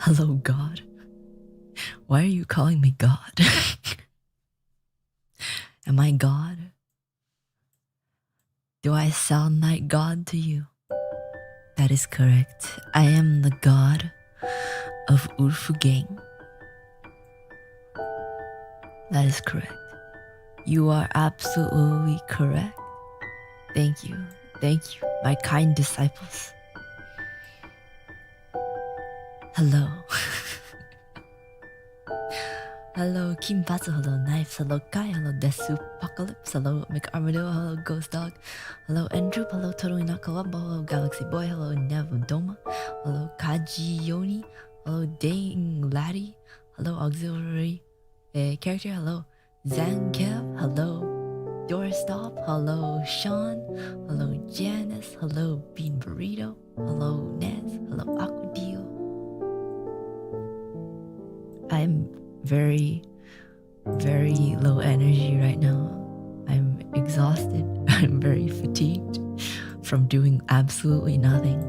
Hello, God. Why are you calling me God? Am I God? Do I sound like God to you? That is correct. I am the God of Urfugang. That is correct. You are absolutely correct. Thank you. Thank you, my kind disciples. Hello. Hello, Kimpatsu. Hello, Knives. Hello, Kai. Hello, Desu Apocalypse. Hello, McArmadillo. Hello, Ghost Dog. Hello, Andrew. Hello, Totally Not Columbo. Hello, Galaxy Boy. Hello, Nevodoma. Hello, Kaji Yoni. Hello, Dang Laddie. Hello, Auxiliary Character. Hello, Zankev. Hello, Doorstop. Hello, Sean. Hello, Janice. Hello, Bean Burrito. Hello, Nez. Hello, Aquadio. I'm very, very low energy right now. I'm exhausted. I'm very fatigued from doing absolutely nothing.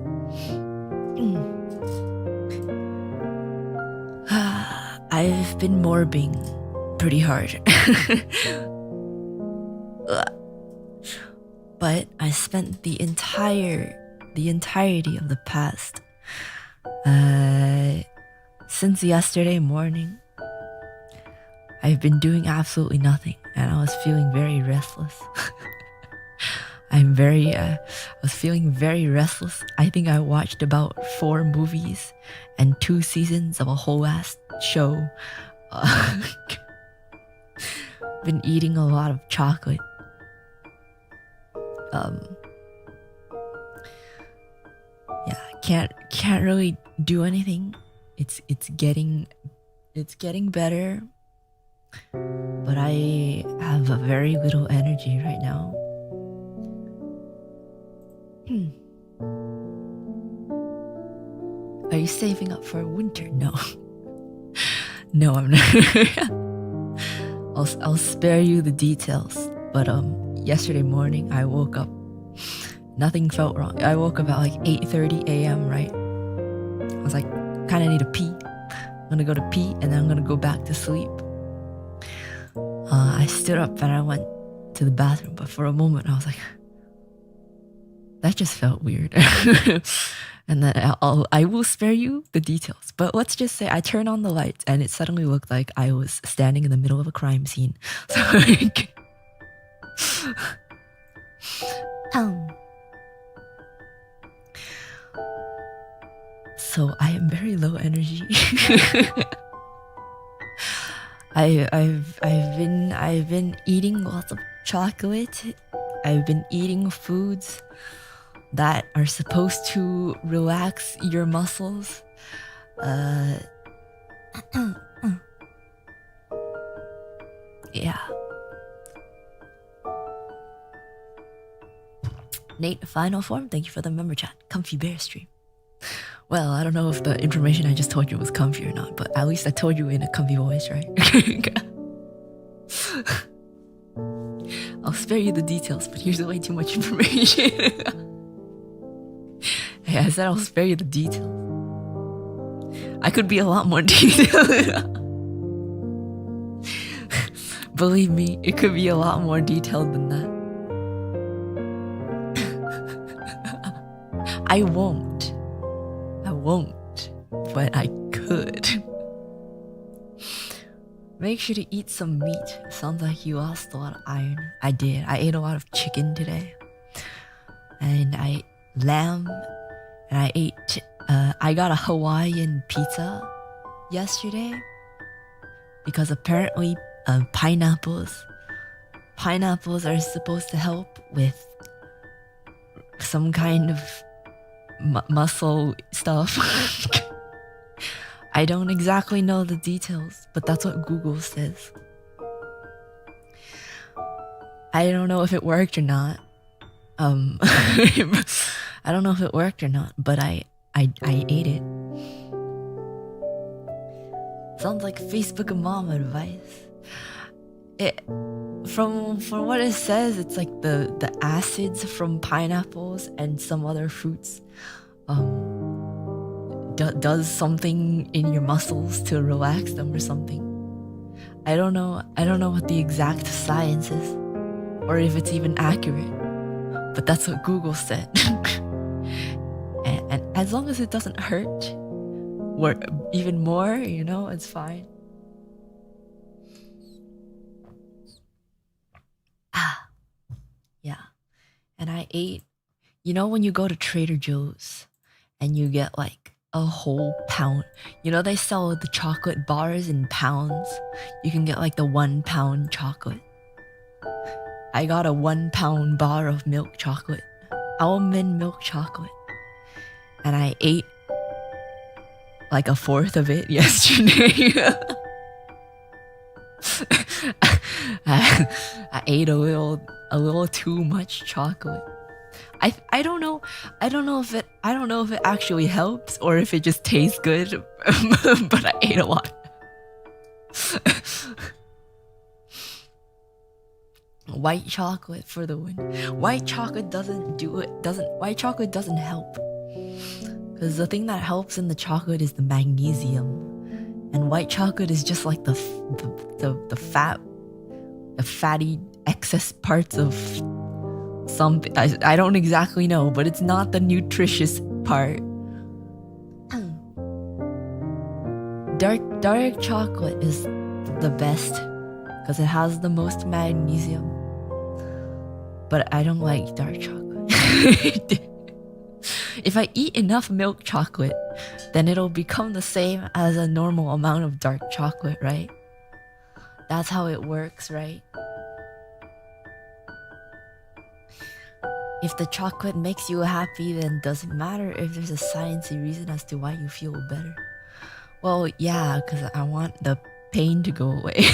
I've been morbing pretty hard. But I spent the entirety of the past since yesterday morning. I've been doing absolutely nothing, and I was feeling very restless. I was feeling very restless. I think I watched about 4 movies and 2 seasons of a whole ass show. Been eating a lot of chocolate. Yeah, can't really do anything. It's getting better, but I have a very little energy right now. Are you saving up for winter? No. No, I'm not. I'll spare you the details. But yesterday morning I woke up. Nothing felt wrong. I woke up at like 8:30 a.m. right? I was like, kind of need to pee. I'm gonna go to pee and then I'm gonna go back to sleep. I stood up and I went to the bathroom, but for a moment I was like, that just felt weird. And then I will spare you the details. But let's just say I turned on the lights and it suddenly looked like I was standing in the middle of a crime scene. So like, so I am very low energy. I've been eating lots of chocolate. I've been eating foods that are supposed to relax your muscles. Yeah. Nate, final form, thank you for the member chat. Comfy bear stream. Well, I don't know if the information I just told you was comfy or not, but at least I told you in a comfy voice, right? I'll spare you the details, but here's way too much information. Hey, I said I'll spare you the details. I could be a lot more detailed. Believe me, it could be a lot more detailed than that. I won't, but I could. Make sure to eat some meat. Sounds like you lost a lot of iron. I did. I ate a lot of chicken today. And I ate lamb. And I ate, I got a Hawaiian pizza yesterday. Because apparently pineapples are supposed to help with some kind of muscle stuff. I don't exactly know the details, but that's what Google says. I don't know if it worked or not. I don't know if it worked or not, but I ate it. Sounds like Facebook mom advice. From what it says, it's like the acids from pineapples and some other fruits does something in your muscles to relax them or something. I don't know what the exact science is, or if it's even accurate, but that's what Google said. and as long as it doesn't hurt, or even more, it's fine. Yeah. And I ate, when you go to Trader Joe's and you get like a whole pound, they sell the chocolate bars in pounds. You can get like the 1 pound chocolate. I got a 1 pound bar of milk chocolate, almond milk chocolate. And I ate like a fourth of it yesterday. I ate a little too much chocolate. I don't know if it actually helps or if it just tastes good, but I ate a lot. White chocolate for the win. White chocolate doesn't help. Because the thing that helps in the chocolate is the magnesium. And white chocolate is just like the fatty excess parts of something. I don't exactly know, but it's not the nutritious part. Dark chocolate is the best because it has the most magnesium. But I don't like dark chocolate. If I eat enough milk chocolate, then it'll become the same as a normal amount of dark chocolate, right? That's how it works, right? If the chocolate makes you happy, then doesn't matter if there's a sciencey reason as to why you feel better. Well, yeah, because I want the pain to go away.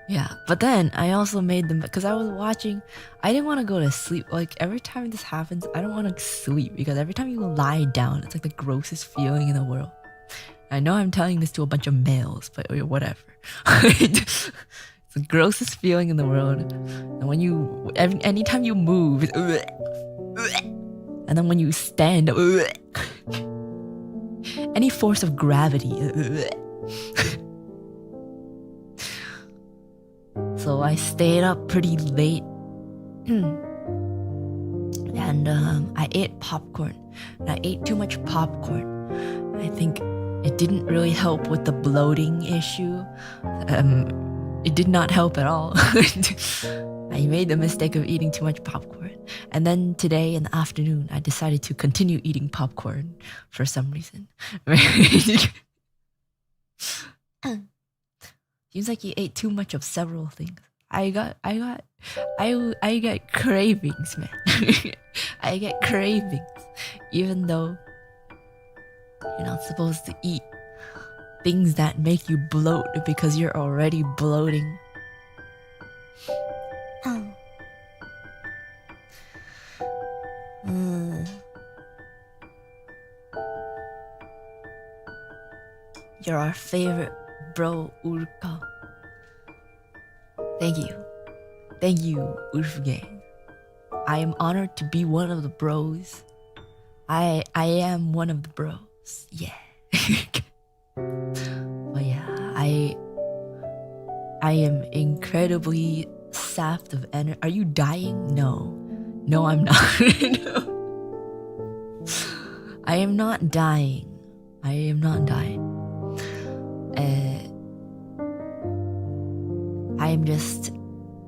Yeah, but then I also made them because I was watching. I didn't want to go to sleep. Like every time this happens, I don't want to sleep because every time you lie down, it's like the grossest feeling in the world. I know I'm telling this to a bunch of males, but whatever. It's the grossest feeling in the world. And when anytime you move, it's and then when you stand, any force of gravity. So I stayed up pretty late and I ate popcorn. And I ate too much popcorn. I think it didn't really help with the bloating issue. It did not help at all. I made the mistake of eating too much popcorn. And then today in the afternoon, I decided to continue eating popcorn for some reason. Seems like you ate too much of several things. I get cravings, man. I get cravings, even though you're not supposed to eat things that make you bloat because you're already bloating. You're our favorite bro, Uruka. Thank you, Urfuge. I am honored to be one of the bros. I am one of the bros. Yeah. But yeah, I am incredibly sapped of energy. Are you dying? No, I'm not. No. I am not dying. I am just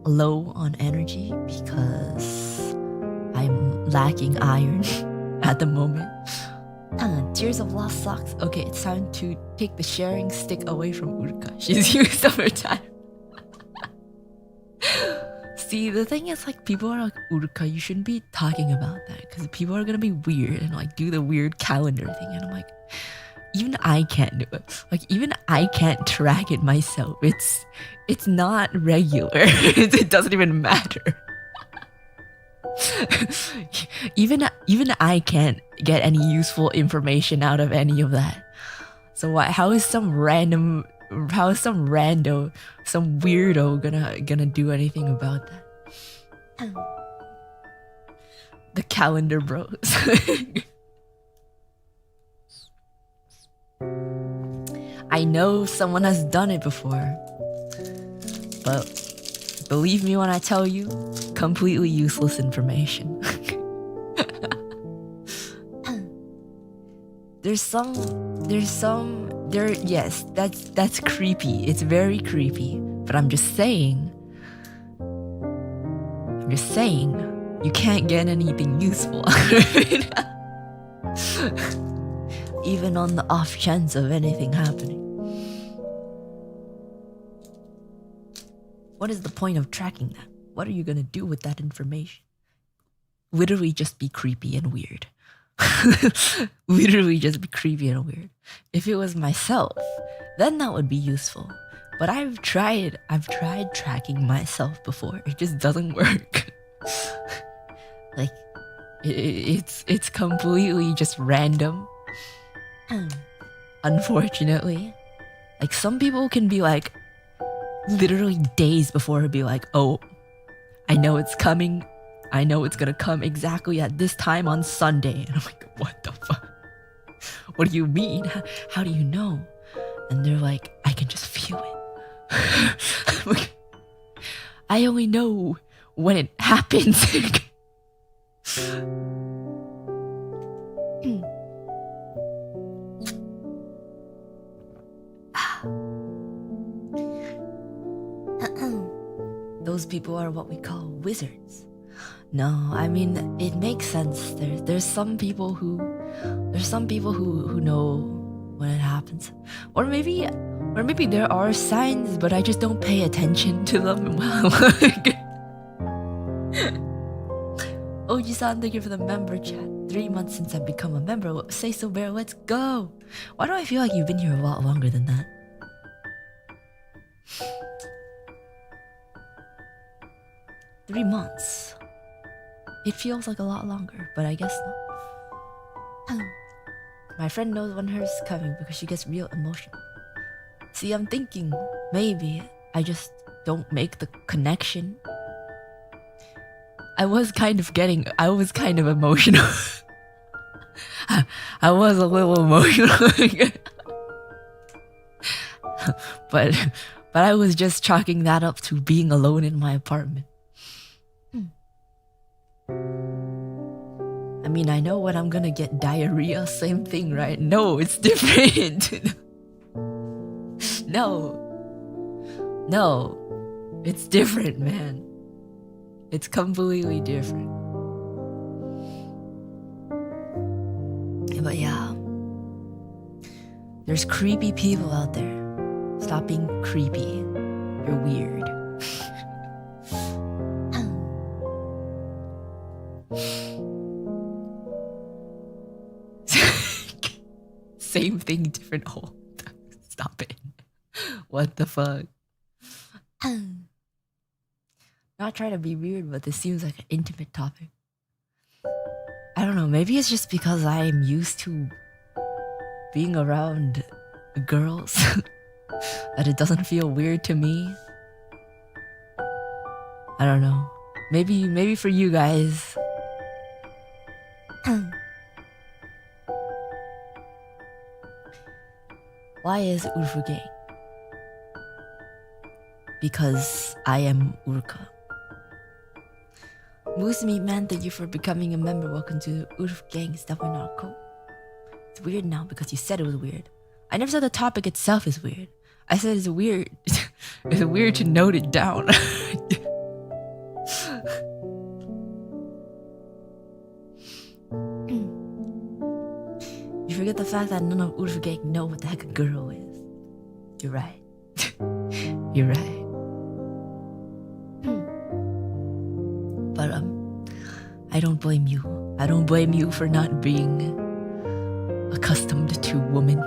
low on energy because I'm lacking iron at the moment. Tears of Lost Socks. Okay, it's time to take the sharing stick away from Uruka. She's used up her time. See, the thing is, like, people are like, Uruka, you shouldn't be talking about that because people are gonna be weird and like do the weird calendar thing. And I'm like, even I can't do it. Like, even I can't track it myself. It's not regular. It doesn't even matter. Even I can't get any useful information out of any of that. So how is some weirdo gonna do anything about that? The calendar bros. I know someone has done it before. But believe me when I tell you, completely useless information. Yes, that's creepy. It's very creepy. But I'm just saying, you can't get anything useful out of it. Even on the off chance of anything happening. What is the point of tracking that? What are you gonna do with that information? Literally just be creepy and weird. Literally just be creepy and weird. If it was myself, then that would be useful. But I've tried tracking myself before. It just doesn't work. Like, it's completely just random. Unfortunately. Like, some people can be like, literally days before it'd be like, oh, I know it's coming. I know it's gonna come exactly at this time on Sunday. And I'm like, what the fuck? What do you mean? How do you know? And they're like, I can just feel it. I'm like, I only know when it happens. Those people are what we call wizards. No, I mean, it makes sense. There's some people who know when it happens, or maybe there are signs, but I just don't pay attention to them. Oji-san, thank you for the member chat. 3 months since I've become a member. Say so, Bear. Let's go. Why do I feel like you've been here a lot longer than that? Three months. It feels like a lot longer, but I guess not. My friend knows when hers is coming because she gets real emotional. See, I'm thinking maybe I just don't make the connection. I was kind of emotional. I was a little emotional. but I was just chalking that up to being alone in my apartment. I mean, I know when I'm gonna get diarrhea, same thing, right? No, it's different. No, it's different, man. It's completely different. But yeah, there's creepy people out there. Stop being creepy. You're weird. Same thing, different hole. Stop it. What the fuck? Not trying to be weird, but this seems like an intimate topic. I don't know, maybe it's just because I'm used to being around girls that it doesn't feel weird to me. I don't know. Maybe for you guys. Why is Urufu gay? Because I am Uruka. Moose Meat Man, thank you for becoming a member. Welcome to Urufu Gang. It's definitely not cool. It's weird now because you said it was weird. I never said the topic itself is weird. I said it's weird. It's weird to note it down. You forget the fact that none of Urufu Gang know what the heck a girl is. You're right. You're right. But I don't blame you. I don't blame you for not being accustomed to women.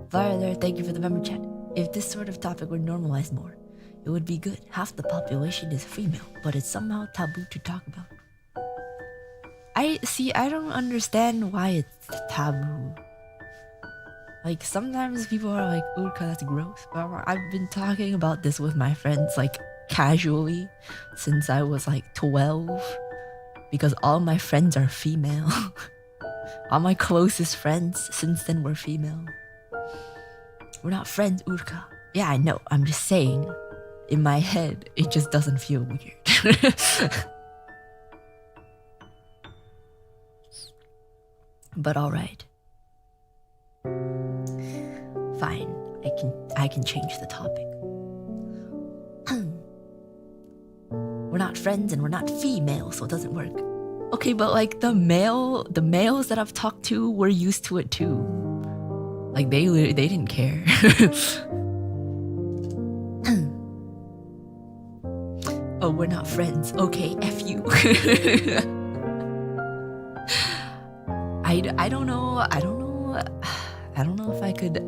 Fire, thank you for the member chat. If this sort of topic were normalized more, it would be good. Half the population is female, but it's somehow taboo to talk about. I don't understand why it's taboo. Like, sometimes people are like, Uruka, that's gross. But I've been talking about this with my friends, like, casually since I was like 12. Because all my friends are female. All my closest friends since then were female. We're not friends, Uruka. Yeah, I know. I'm just saying. In my head, it just doesn't feel weird. But alright. Fine. I can change the topic. We're not friends and we're not female, so it doesn't work. Okay, but like the males that I've talked to were used to it too. Like they didn't care. Oh, we're not friends. Okay, F you. I don't know if I could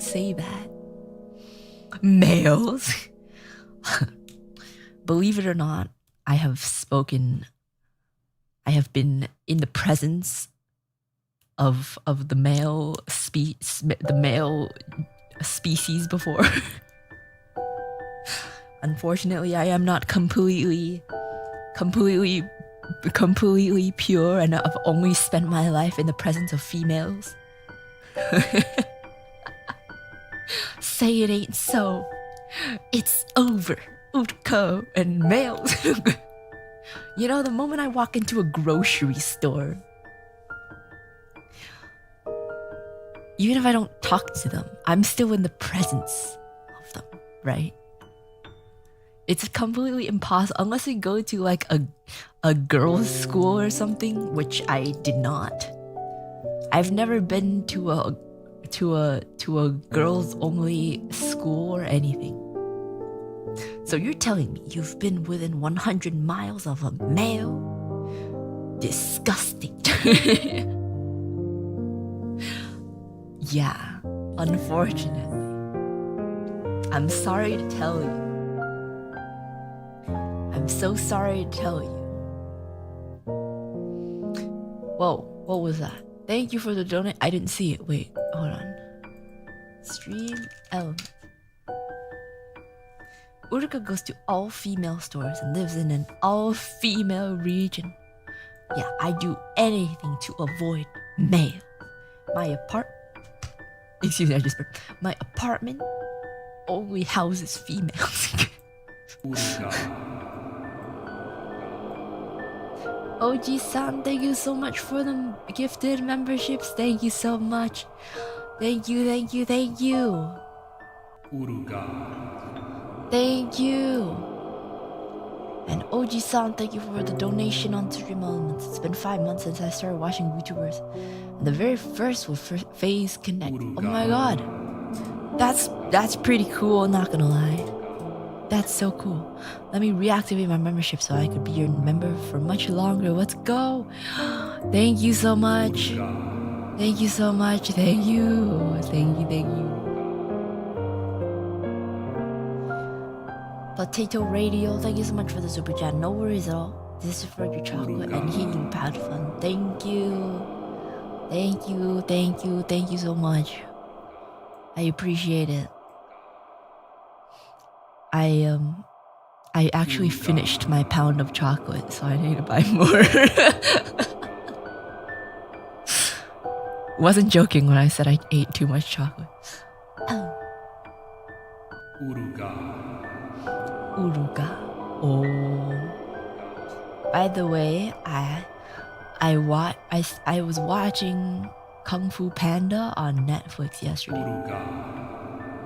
say that. Males. Believe it or not, I have been in the presence of the male species before. Unfortunately, I am not completely pure, and I've only spent my life in the presence of females. Say it ain't so. It's over. Uruka and males. You know, the moment I walk into a grocery store, even if I don't talk to them, I'm still in the presence of them, right? It's completely impossible unless you go to like a girls' school or something, which I did not. I've never been to a girls only school or anything. So you're telling me you've been within 100 miles of a male? Disgusting. Yeah, unfortunately. I'm sorry to tell you. I'm so sorry to tell you. Whoa, what was that? Thank you for the donate. I didn't see it. Wait, hold on. Stream element. Uruka goes to all-female stores and lives in an all-female region. Yeah, I do anything to avoid male. My apartment only houses females. OG-san, thank you so much for the gifted memberships. Thank you so much. Thank you. Thank you. And OG-san, thank you for the donation on Stream Elements. It's been 5 months since I started watching YouTubers. And the very first was Phase Connect. Oh my god. That's pretty cool, not gonna lie. That's so cool. Let me reactivate my membership so I could be your member for much longer. Let's go. Thank you so much. Thank you so much. Thank you. Potato Radio, thank you so much for the super chat. No worries at all. This is for your chocolate and healing pad fun. Thank you. Thank you so much. I appreciate it. I actually finished my pound of chocolate, so I need to buy more. Wasn't joking when I said I ate too much chocolate. Uruka. Oh. By the way, I was watching Kung Fu Panda on Netflix yesterday.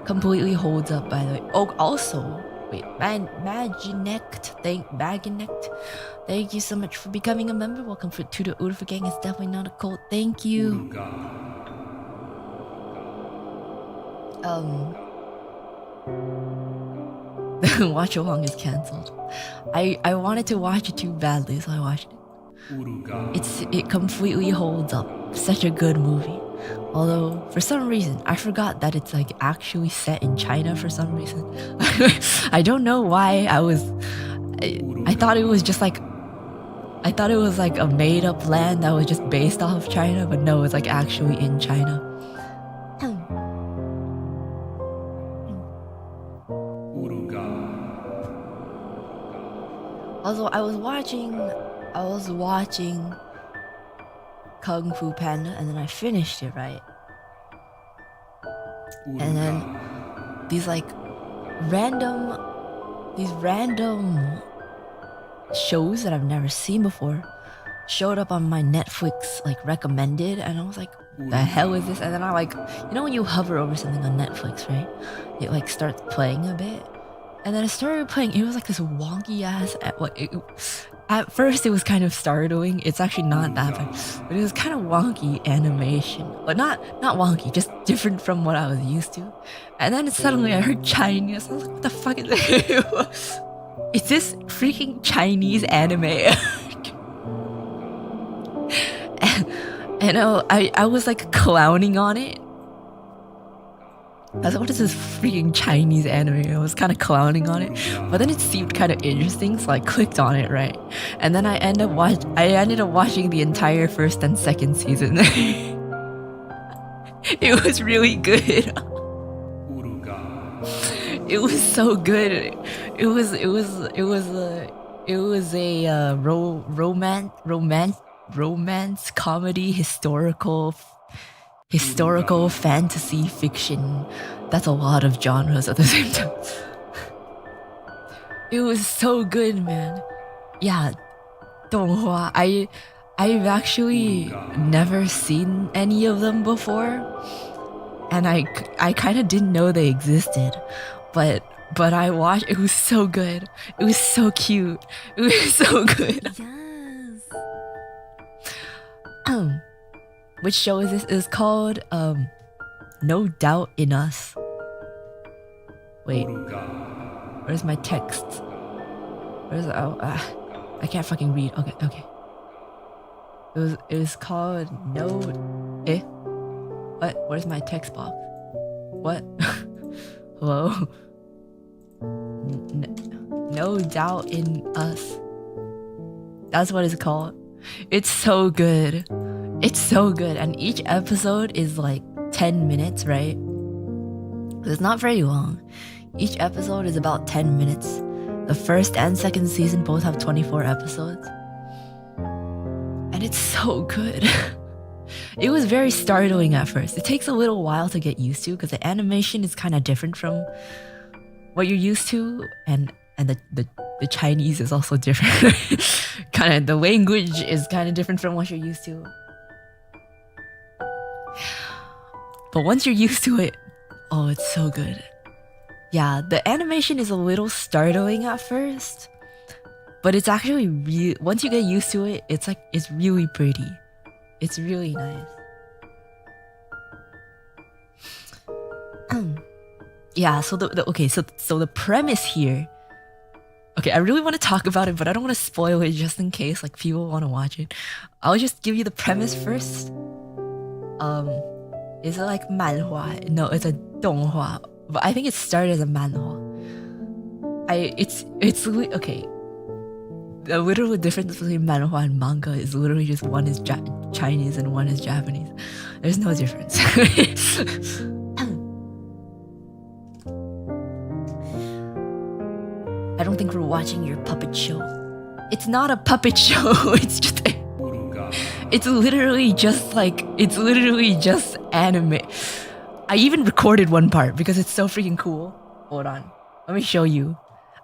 Completely holds up, by the way. Oh, also, wait, Maginect, thank you so much for becoming a member. Welcome to the Uruka gang. It's definitely not a cult. Thank you. Watch Along is cancelled. I wanted to watch it too badly, so I watched it. It completely holds up. Such a good movie. Although for some reason I forgot that it's like actually set in China for some reason. I don't know why. I thought it was just like a made up land that was just based off of China, but no, it's like actually in China. Also, I was watching Kung Fu Panda, and then I finished it, right? And then these random shows that I've never seen before showed up on my Netflix recommended, and I was like, the hell is this? And then I when you hover over something on Netflix, right? It starts playing a bit, and then it started playing. It was this wonky ass. At first, it was kind of startling. It's actually not that bad, but it was kind of wonky animation, but not wonky, just different from what I was used to. And then suddenly I heard Chinese. I was like, what the fuck is this? Is this freaking Chinese anime? and I was clowning on it. I was like, what is this freaking Chinese anime? I was kind of clowning on it, but then it seemed kind of interesting, so I clicked on it, right? And then I ended up watching the entire first and second season. It was really good. It was so good. It was a romance comedy historical fantasy fiction. That's a lot of genres at the same time. It was so good, man. Yeah, 动画. I've actually never seen any of them before, and I kind of didn't know they existed, but I watched. It was so good. It was so cute. It was so good. Yes. Which show is this? It's called No Doubt in Us. Wait, where's my text? I can't fucking read. Okay. It was called What? Where's my text box? What? Hello? No Doubt in Us. That's what it's called. It's so good. It's so good, and each episode is 10 minutes, right? It's not very long. Each episode is about 10 minutes. The first and second season both have 24 episodes. And it's so good. It was very startling at first. It takes a little while to get used to because the animation is kind of different from what you're used to, and the Chinese is also different. Kind of the language is kind of different from what you're used to. But once you're used to it, oh, it's so good. Yeah, the animation is a little startling at first, but it's actually once you get used to it, it's really pretty. It's really nice. Yeah, so the premise here. Okay, I really want to talk about it, but I don't want to spoil it just in case people want to watch it. I'll just give you the premise first. Is it manhua? No, it's a 动画. But I think it started as a manhwa. Okay. The literal difference between manhwa and manga is literally just one is Chinese and one is Japanese. There's no difference. I don't think we're watching your puppet show. It's not a puppet show. It's just it's literally just anime. I even recorded one part because it's so freaking cool. Hold on. Let me show you.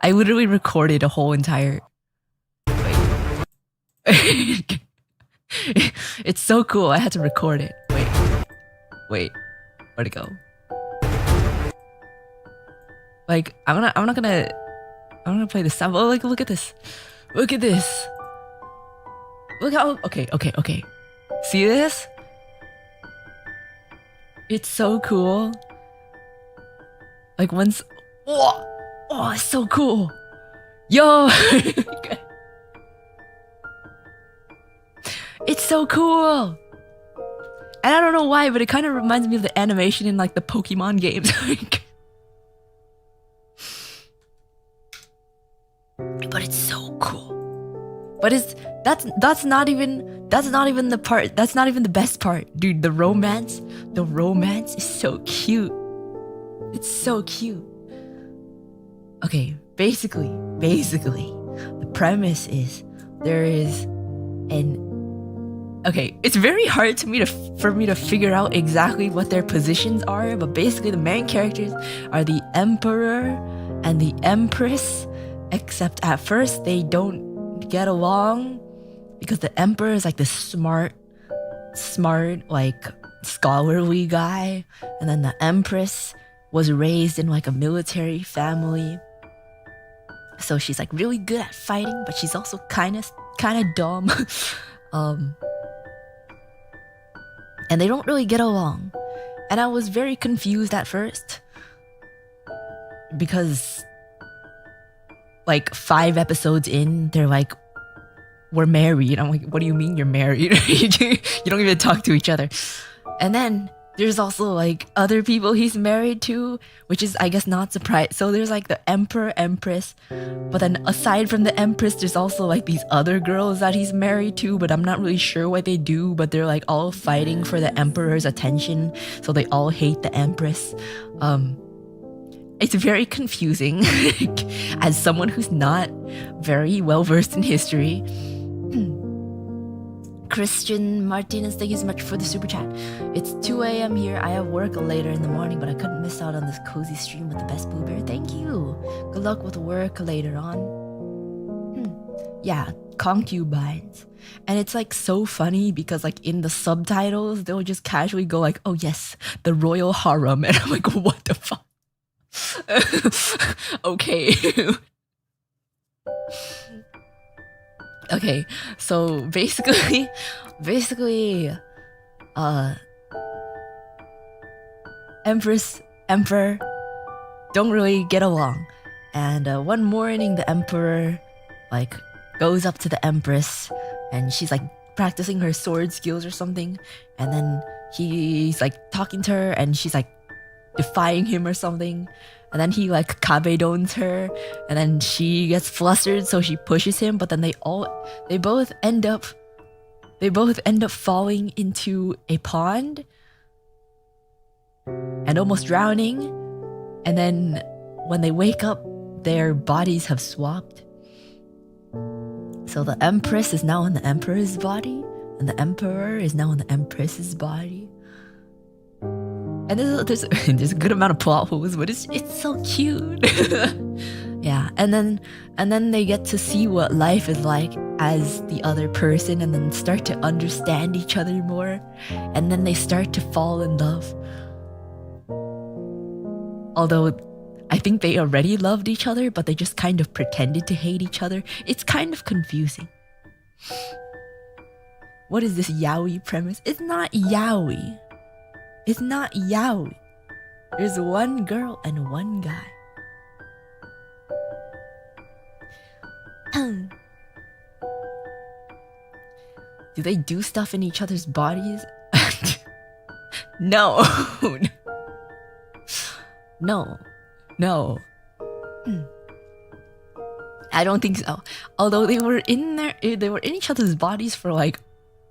I literally recorded a whole entire... Wait. It's so cool. I had to record it. Wait. Where'd it go? I'm not gonna play this sound. Oh, look at this. Look at this. Look how... Okay. See this? It's so cool. Once... Oh, it's so cool. Yo! It's so cool. And I don't know why, but it kind of reminds me of the animation in the Pokemon games. But it's so cool. But that's not even the part. That's not even the best part, dude. The romance is so cute. It's so cute. Okay, basically, the premise is there is an okay, it's very hard for me to figure out exactly what their positions are, but basically the main characters are the Emperor and the Empress, except at first they don't get along because the Emperor is like the smart, like scholarly guy, and then the Empress was raised in like a military family. So she's like really good at fighting, but she's also kind of dumb. And they don't really get along. And I was very confused at first because like 5 episodes in, they're like, we're married. I'm like, what do you mean you're married? You don't even talk to each other. And then there's also like other people he's married to, which is I guess not surprised. So there's like the Emperor, Empress, but then aside from the Empress, there's also like these other girls that he's married to, but I'm not really sure what they do, but they're like all fighting for the Emperor's attention, so they all hate the Empress. It's very confusing as someone who's not very well versed in history. Christian Martinez, thank you so much for the super chat. It's 2 a.m. here. I have work later in the morning, but I couldn't miss out on this cozy stream with the best blueberry. Thank you. Good luck with work later on. Yeah, concubines. And it's like so funny because like in the subtitles, they'll just casually go like, oh yes, the royal harem. And I'm like, what the fuck? Okay. Okay, so basically, Empress, Emperor don't really get along. And one morning, the Emperor like goes up to the Empress, and she's like practicing her sword skills or something. And then he's like talking to her, and she's like defying him or something. And then he like kabedons her, and then she gets flustered, so she pushes him. But then they both end up falling into a pond and almost drowning. And then when they wake up, their bodies have swapped. So the Empress is now in the Emperor's body, and the Emperor is now in the Empress's body. And there's a good amount of plot holes, but it's so cute. Yeah, and then they get to see what life is like as the other person, and then start to understand each other more, and then they start to fall in love. Although I think they already loved each other, but they just kind of pretended to hate each other. It's kind of confusing. What is this yaoi premise? It's not yaoi. It's not yaoi. There's one girl and one guy. Do they do stuff in each other's bodies? No. No. I don't think so. Although they were in each other's bodies for like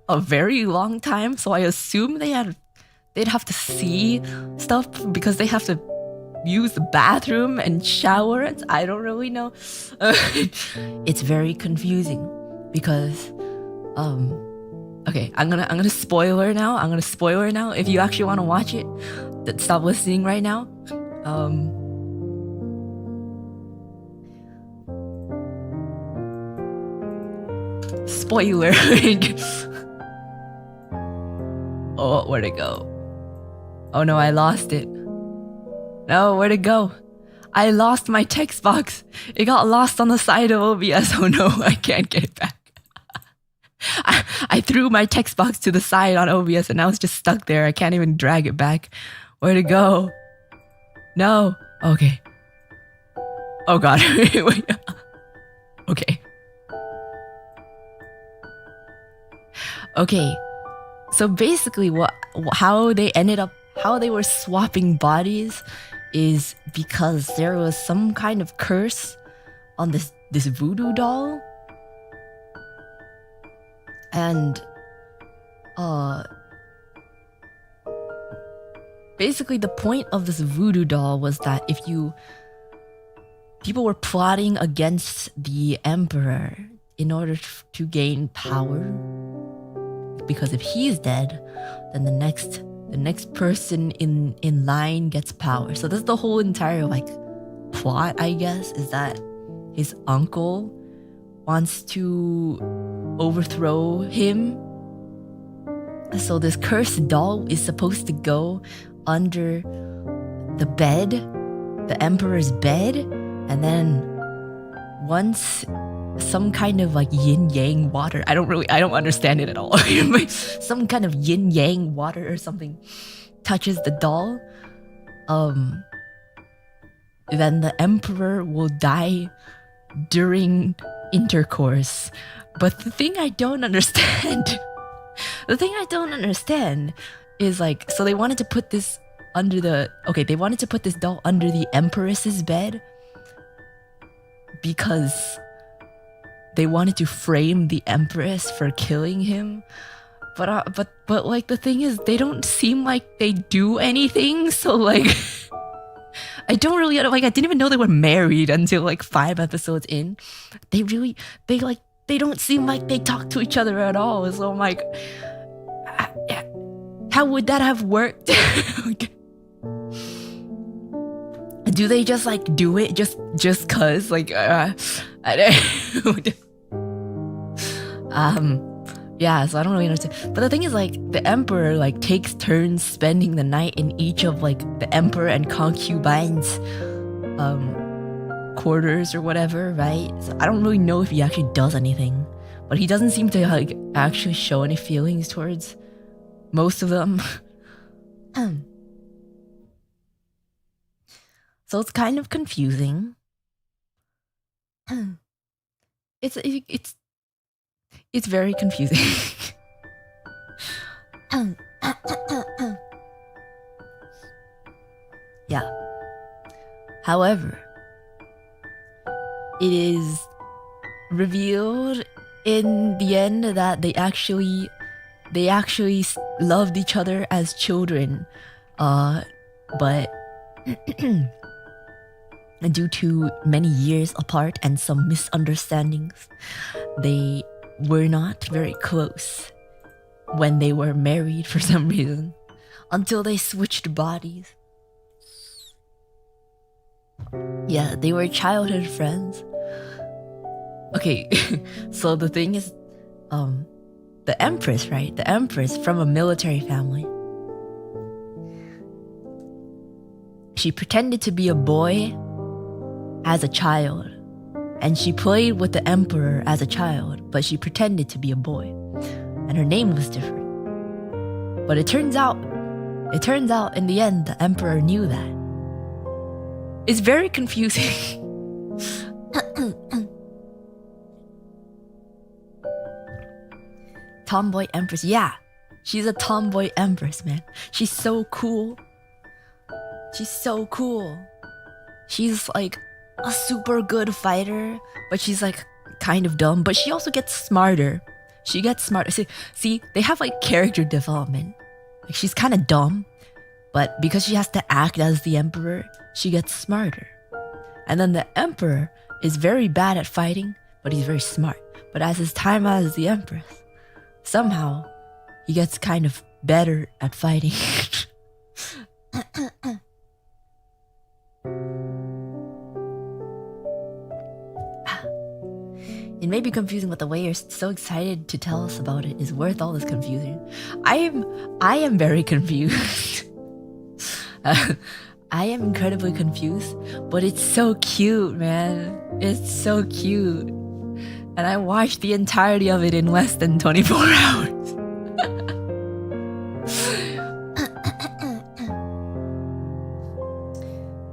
a very long time, so I assume they'd have to see stuff because they have to use the bathroom and shower. And I don't really know. It's very confusing because okay, I'm gonna spoiler now. If you actually want to watch it, stop listening right now. Spoiler. Oh, where'd it go? Oh no, I lost it. No, where'd it go? I lost my text box. It got lost on the side of OBS. Oh no, I can't get it back. I threw my text box to the side on OBS and now it's just stuck there. I can't even drag it back. Where'd it go? No. Okay. Oh god. Wait. Okay. Okay. So basically how they were swapping bodies is because there was some kind of curse on this voodoo doll. And basically the point of this voodoo doll was that if people were plotting against the emperor in order to gain power, because if he's dead, then the next person in line gets power. So that's the whole entire like plot, I guess, is that his uncle wants to overthrow him. So this cursed doll is supposed to go under the bed, the emperor's bed, and then once some kind of like yin-yang water, I don't understand it at all. Some kind of yin-yang water or something touches the doll, then the emperor will die during intercourse. But the thing I don't understand is like, so they wanted to put this doll under the empress's bed because they wanted to frame the empress for killing him. But like the thing is, they don't seem like they do anything, so like I don't really like, I didn't even know they were married until like 5 episodes in. They don't seem like they talk to each other at all. So I'm like, how would that have worked? Do they just like do it just cause like yeah, so I don't really understand. But the thing is, like, the emperor like takes turns spending the night in each of like the emperor and concubine's quarters or whatever, right? So I don't really know if he actually does anything, but he doesn't seem to like actually show any feelings towards most of them. So it's kind of confusing. It's very confusing. Yeah. However, it is revealed in the end that they actually loved each other as children, but due to many years apart and some misunderstandings, they were not very close when they were married for some reason, until they switched bodies. Yeah, they were childhood friends. Okay, so the thing is, the Empress, right? The Empress from a military family. She pretended to be a boy as a child, and she played with the Emperor as a child, but she pretended to be a boy, and her name was different. But it turns out in the end, the Emperor knew that. It's very confusing. Tomboy Empress, yeah, she's a tomboy Empress, man. She's so cool. She's like a super good fighter, but she's like kind of dumb, but she also gets smarter. See, they have like character development. Like, she's kind of dumb, but because she has to act as the Emperor, she gets smarter. And then the Emperor is very bad at fighting, but he's very smart. But as his time as the Empress, somehow he gets kind of better at fighting. It may be confusing, but the way you're so excited to tell us about it is worth all this confusion. I am very confused. I am incredibly confused, but it's so cute, man. It's so cute. And I watched the entirety of it in less than 24 hours.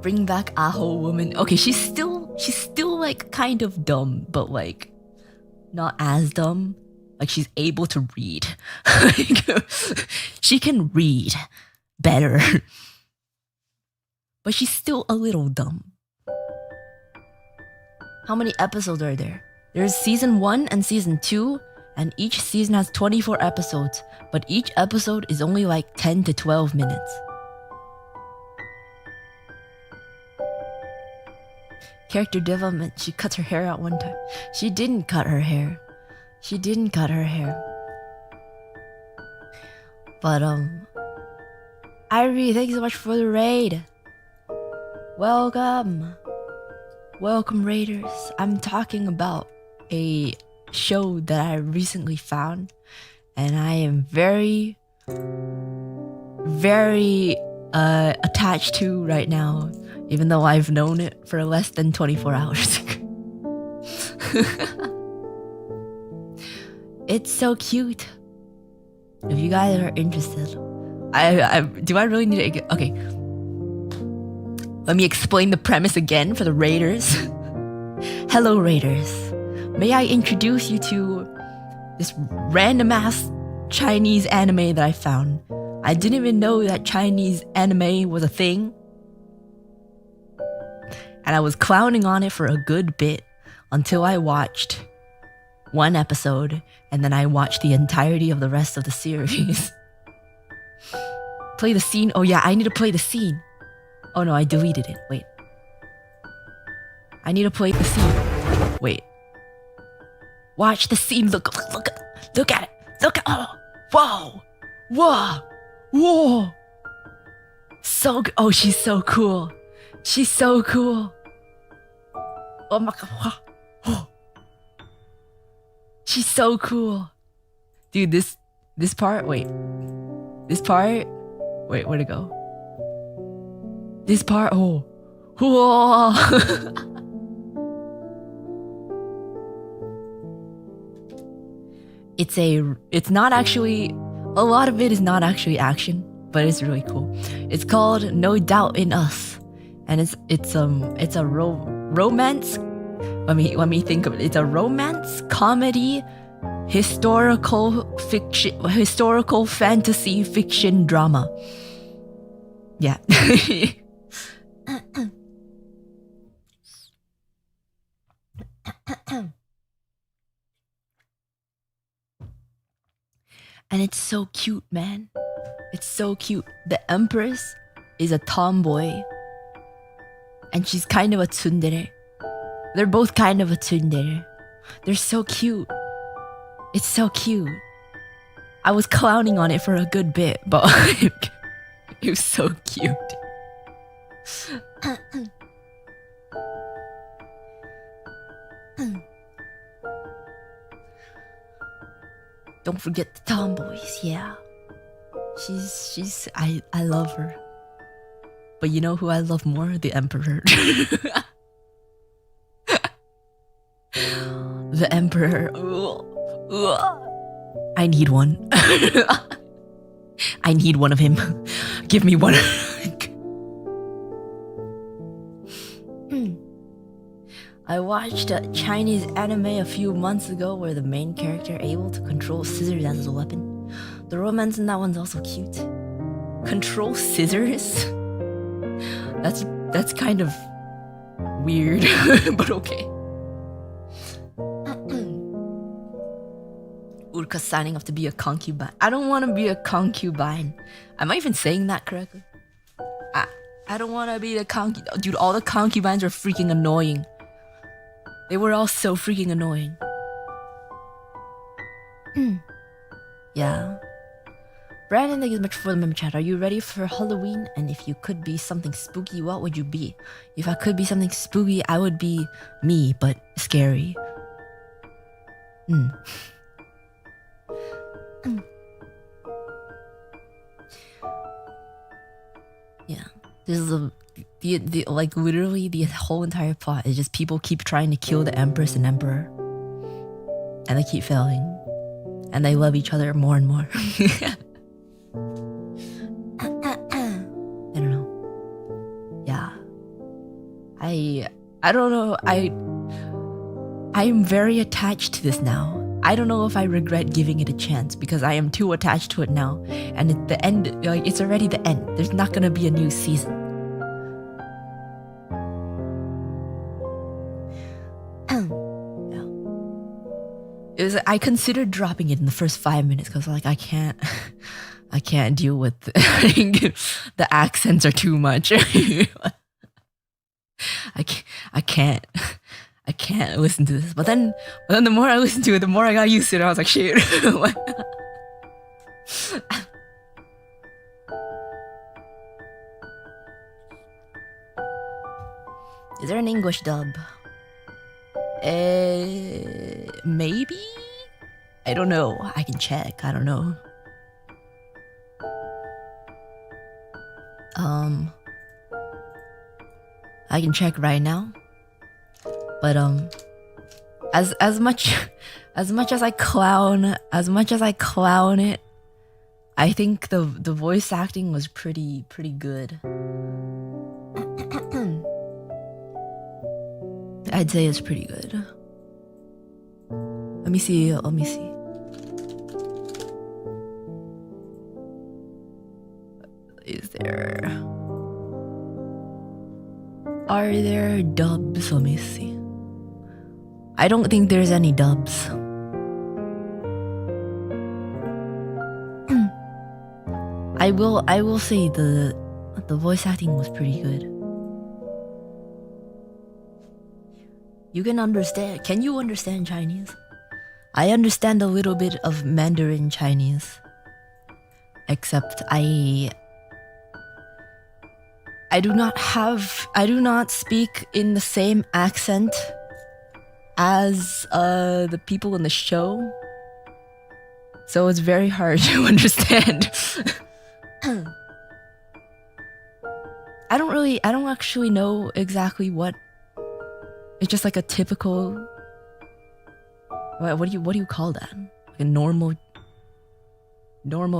Bring back Aho woman. Okay, she's still like kind of dumb, but like not as dumb. Like, she's able to read. She can read better. But she's still a little dumb. How many episodes are there? There's season 1 and season 2, and each season has 24 episodes, but each episode is only like 10 to 12 minutes. Character development, she cuts her hair out one time. She didn't cut her hair. But Irie, thank you so much for the raid. Welcome. Welcome, raiders. I'm talking about a show that I recently found, and I am very, very attached to right now, even though I've known it for less than 24 hours. It's so cute. If you guys are interested, do I really need to? Okay, let me explain the premise again for the raiders. Hello, raiders. May I introduce you to this random ass Chinese anime that I found. I didn't even know that Chinese anime was a thing, and I was clowning on it for a good bit until I watched one episode, and then I watched the entirety of the rest of the series. Play the scene. Oh yeah, I need to play the scene. Oh no, I deleted it. Wait. I need to play the scene. Wait. Watch the scene. Look at it. Look at. Oh, whoa, whoa, whoa. So good. Oh, she's so cool. She's so cool. Oh my god. Oh. She's so cool. Dude, this part, wait. This part, wait, where'd it go? This part, oh. Whoa. It's not actually, a lot of it is not actually action, but it's really cool. It's called No Doubt in Us. And it's a romance. Let me think of it. It's a romance, comedy, historical fantasy fiction drama. Yeah. And it's so cute, man. It's so cute. The Empress is a tomboy, and she's kind of a tsundere. They're both kind of a tsundere. They're so cute. It's so cute. I was clowning on it for a good bit, but it was so cute. Don't forget the tomboys, yeah. I love her. But you know who I love more? The Emperor. The Emperor. I need one. I need one of him. Give me one. I watched a Chinese anime a few months ago where the main character able to control scissors as a weapon. The romance in that one's also cute. Control scissors? That's kind of weird, but okay. Uruka signing up to be a concubine. I don't want to be a concubine. Am I even saying that correctly? I don't want to be the concubine. Dude, all the concubines are freaking annoying. They were all so freaking annoying. Yeah. Brandon, thank you so much for the member chat. Are you ready for Halloween? And if you could be something spooky, what would you be? If I could be something spooky, I would be me, but scary. Yeah. This is the like literally the whole entire plot is just people keep trying to kill the Empress and Emperor, and they keep failing, and they love each other more and more. I don't know. Yeah. I don't know. I'm very attached to this now. I don't know if I regret giving it a chance because I am too attached to it now, and at the end, like, it's already the end. There's not gonna be a new season. It was, I considered dropping it in the first 5 minutes because like I can't deal with the accents are too much. I can't listen to this. But then the more I listened to it, the more I got used to it. I was like, shit. an English dub. Maybe? I don't know. I can check. I don't know. I can check right now. But as much as I clown it, I think the voice acting was pretty good. I'd say it's pretty good. Let me see. Are there dubs? Let me see. I don't think there's any dubs. I will say the voice acting was pretty good. You can understand. Can you understand Chinese? I understand a little bit of Mandarin Chinese. Except I do not speak in the same accent as the people in the show. So it's very hard to understand. I don't actually know exactly what. It's just like a typical. What do you call that? Like a normal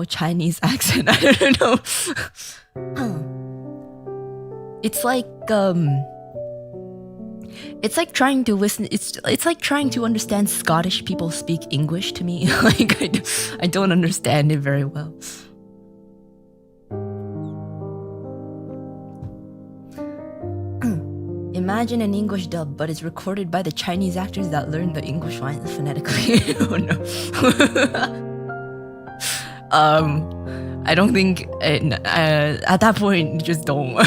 Chinese accent. I don't know. It's like trying to listen. It's like trying to understand Scottish people speak English to me. Like I don't understand it very well. Imagine an English dub, but it's recorded by the Chinese actors that learned the English lines phonetically. Oh no. I don't think at that point just don't.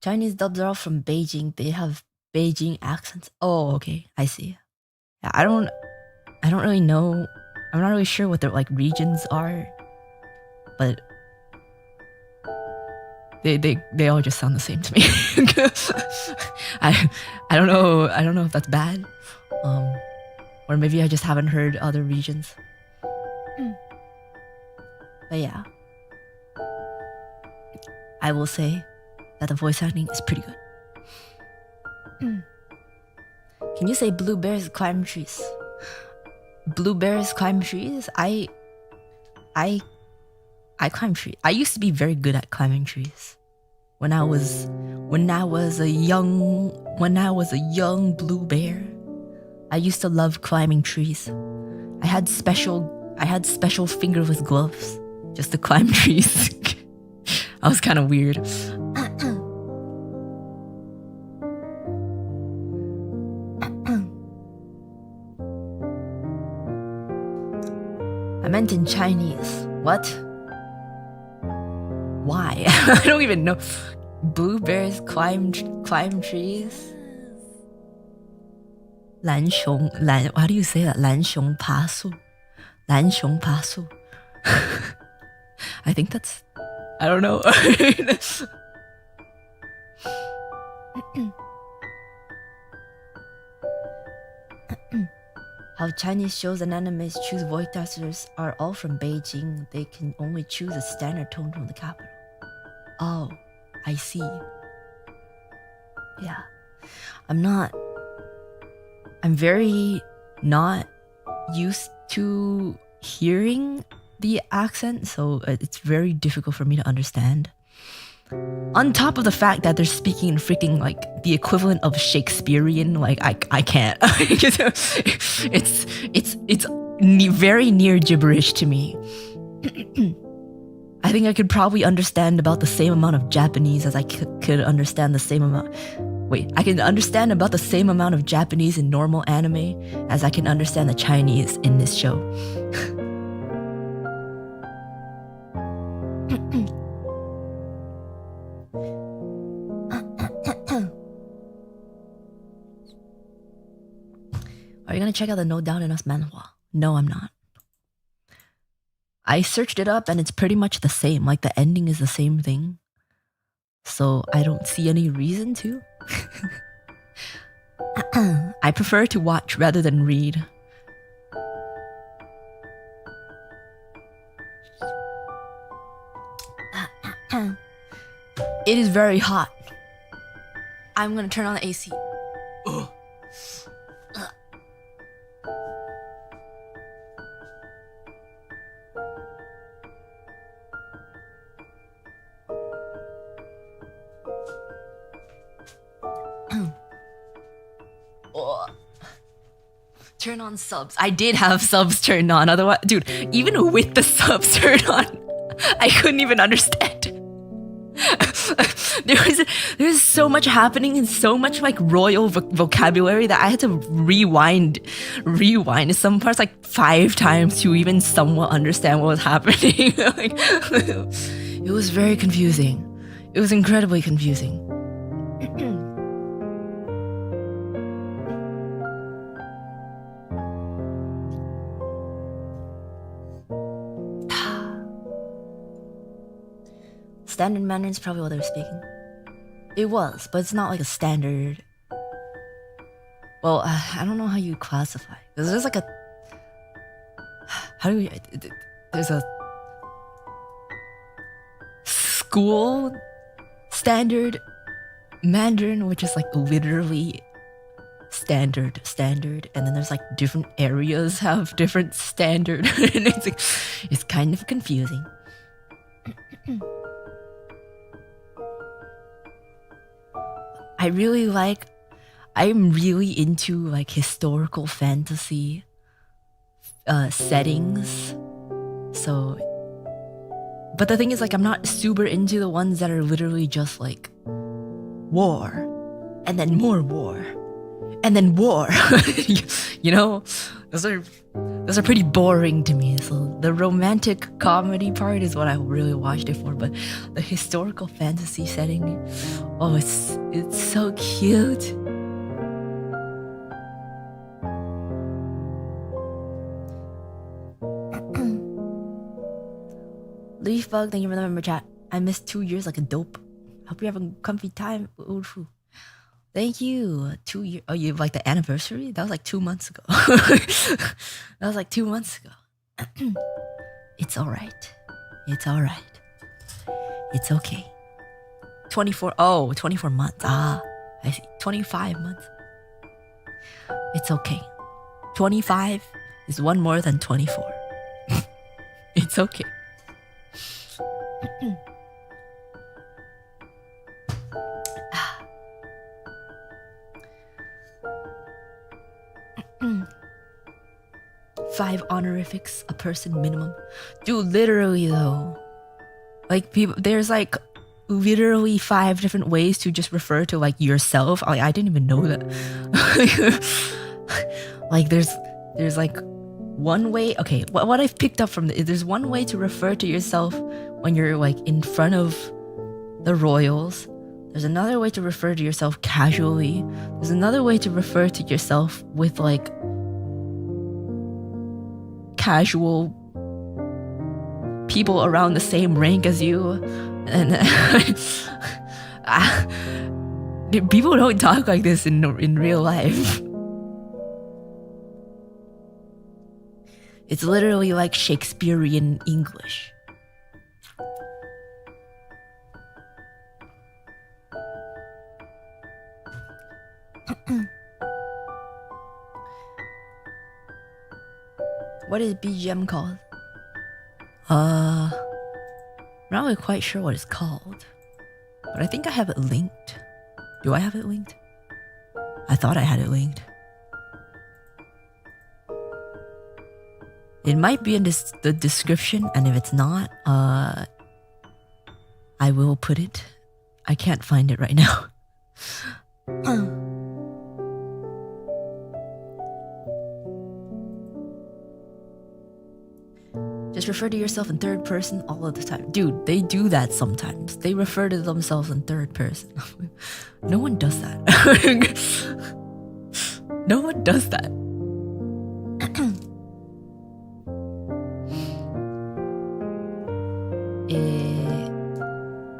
Chinese dubs are all from Beijing. They have Beijing accents. Oh, okay, I see. Yeah, I don't really know. I'm not really sure what their like regions are, but they all just sound the same to me. I don't know if that's bad, or maybe I just haven't heard other regions. But yeah, I will say that the voice acting is pretty good. Can you say blue bears climb trees? Blue bears climb trees? I climb trees. I used to be very good at climbing trees. When I was a young blue bear, I used to love climbing trees. I had special fingerless gloves just to climb trees. I was kind of weird. I meant in Chinese. What? Why? I don't even know. Blue bears climb trees. 蓝熊 how do you say that? 蓝熊爬树 蓝熊爬树 I think that's. I don't know. How Chinese shows and animes choose voice actors are all from Beijing. They can only choose a standard tone from the capital. Oh, I see. Yeah. I'm very not used to hearing the accent, so it's very difficult for me to understand. On top of the fact that they're speaking in freaking like the equivalent of Shakespearean, like I can't. it's very near gibberish to me. I think I could probably understand about the same amount of Japanese as I could understand the same amount. Wait, I can understand about the same amount of Japanese in normal anime as I can understand the Chinese in this show. Are you gonna check out the No Doubt in Us manhwa? No, I'm not. I searched it up and it's pretty much the same. Like the ending is the same thing. So I don't see any reason to. I prefer to watch rather than read. It is very hot. I'm gonna turn on the AC. Ugh. Turn on subs. I did have subs turned on. Otherwise, dude, even with the subs turned on, I couldn't even understand. There's so much happening and so much like royal vocabulary that I had to rewind some parts like 5 times to even somewhat understand what was happening. Like, it was very confusing. It was incredibly confusing. Standard Mandarin is probably what they were speaking. It was, but it's not like a standard. Well, I don't know how you classify. There's like a... How do we... There's a... School standard Mandarin, which is like literally standard. And then there's like different areas have different standard. And it's like, it's kind of confusing. I'm really into like historical fantasy settings. So, but the thing is, like, I'm not super into the ones that are literally just like war and then more war and then war. You know, those are pretty boring to me. So the romantic comedy part is what I really watched it for, but the historical fantasy setting, oh, it's so cute. Leafbug, thank you for the member chat. I missed 2 years like a dope. Hope you have a comfy time. Thank you. 2 years. Oh, you have like the anniversary? That was like 2 months ago. That was like 2 months ago. It's alright. It's alright. It's okay. 24 months. Ah, I see. 25 months. It's okay. 25 is one more than 24. It's okay. 5 honorifics a person minimum. Dude, literally though. Like people, there's like literally 5 different ways to just refer to like yourself. I didn't even know that. Like there's like one way. Okay, what I've picked up from there's one way to refer to yourself when you're like in front of the royals. There's another way to refer to yourself casually. There's another way to refer to yourself with like casual people around the same rank as you. And people don't talk like this in real life. It's literally like Shakespearean English. What is BGM called? I'm not really quite sure what it's called, but I think I have it linked. Do I have it linked? I thought I had it linked. It might be in the description, and if it's not, I will put it. I can't find it right now. Just refer to yourself in third person all of the time. Dude, they do that sometimes. They refer to themselves in third person. No one does that. No one does that.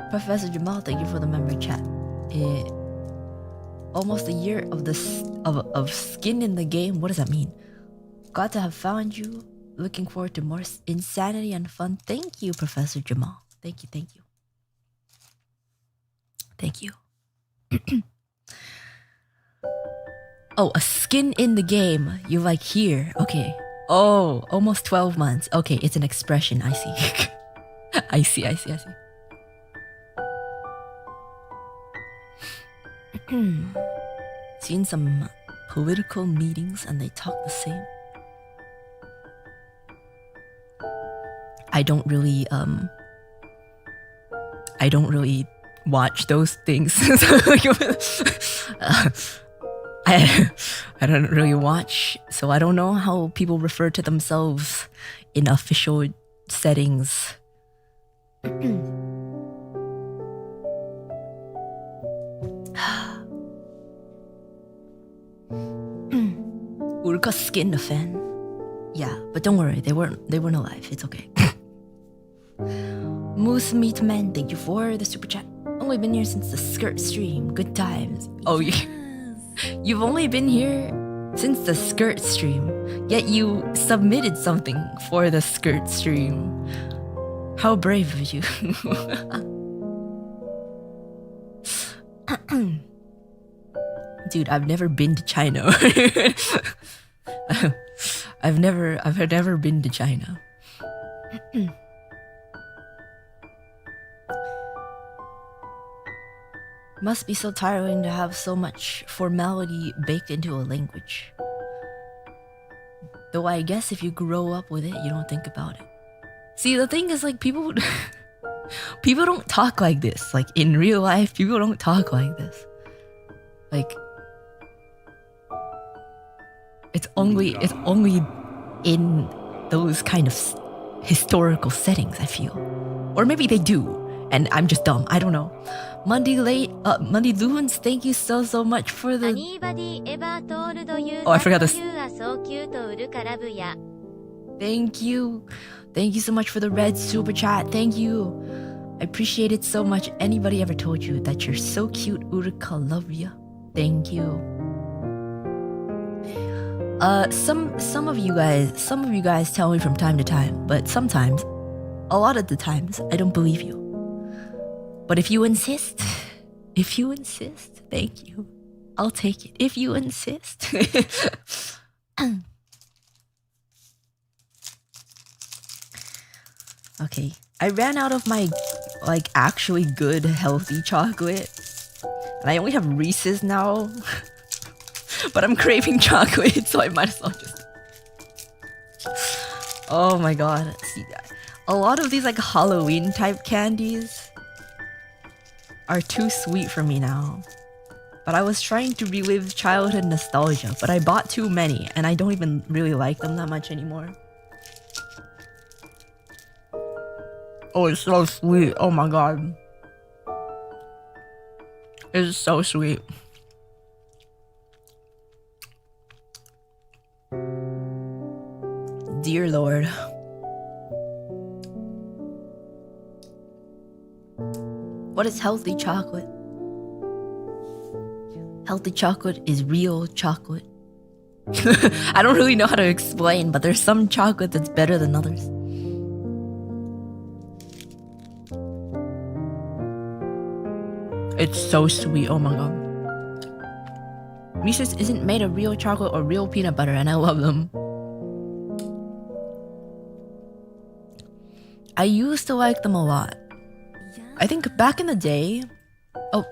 Professor Jamal, thank you for the memory chat. Almost a year of of skin in the game. What does that mean? Glad to have found you. Looking forward to more insanity and fun. Thank you, Professor Jamal. Thank you, thank you. Thank you. Oh, a skin in the game. You like here. Okay. Oh, almost 12 months. Okay, it's an expression. I see. I see. Seen some political meetings and they talk the same. I don't really watch those things. I don't really watch, so I don't know how people refer to themselves in official settings. Uruka skinned a fan. Yeah, but don't worry, they weren't alive. It's okay. Moose Meat Man, thank you for the super chat. Only been here since the skirt stream. Good times. Oh, yes. You've only been here since the skirt stream, yet you submitted something for the skirt stream. How brave of you. Dude, I've never been to China. I've never been to China. Must be so tiring to have so much formality baked into a language. Though I guess if you grow up with it, you don't think about it. See, the thing is, like, people don't talk like this. Like, in real life, people don't talk like this. Like, it's only in those kind of historical settings, I feel. Or maybe they do, and I'm just dumb. I don't know. Monday Luhans, thank you so much for the... Oh, I forgot this. Thank you. Thank you so much for the red super chat. Thank you. I appreciate it so much. Anybody ever told you that you're so cute, Uruka? Love ya. Thank you. Some of you guys tell me from time to time, but sometimes, a lot of the times, I don't believe you. But if you insist, thank you. I'll take it. If you insist. Okay, I ran out of my, like, actually good, healthy chocolate. And I only have Reese's now. But I'm craving chocolate, so I might as well just... Oh my god. See, a lot of these, like, Halloween-type candies are too sweet for me now. But I was trying to relive childhood nostalgia, but I bought too many, and I don't even really like them that much anymore. Oh, it's so sweet. Oh my god. It's so sweet. Dear Lord. What is healthy chocolate? Healthy chocolate is real chocolate. I don't really know how to explain, but there's some chocolate that's better than others. It's so sweet, oh my god. Reese's isn't made of real chocolate or real peanut butter, and I love them. I used to like them a lot. I think back in the day... Oh.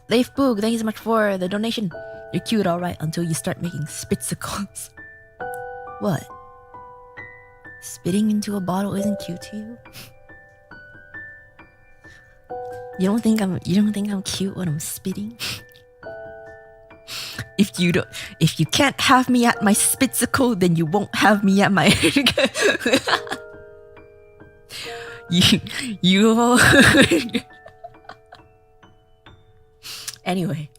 Leif Boog, thank you so much for the donation. You're cute, alright, until you start making spitzicles. What? Spitting into a bottle isn't cute to you? You don't think I'm cute when I'm spitting? If you can't have me at my spitzicle, then you won't have me at my... you Anyway.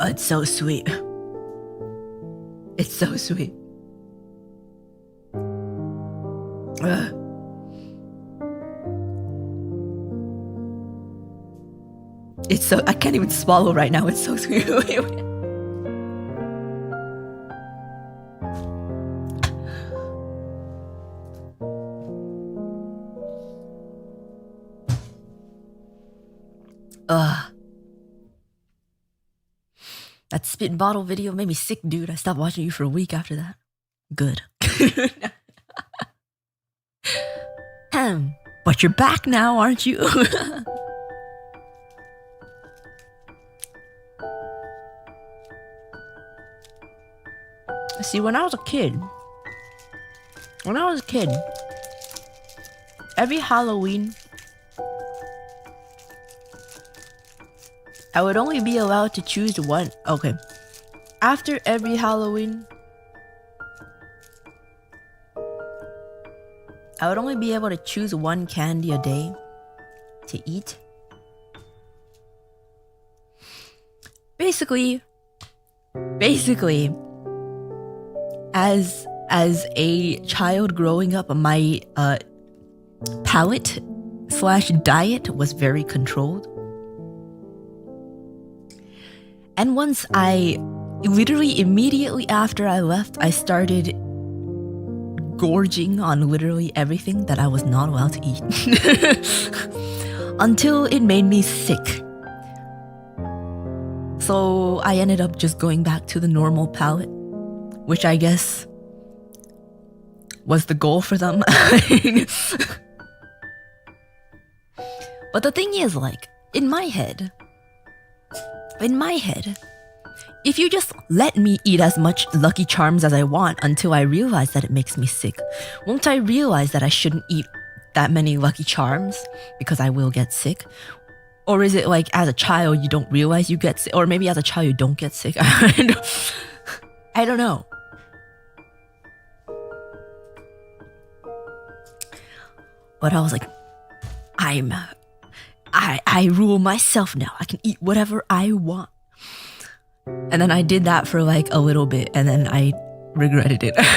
It's so sweet. It's so sweet. Ugh. It's so, I can't even swallow right now. It's so sweet. Ugh. That spit bottle video made me sick, dude. I stopped watching you for a week after that. Good. But you're back now, aren't you? See, when I was a kid, every Halloween, I would only be allowed to choose one. Okay. After every Halloween, I would only be able to choose one candy a day to eat. Basically, as a child growing up, my palate/diet was very controlled. And once literally immediately after I left, I started gorging on literally everything that I was not allowed to eat. Until it made me sick. So I ended up just going back to the normal palate, which I guess was the goal for them. But the thing is, like, in my head, if you just let me eat as much Lucky Charms as I want until I realize that it makes me sick, won't I realize that I shouldn't eat that many Lucky Charms because I will get sick? Or is it like as a child you don't realize you get sick? Or maybe as a child you don't get sick? I don't know. But I was like, I rule myself now. I can eat whatever I want. And then I did that for like a little bit, and then I regretted it. I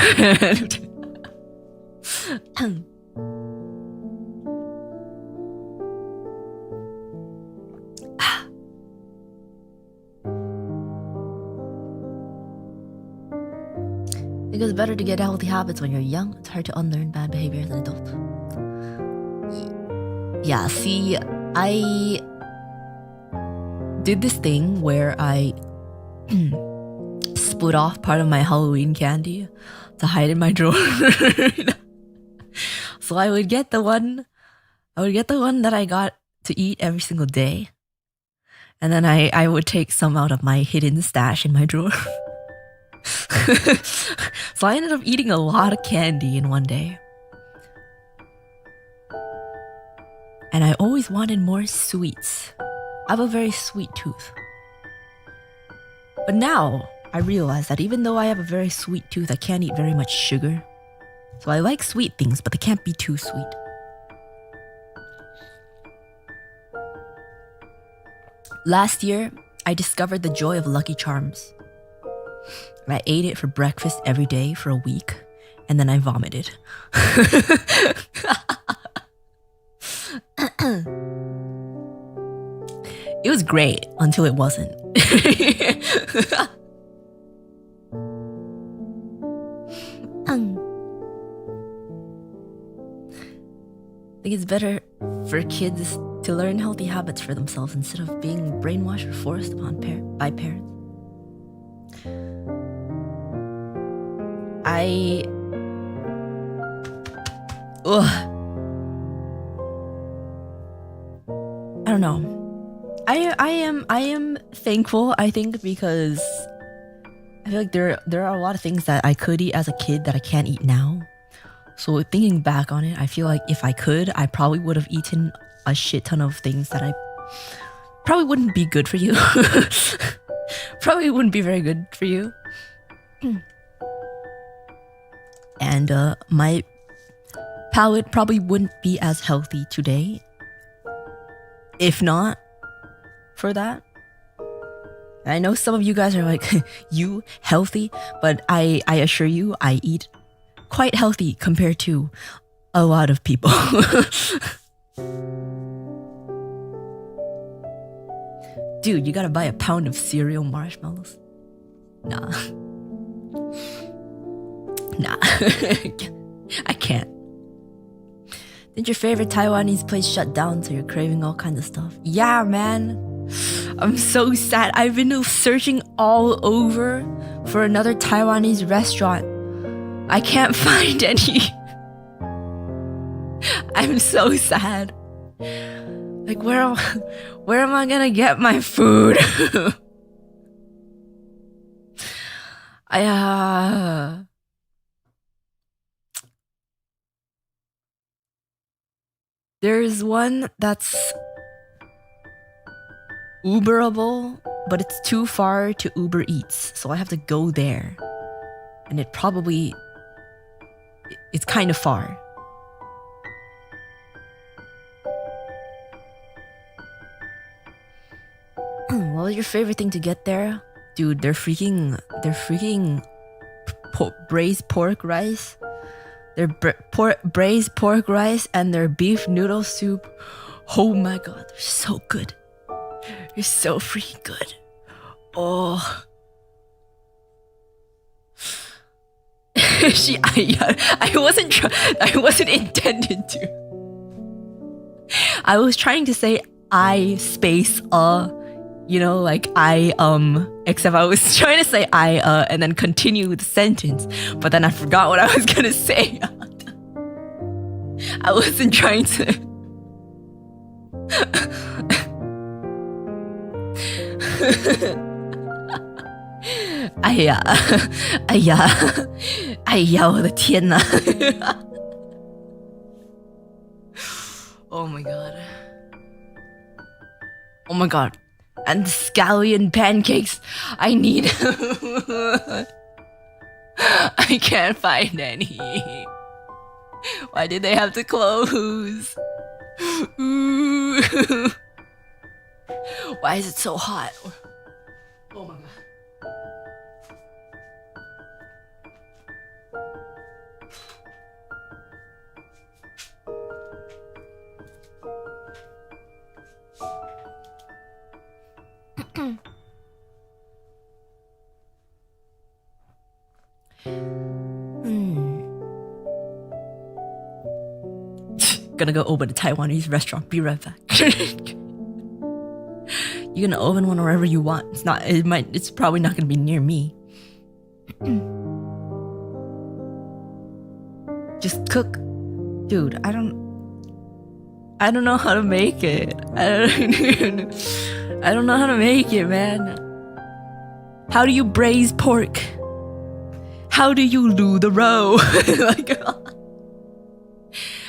think it's better to get healthy habits when you're young. It's hard to unlearn bad behavior as an adult. Yeah, see, I did this thing where I split off part of my Halloween candy to hide in my drawer. So I would get the one that I got to eat every single day. And then I would take some out of my hidden stash in my drawer. So I ended up eating a lot of candy in one day. And I always wanted more sweets. I have a very sweet tooth. But now I realize that even though I have a very sweet tooth, I can't eat very much sugar. So I like sweet things, but they can't be too sweet. Last year, I discovered the joy of Lucky Charms. I ate it for breakfast every day for a week, and then I vomited. It was great until it wasn't. I think it's better for kids to learn healthy habits for themselves instead of being brainwashed or forced upon by parents. I don't know. I am thankful, I think, because I feel like there are a lot of things that I could eat as a kid that I can't eat now. So thinking back on it, I feel like if I could, I probably would have eaten a shit ton of things that I probably wouldn't be good for you. Probably wouldn't be very good for you. And my palate probably wouldn't be as healthy today if not for that. And I know some of you guys are like, you healthy, but I assure you, I eat quite healthy compared to a lot of people. Dude, you gotta buy a pound of cereal marshmallows. Nah. Nah. I can't. Did your favorite Taiwanese place shut down so you're craving all kinds of stuff? Yeah, man. I'm so sad. I've been searching all over for another Taiwanese restaurant. I can't find any. I'm so sad. Like, where am I gonna get my food? There's one that's Uberable, but it's too far to Uber Eats, so I have to go there. And it's kind of far. What was your favorite thing to get there? Dude, they're freaking braised pork rice. Their braised pork rice and their beef noodle soup. Oh my god, they're so good. They're so freaking good. Oh. I wasn't intended to. I was trying to say I space you know, like except I was trying to say and then continue the sentence, but then I forgot what I was gonna say. I wasn't trying to. I 我的天哪 Oh my god. Oh my god. And scallion pancakes. I need. I can't find any. Why did they have to close? Why is it so hot? Oh my god. Gonna go open a Taiwanese restaurant. Be right back. You can open one wherever you want. It's probably not gonna be near me. Just cook. Dude, I don't know how to make it. I don't know how to make it, man. How do you braise pork? How do you loo the roe? Like,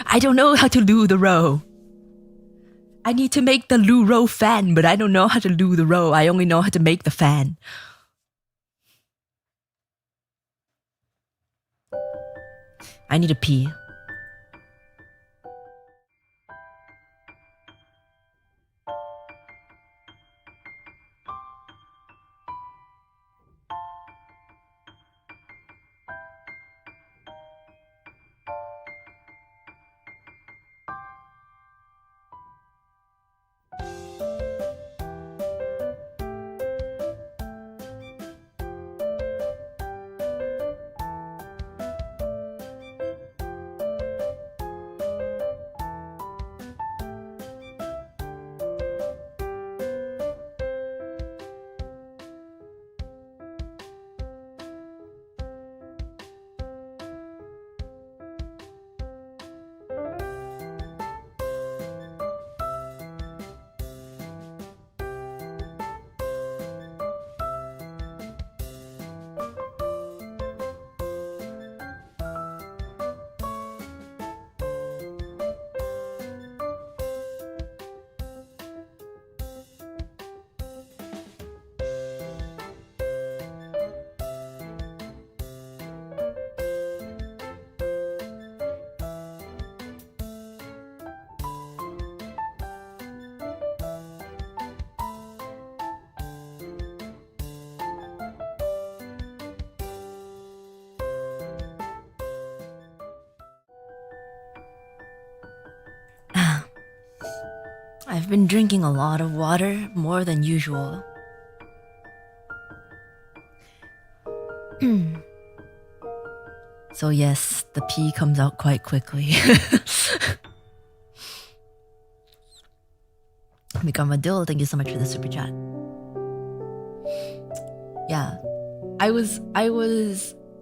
I don't know how to loo the roe. I need to make the loo roe fan, but I don't know how to loo the roe. I only know how to make the fan. I need to pee. I've been drinking a lot of water, more than usual. So yes, the pee comes out quite quickly. Mikamadil, thank you so much for the super chat. Yeah. I was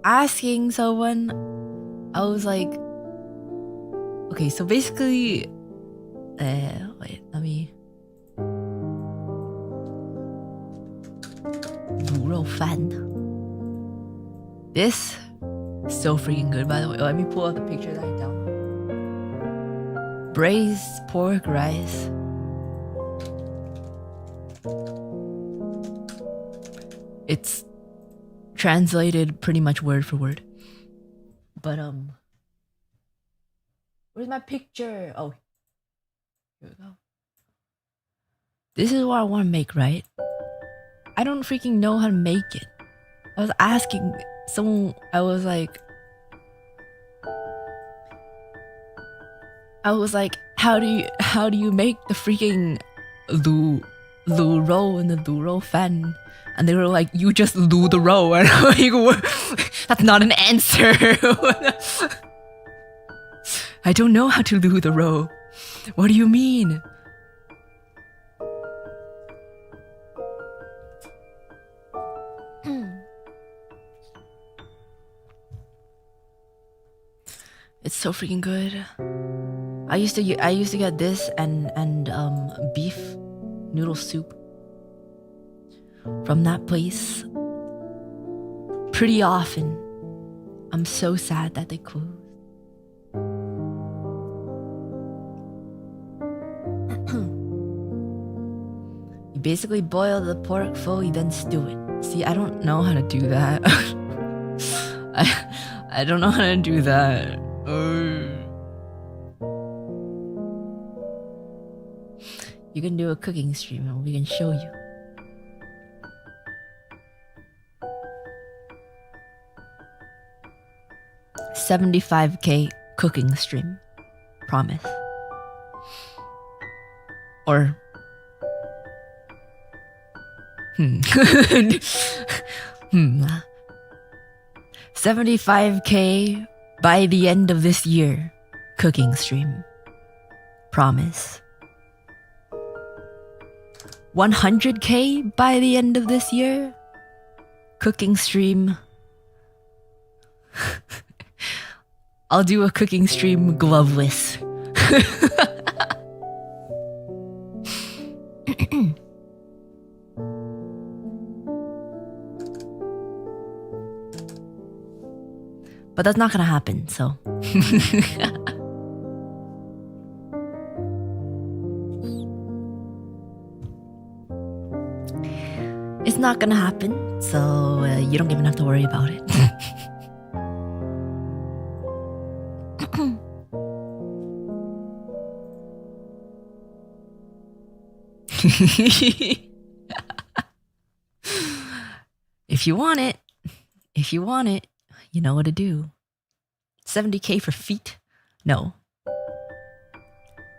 asking someone, I was like, okay, so basically, wait, let me. Duro fan. This is so freaking good, by the way. Let me pull out the picture that I downloaded. Braised pork rice. It's translated pretty much word for word. But where's my picture? Oh, here we go. This is what I want to make, right? I don't freaking know how to make it. I was asking someone, I was like, how do you make the freaking lu row and the lu row fan? And they were like, you just lu the row. And I'm like, that's not an answer. I don't know how to lu the row. What do you mean? It's so freaking good. I used to get this and beef noodle soup from that place pretty often. I'm so sad that they closed. You basically boil the pork fully, then stew it. See, I don't know how to do that. I don't know how to do that. You can do a cooking stream and we can show you. $75K cooking stream. Promise. Or 75K by the end of this year. Cooking stream. Promise. 100K by the end of this year. Cooking stream. I'll do a cooking stream gloveless. But that's not gonna happen, so. It's not gonna happen, so you don't even have to worry about it. If you want it, you know what to do. 70K for feet? No.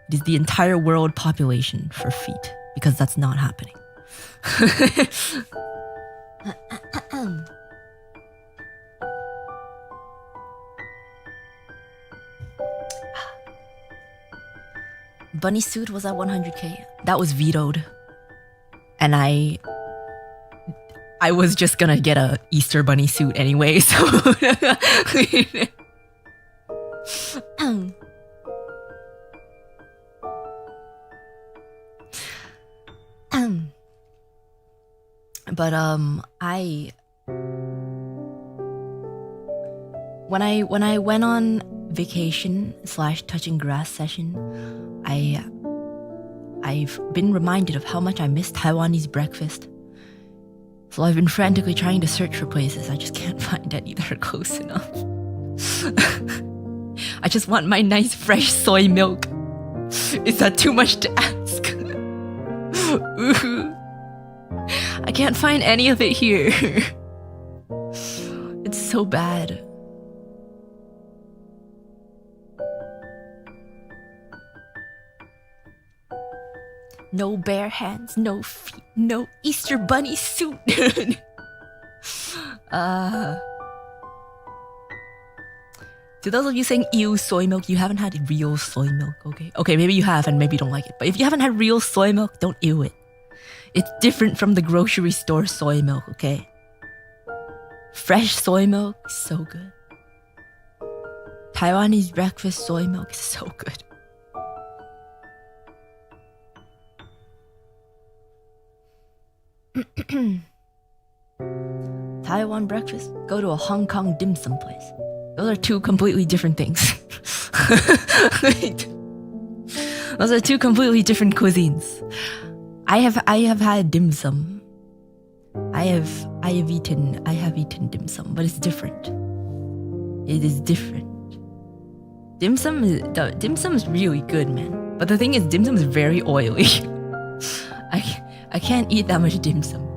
It is the entire world population for feet, because that's not happening. Bunny suit was at 100K. That was vetoed. And I was just gonna get a Easter bunny suit anyway, so but when I went on vacation / touching grass session, I've been reminded of how much I miss Taiwanese breakfast. So I've been frantically trying to search for places. I just can't find any that are close enough. I just want my nice fresh soy milk. Is that too much to ask? I can't find any of it here. It's so bad. No bare hands, no feet, no Easter bunny suit. To those of you saying ew soy milk, you haven't had real soy milk, okay? Okay, maybe you have and maybe you don't like it. But if you haven't had real soy milk, don't ew it. It's different from the grocery store soy milk, okay? Fresh soy milk is so good. Taiwanese breakfast soy milk is so good. Taiwan breakfast, go to a Hong Kong dim sum place. Those are two completely different things. Those are two completely different cuisines. I have had dim sum. I have eaten dim sum, but it's different. It is different. Dim sum is really good, man. But the thing is, dim sum is very oily. I can't eat that much dim sum.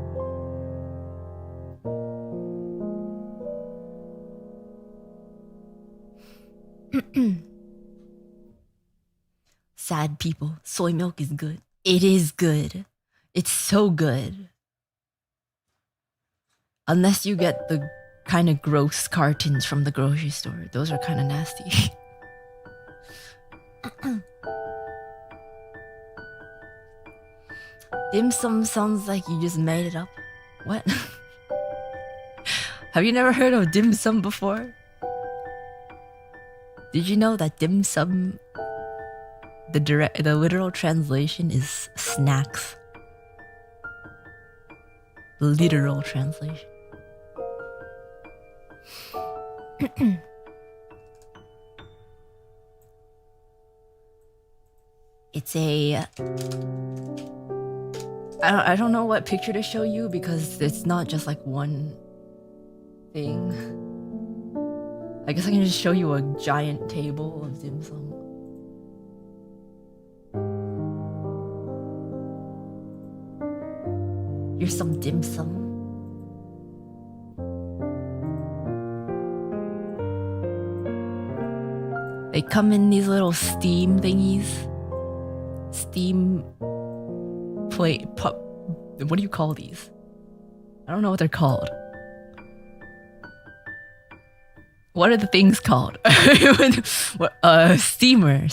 Sad people. Soy milk is good. It is good. It's so good. Unless you get the kind of gross cartons from the grocery store. Those are kind of nasty. Dim sum sounds like you just made it up. What? Have you never heard of dim sum before? Did you know that dim sum, the literal translation is snacks? The literal translation. It's a... I don't know what picture to show you because it's not just like one thing. I guess I can just show you a giant table of dim sum. Here's some dim sum. They come in these little steam thingies. Steam plate pop. What do you call these? I don't know what they're called. What are the things called? Steamer.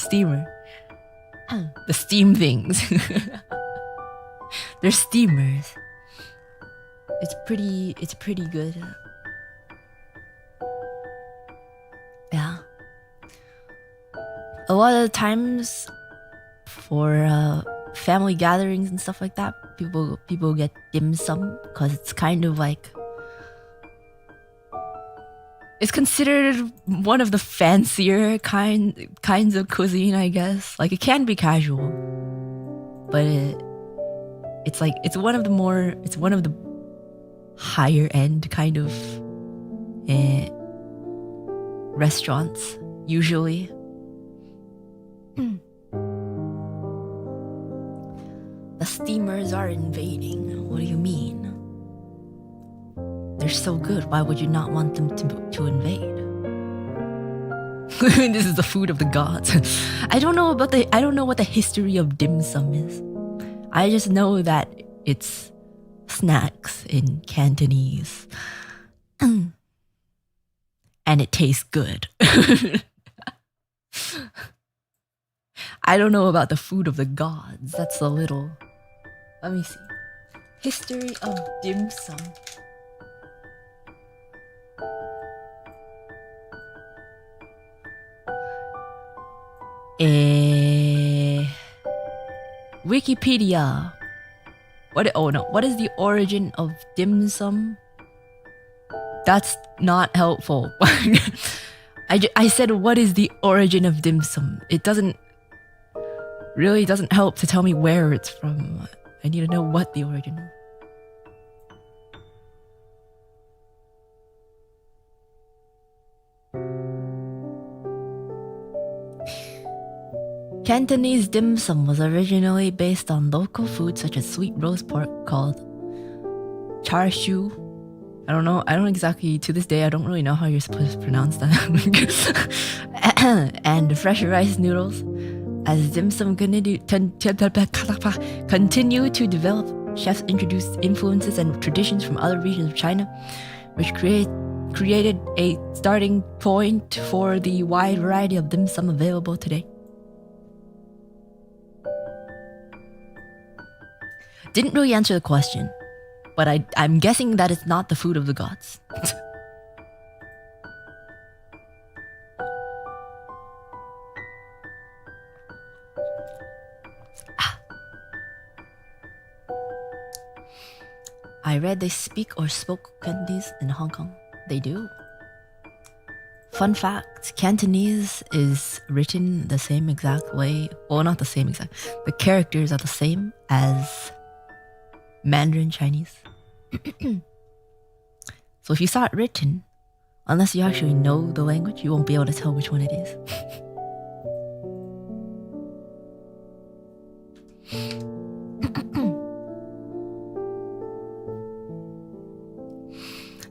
The steam things. They're steamers. It's pretty good. Yeah. A lot of the times for family gatherings and stuff like that, people get dim sum because it's kind of like, it's considered one of the fancier kinds of cuisine, I guess. Like, it can be casual, but it's one of the higher end kind of restaurants usually. The steamers are invading. What do you mean? They're so good. Why would you not want them to invade? This is the food of the gods. I don't know what the history of dim sum is. I just know that it's snacks in Cantonese. And it tastes good. I don't know about the food of the gods. That's a little... Let me see. History of dim sum. Wikipedia. What is the origin of dim sum? That's not helpful. I said, what is the origin of dim sum? It doesn't help to tell me where it's from. I need to know what the origin is. Cantonese dim sum was originally based on local food such as sweet roast pork called char siu. I don't know exactly, to this day I don't really know how you're supposed to pronounce that. And fresh rice noodles. As dim sum continue to develop, chefs introduced influences and traditions from other regions of China, which created a starting point for the wide variety of dim sum available today. Didn't really answer the question, but I'm guessing that it's not the food of the gods. I read they speak or spoke Cantonese in Hong Kong. They do. Fun fact, Cantonese is written the same exact way. Well, not the same exact. The characters are the same as Mandarin Chinese. So if you saw it written, unless you actually know the language, you won't be able to tell which one it is.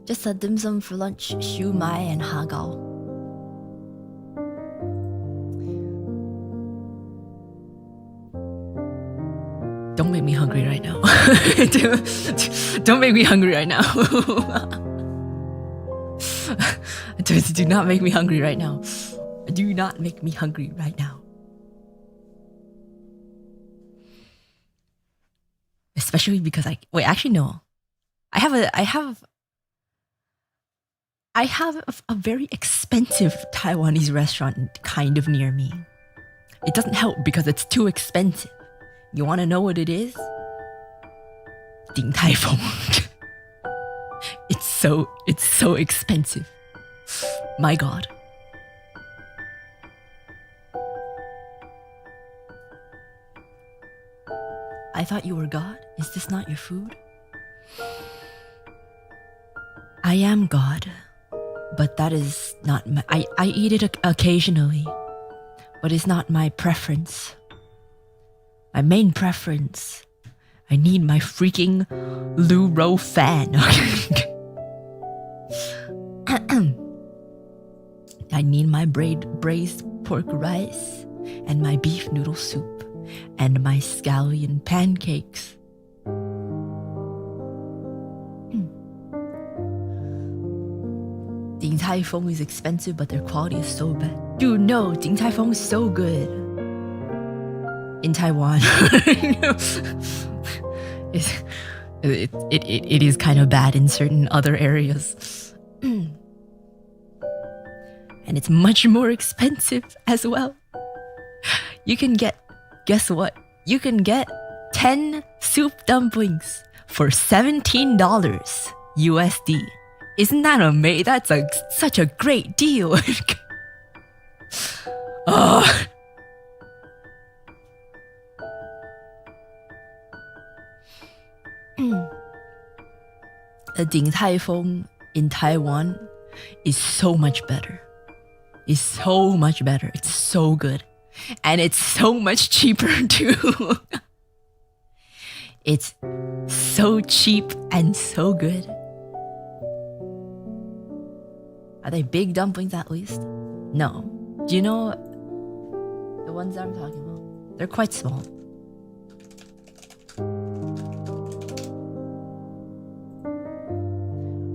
Just a dim sum for lunch, siu mai and ha gao. Don't make me hungry right now. Don't make me hungry right now. Do not make me hungry right now. Do not make me hungry right now. Especially because wait, actually no. I have a very expensive Taiwanese restaurant kind of near me. It doesn't help because it's too expensive. You want to know what it is? Din Tai Fung. It's so expensive. My God. I thought you were God. Is this not your food? I am God, but that is not my... I eat it occasionally, but it's not my preference. My main preference. I need my freaking Lu Ro fan. I need my braised pork rice and my beef noodle soup and my scallion pancakes. Din Tai Fung is expensive, but their quality is so bad. Dude, no, Din Tai Fung is so good. In Taiwan. It is kind of bad in certain other areas. And it's much more expensive as well. You can get, guess what? You can get 10 soup dumplings for $17 USD. Isn't that amazing? That's such a great deal. Oh. The Din Tai Fung in Taiwan is so much better. It's so much better. It's so good. And it's so much cheaper too. It's so cheap and so good. Are they big dumplings at least? No. Do you know the ones that I'm talking about? They're quite small.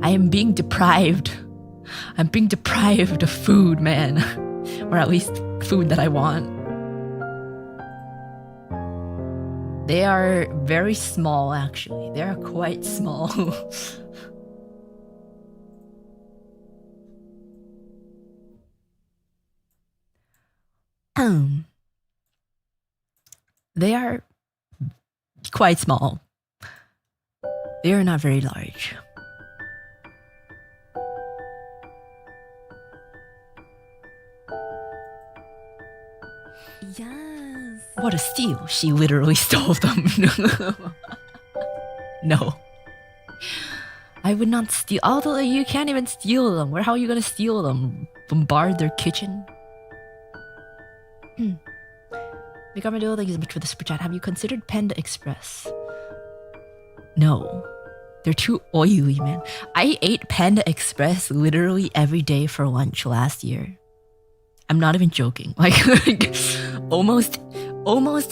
I am being deprived. I'm being deprived of food, man. Or at least food that I want. They are very small, actually. They are quite small. They are quite small. They are not very large. Yes. What a steal. She literally stole them. No. I would not steal. Although you can't even steal them. How are you going to steal them? Bombard their kitchen? Mikarmadillo, thank you so much for the super chat. Have you considered Panda Express? No. They're too oily, man. I ate Panda Express literally every day for lunch last year. I'm not even joking. Like almost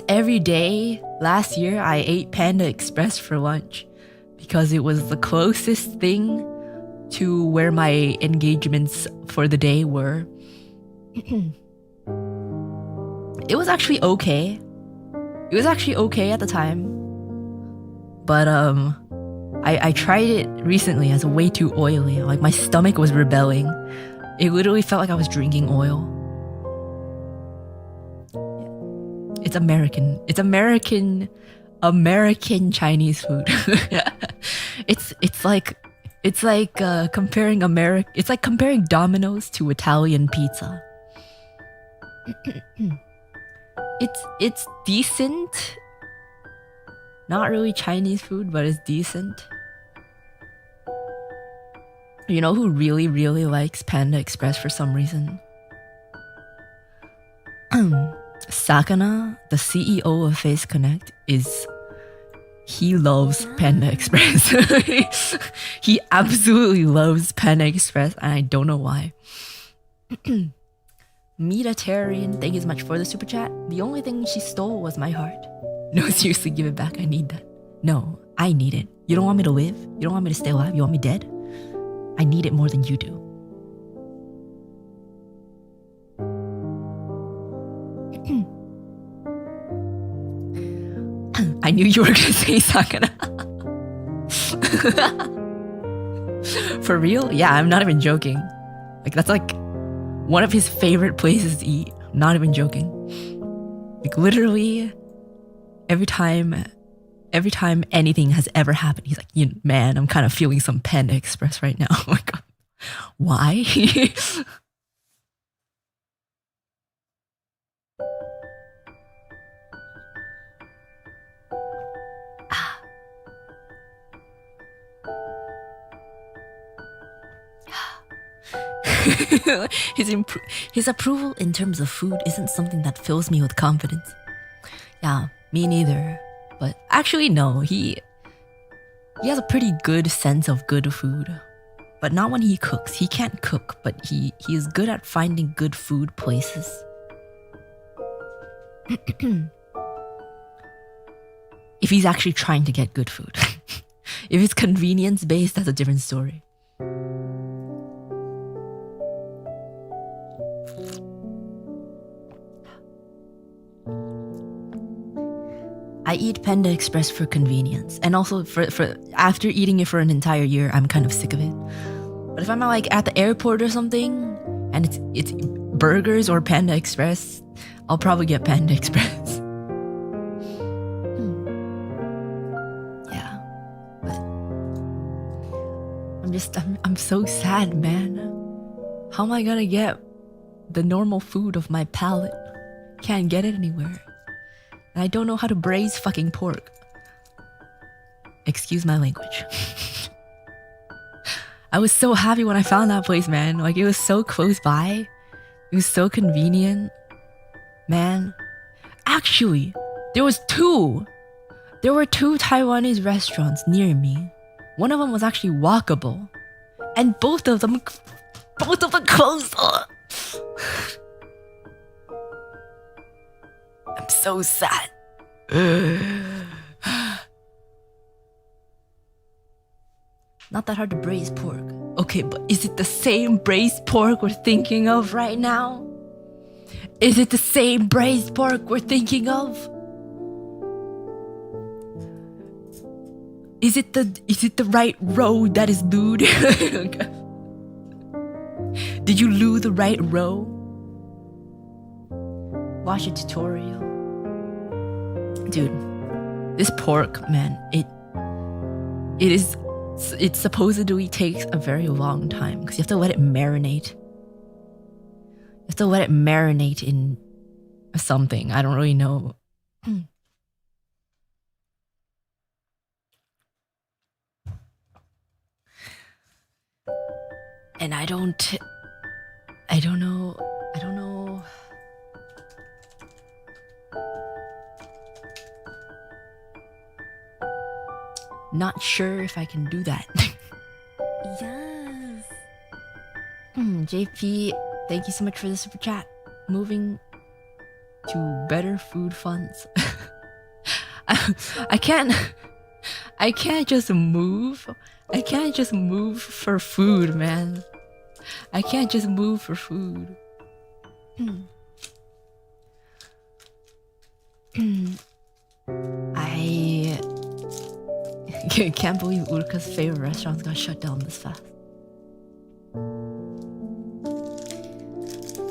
every day last year, I ate Panda Express for lunch because it was the closest thing to where my engagements for the day were. It was actually okay. It was actually okay at the time. But I tried it recently as way too oily. Like my stomach was rebelling. It literally felt like I was drinking oil. It's American. It's American Chinese food. It's like comparing It's like comparing Domino's to Italian pizza. It's decent. Not really Chinese food, but it's decent. You know who really, really likes Panda Express for some reason? Sakana, the CEO of Face Connect, he loves Panda Express. He absolutely loves Panda Express, and I don't know why. Meatitarian, thank you so much for the super chat. The only thing she stole was my heart. No, seriously, give it back. I need that. No, I need it. You don't want me to live? You don't want me to stay alive? You want me dead? I need it more than you do. I knew you were gonna say Sakana. For real? Yeah, I'm not even joking. Like, that's like one of his favorite places to eat. Not even joking. Like, literally, every time anything has ever happened, he's like, man, I'm kind of feeling some Panda Express right now. Oh my god. Why? His approval in terms of food isn't something that fills me with confidence. Yeah, me neither. But actually, no, he has a pretty good sense of good food. But not when he cooks. He can't cook, but he is good at finding good food places. If he's actually trying to get good food. If it's convenience based, that's a different story. I eat Panda Express for convenience, and also for after eating it for an entire year, I'm kind of sick of it. But if I'm like at the airport or something, and it's burgers or Panda Express, I'll probably get Panda Express. Yeah, but I'm so sad, man. How am I gonna get the normal food of my palate? Can't get it anywhere. And I don't know how to braise fucking pork. Excuse my language. I was so happy when I found that place, man. Like, it was so close by. It was so convenient. Man. Actually, there were two Taiwanese restaurants near me. One of them was actually walkable. And both of them closed. I'm so sad. Not that hard to braise pork. Okay, but is it the same braised pork we're thinking of right now? Is it the same braised pork we're thinking of? Is it the right row that is lewd? Did you loo the right row? Watch a tutorial. Dude, this pork, man, it supposedly takes a very long time because you have to let it marinate. You have to let it marinate in something. I don't really know. And I don't know. Not sure if I can do that. Yes. JP, thank you so much for the super chat. moving to better food funds. I can't just move. I can't just move for food, man. I can't just move for food. I can't believe Uruka's favorite restaurants got shut down this fast.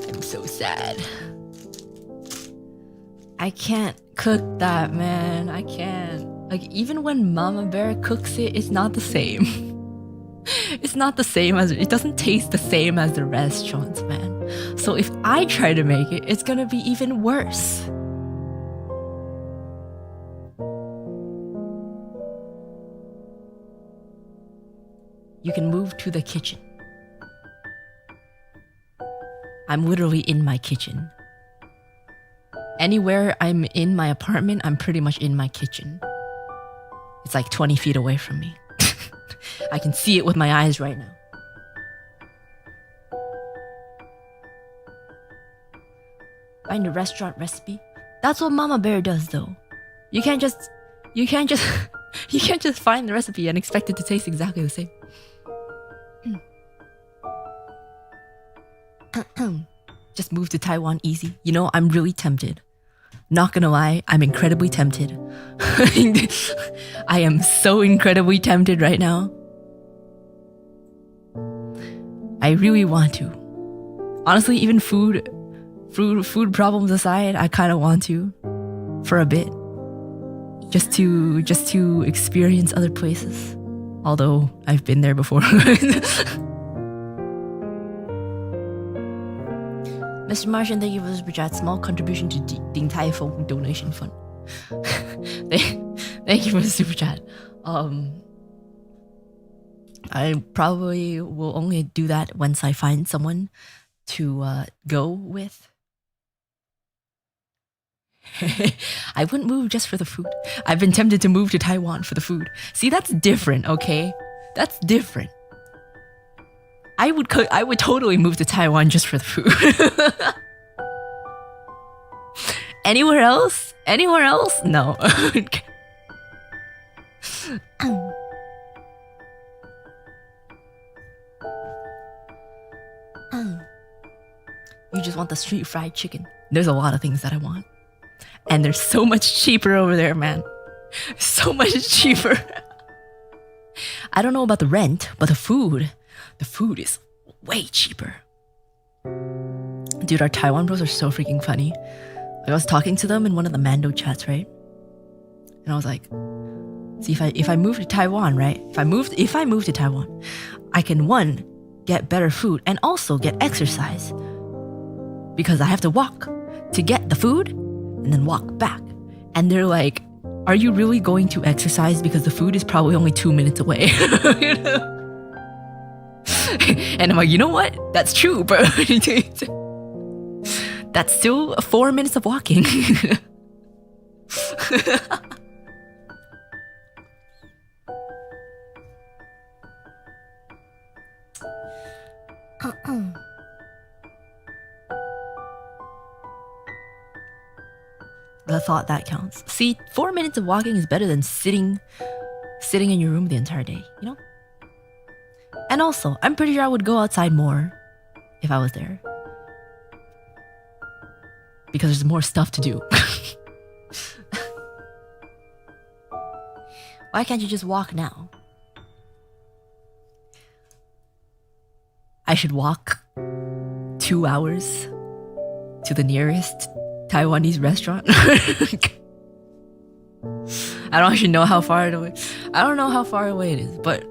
I'm so sad. I can't cook that, man. I can't. Like, even when Mama Bear cooks it, it's not the same. It's not the same as, it doesn't taste the same as the restaurants, man. So if I try to make it, it's gonna be even worse. You can move to the kitchen. I'm literally in my kitchen. Anywhere I'm in my apartment, I'm pretty much in my kitchen. It's like 20 feet away from me. I can see it with my eyes right now. Find a restaurant recipe. That's what Mama Bear does, though. You can't just find the recipe and expect it to taste exactly the same. Just move to Taiwan easy. You know, I'm really tempted. Not gonna lie, I'm incredibly tempted. I am so incredibly tempted right now. I really want to. Honestly, even food problems aside, I kind of want to, for a bit, just to experience other places. Although I've been there before. Mr. Martian, thank you for this chat. Small contribution to Ding Tai Fung donation fund. Thank you for the super chat. I probably will only do that once I find someone to go with. I wouldn't move just for the food. I've been tempted to move to Taiwan for the food. See, that's different, okay? That's different. I would totally move to Taiwan just for the food. Anywhere else? Anywhere else? No. You just want the street fried chicken. There's a lot of things that I want. And they're so much cheaper over there, man. So much cheaper. I don't know about the rent, but the food is way cheaper. Dude, our Taiwan bros are so freaking funny. I was talking to them in one of the Mando chats, right? And I was like, see, if I move to Taiwan, right? If I move to Taiwan, I can, one, get better food and also get exercise. Because I have to walk to get the food and then walk back. And they're like, are you really going to exercise? Because the food is probably only 2 minutes away. You know? And I'm like, you know what? That's true, bro. That's still 4 minutes of walking. The thought that counts. See, 4 minutes of walking is better than sitting in your room the entire day, you know? And also, I'm pretty sure I would go outside more if I was there. Because there's more stuff to do. Why can't you just walk now? I should walk 2 hours to the nearest Taiwanese restaurant. I don't actually know how far away. I don't know how far away it is, but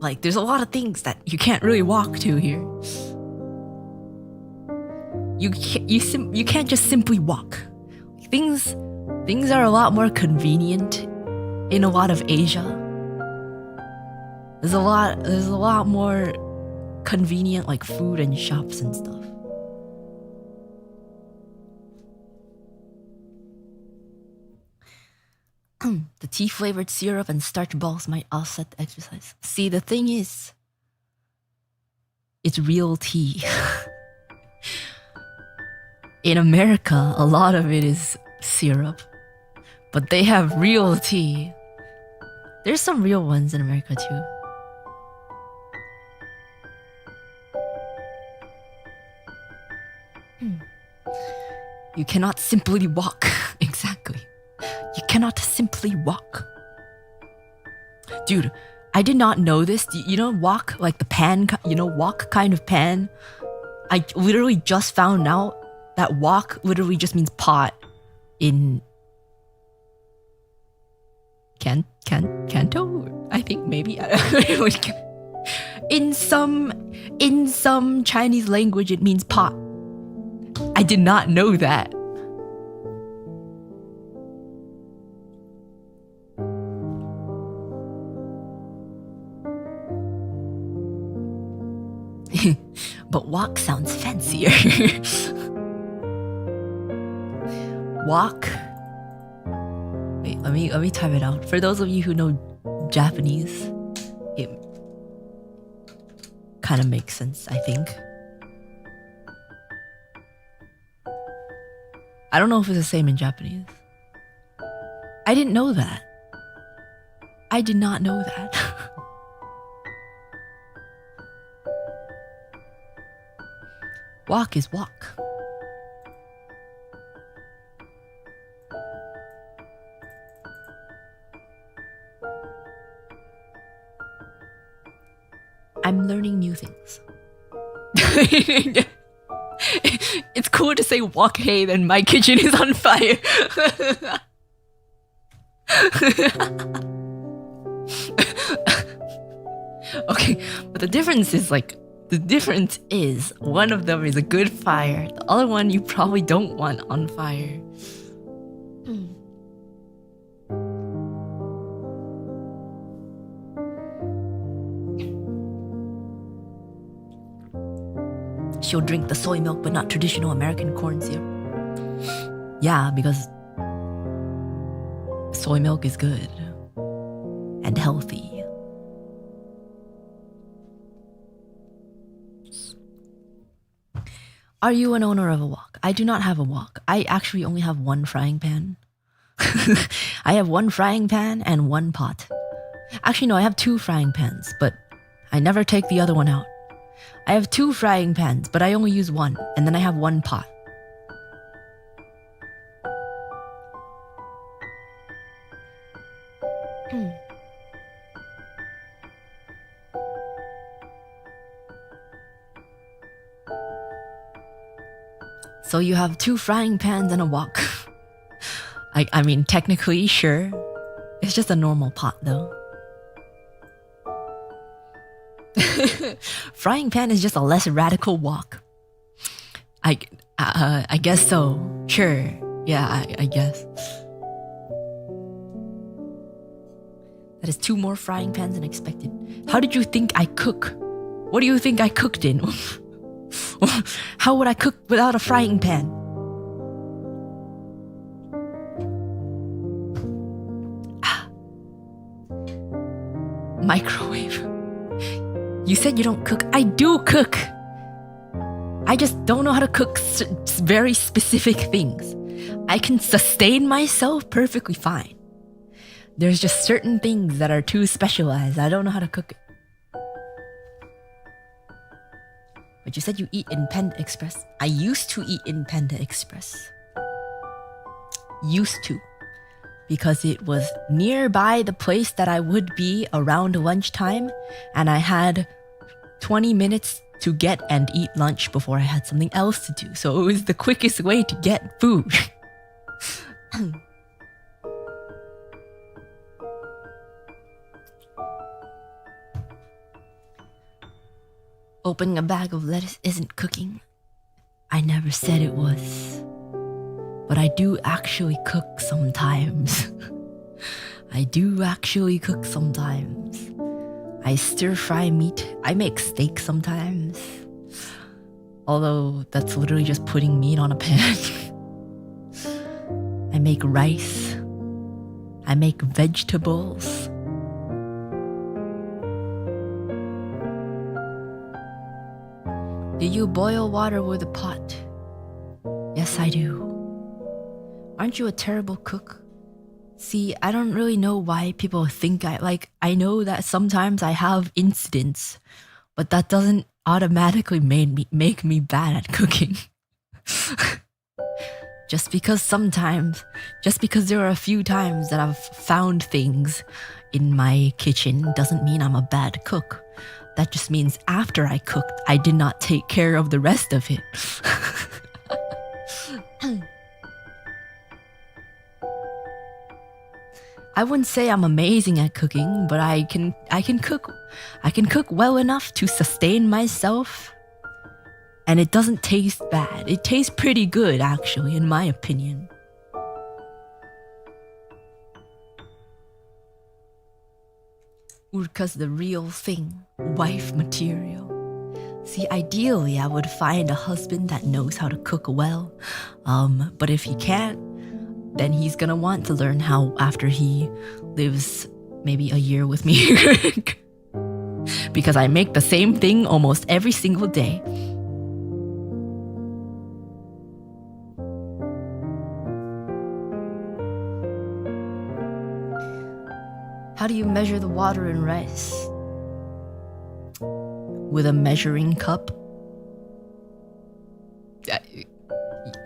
like, there's a lot of things that you can't really walk to here. You can't just simply walk. Things are a lot more convenient in a lot of Asia. There's a lot more convenient like food and shops and stuff. The tea-flavored syrup and starch balls might offset the exercise. See, the thing is, it's real tea. In America, a lot of it is syrup, but they have real tea. There's some real ones in America too. You cannot simply walk. Exactly. You cannot simply walk. Dude, I did not know this. You know wok, like the pan, wok kind of pan? I literally just found out that wok literally just means pot in Canto? I think maybe. In some Chinese language it means pot. I did not know that. But wok sounds fancier. Wok. Wait, let me type it out. For those of you who know Japanese, it kind of makes sense, I think. I don't know if it's the same in Japanese. I didn't know that. I did not know that. Wok is wok. I'm learning new things. It's cool to say wok hey, then my kitchen is on fire. Okay, but the difference is one of them is a good fire. The other one you probably don't want on fire. She'll drink the soy milk but not traditional American corn syrup. Yeah, because soy milk is good and healthy. Are you an owner of a wok? I do not have a wok. I actually only have one frying pan. I have one frying pan and one pot. Actually, no, I have two frying pans, but I never take the other one out. I have two frying pans, but I only use one, and then I have one pot. So you have two frying pans and a wok. I mean, technically, sure. It's just a normal pot, though. Frying pan is just a less radical wok. I guess so. Sure. Yeah, I guess. That is two more frying pans than expected. How did you think I cook? What do you think I cooked in? How would I cook without a frying pan? Microwave. You said you don't cook. I do cook. I just don't know how to cook very specific things. I can sustain myself perfectly fine. There's just certain things that are too specialized. I don't know how to cook it. But you said you eat in Panda Express. I used to eat in Panda Express. Used to. Because it was nearby the place that I would be around lunchtime, and I had 20 minutes to get and eat lunch before I had something else to do. So it was the quickest way to get food. Opening a bag of lettuce isn't cooking. I never said it was. But I do actually cook sometimes. I do actually cook sometimes. I stir fry meat. I make steak sometimes. Although that's literally just putting meat on a pan. I make rice. I make vegetables. Do you boil water with a pot? Yes, Yes, I do. Aren't you a terrible cook? See, I don't really know why people think I know that sometimes I have incidents, but that doesn't automatically make me bad at cooking. Just because there are a few times that I've found things in my kitchen doesn't mean I'm a bad cook. That just means after I cooked, I did not take care of the rest of it. I wouldn't say I'm amazing at cooking, but I can cook well enough to sustain myself. And it doesn't taste bad. It tastes pretty good, actually, in my opinion. Uruka's the real thing. Wife material. See, ideally, I would find a husband that knows how to cook well. But if he can't, then he's gonna want to learn how after he lives maybe a year with me. Because I make the same thing almost every single day. How do you measure the water in rice? With a measuring cup?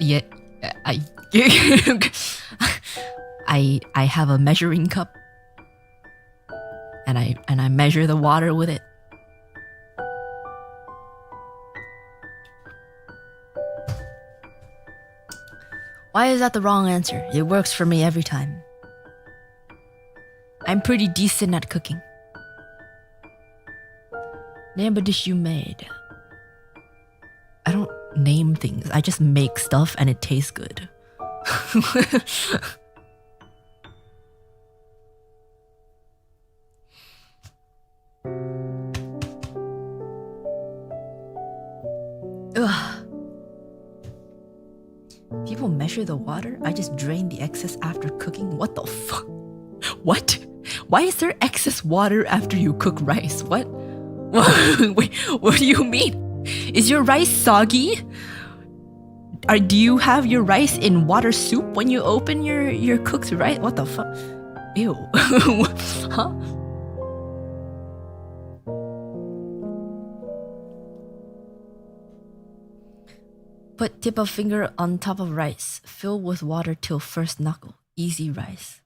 Yeah, I have a measuring cup, and I measure the water with it. Why is that the wrong answer? It works for me every time. I'm pretty decent at cooking. Name a dish you made. I don't name things. I just make stuff and it tastes good. Ugh. People measure the water? I just drain the excess after cooking? What the fuck? What? Why is there excess water after you cook rice? What? Wait, what do you mean? Is your rice soggy? Do you have your rice in water soup when you open your cooked rice? What the fuck? Ew. Huh? Put tip of finger on top of rice. Fill with water till first knuckle. Easy rice.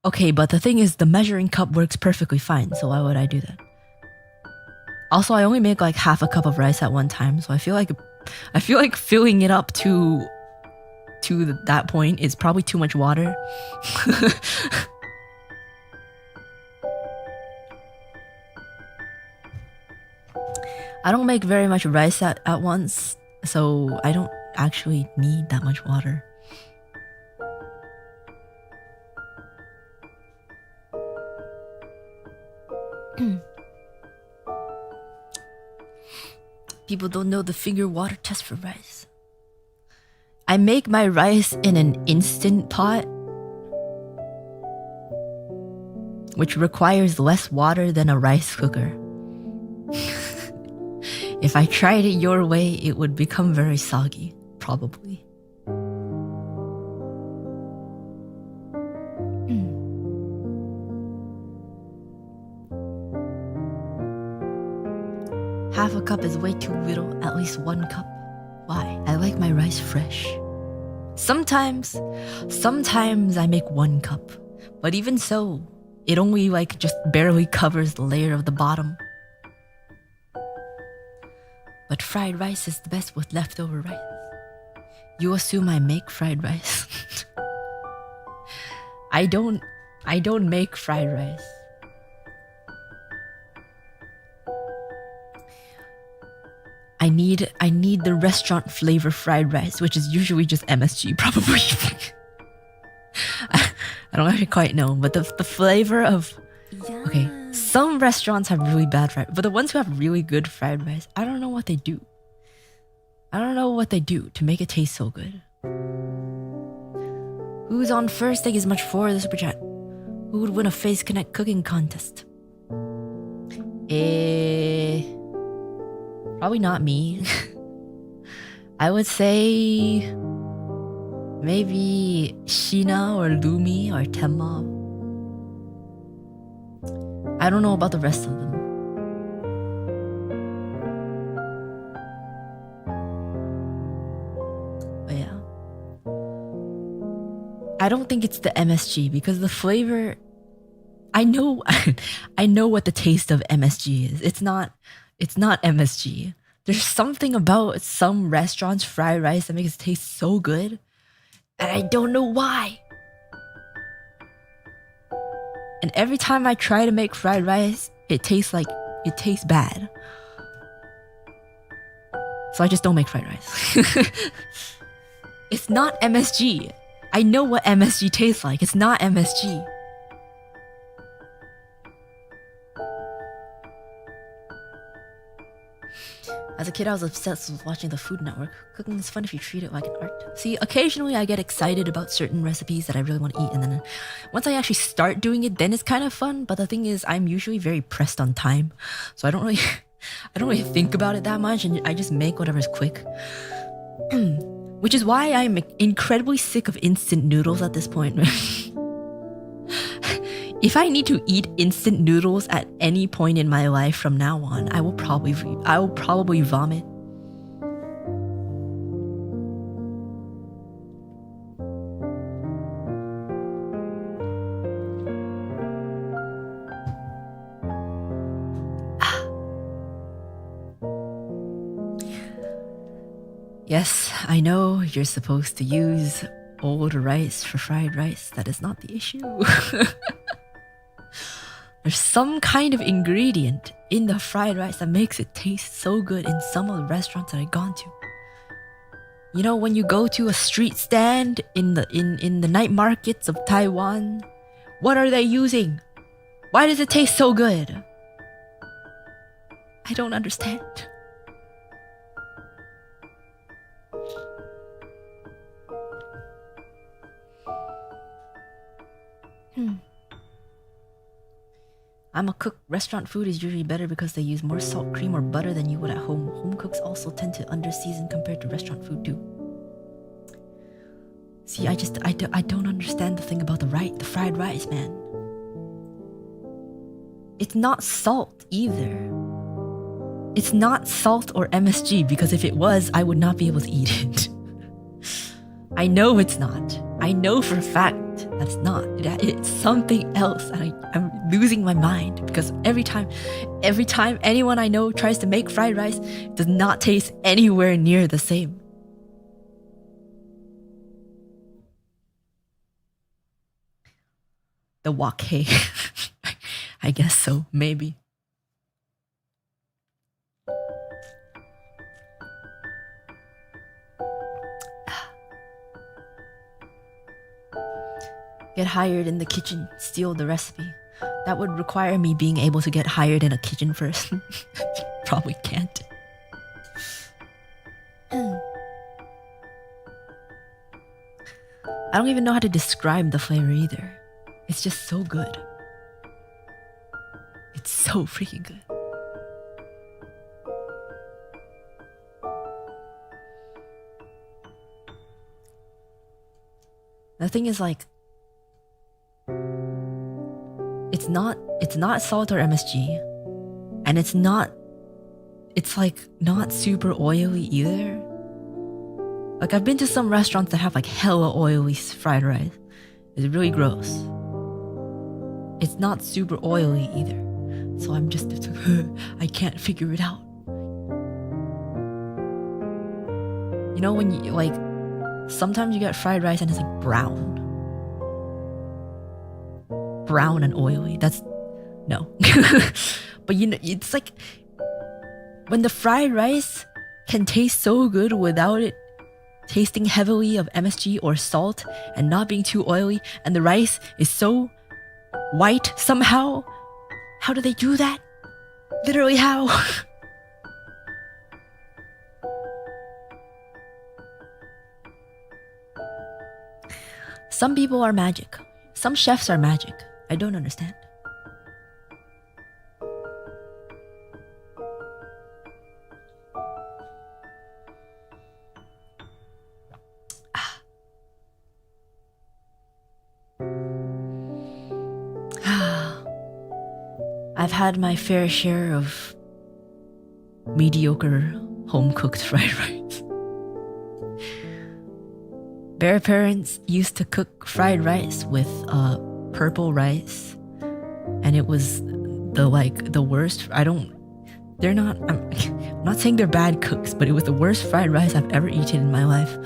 Okay, but the thing is, the measuring cup works perfectly fine, so why would I do that? Also, I only make like half a cup of rice at one time, so I feel like filling it up to that point is probably too much water. I don't make very much rice at once, so I don't actually need that much water. People don't know the finger water test for rice. I make my rice in an instant pot, which requires less water than a rice cooker. If I tried it your way, it would become very soggy, probably. Half a cup is way too little, at least 1 cup. Why? I like my rice fresh. Sometimes I make 1 cup, but even so, it only just barely covers the layer of the bottom. But fried rice is the best with leftover rice. You assume I make fried rice? I don't make fried rice. I need the restaurant flavor fried rice, which is usually just MSG, probably. I don't actually quite know, but the flavor of... Okay, some restaurants have really bad fried, but the ones who have really good fried rice, I don't know what they do. I don't know what they do to make it taste so good. Who's on first? Thank you so much for the super chat. Who would win a Face Connect cooking contest? Probably not me. I would say maybe Shina or Lumi or Tenma. I don't know about the rest of them. But yeah. I don't think it's the MSG because the flavor, I know I know what the taste of MSG is. It's not MSG. There's something about some restaurants' fried rice that makes it taste so good, and I don't know why. And every time I try to make fried rice, it tastes bad. So I just don't make fried rice. It's not MSG. I know what MSG tastes like. It's not MSG. As a kid, I was obsessed with watching the Food Network. Cooking is fun if you treat it like an art. See, occasionally I get excited about certain recipes that I really want to eat, and then once I actually start doing it, then it's kind of fun. But the thing is, I'm usually very pressed on time, so I don't really think about it that much, and I just make whatever's quick. Which is why I'm incredibly sick of instant noodles at this point. If I need to eat instant noodles at any point in my life from now on, I will probably vomit. Yes, I know you're supposed to use old rice for fried rice. That is not the issue. There's some kind of ingredient in the fried rice that makes it taste so good in some of the restaurants that I've gone to. You know, when you go to a street stand in the night markets of Taiwan, what are they using? Why does it taste so good? I don't understand. I'm a cook. Restaurant food is usually better because they use more salt, cream, or butter than you would at home. Home cooks also tend to underseason compared to restaurant food too. See, I don't understand the thing about the fried rice, man. It's not salt either. It's not salt or MSG, because if it was, I would not be able to eat it. I know it's not. I know for a fact that's not. It's something else, and I'm losing my mind because every time anyone I know tries to make fried rice, it does not taste anywhere near the same. The wok hay. I guess so, maybe. Get hired in the kitchen, steal the recipe. That would require me being able to get hired in a kitchen first. Probably can't. I don't even know how to describe the flavor either. It's just so good. It's so freaking good. The thing is, like, it's not salt or MSG, and it's like not super oily either. Like, I've been to some restaurants that have like hella oily fried rice. It's really gross. It's not super oily either. So I'm just, I can't figure it out. You know, when you, like, sometimes you get fried rice and it's like brown and oily. That's, no. But you know, it's like, when the fried rice can taste so good without it tasting heavily of MSG or salt and not being too oily, and the rice is so white somehow. How do they do that? Literally how? Some people are magic. Some chefs are magic. I don't understand. I've had my fair share of mediocre home-cooked fried rice. Bear parents used to cook fried rice with purple rice, and it was the worst. I'm not saying they're bad cooks, but it was the worst fried rice I've ever eaten in my life.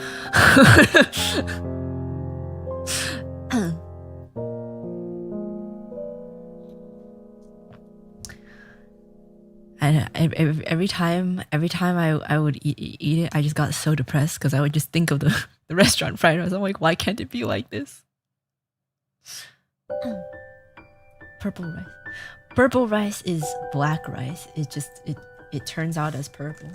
And every time I would eat it, I just got so depressed because I would just think of the restaurant fried rice. I'm like, why can't it be like this? Purple rice. Purple rice is black rice. It turns out as purple.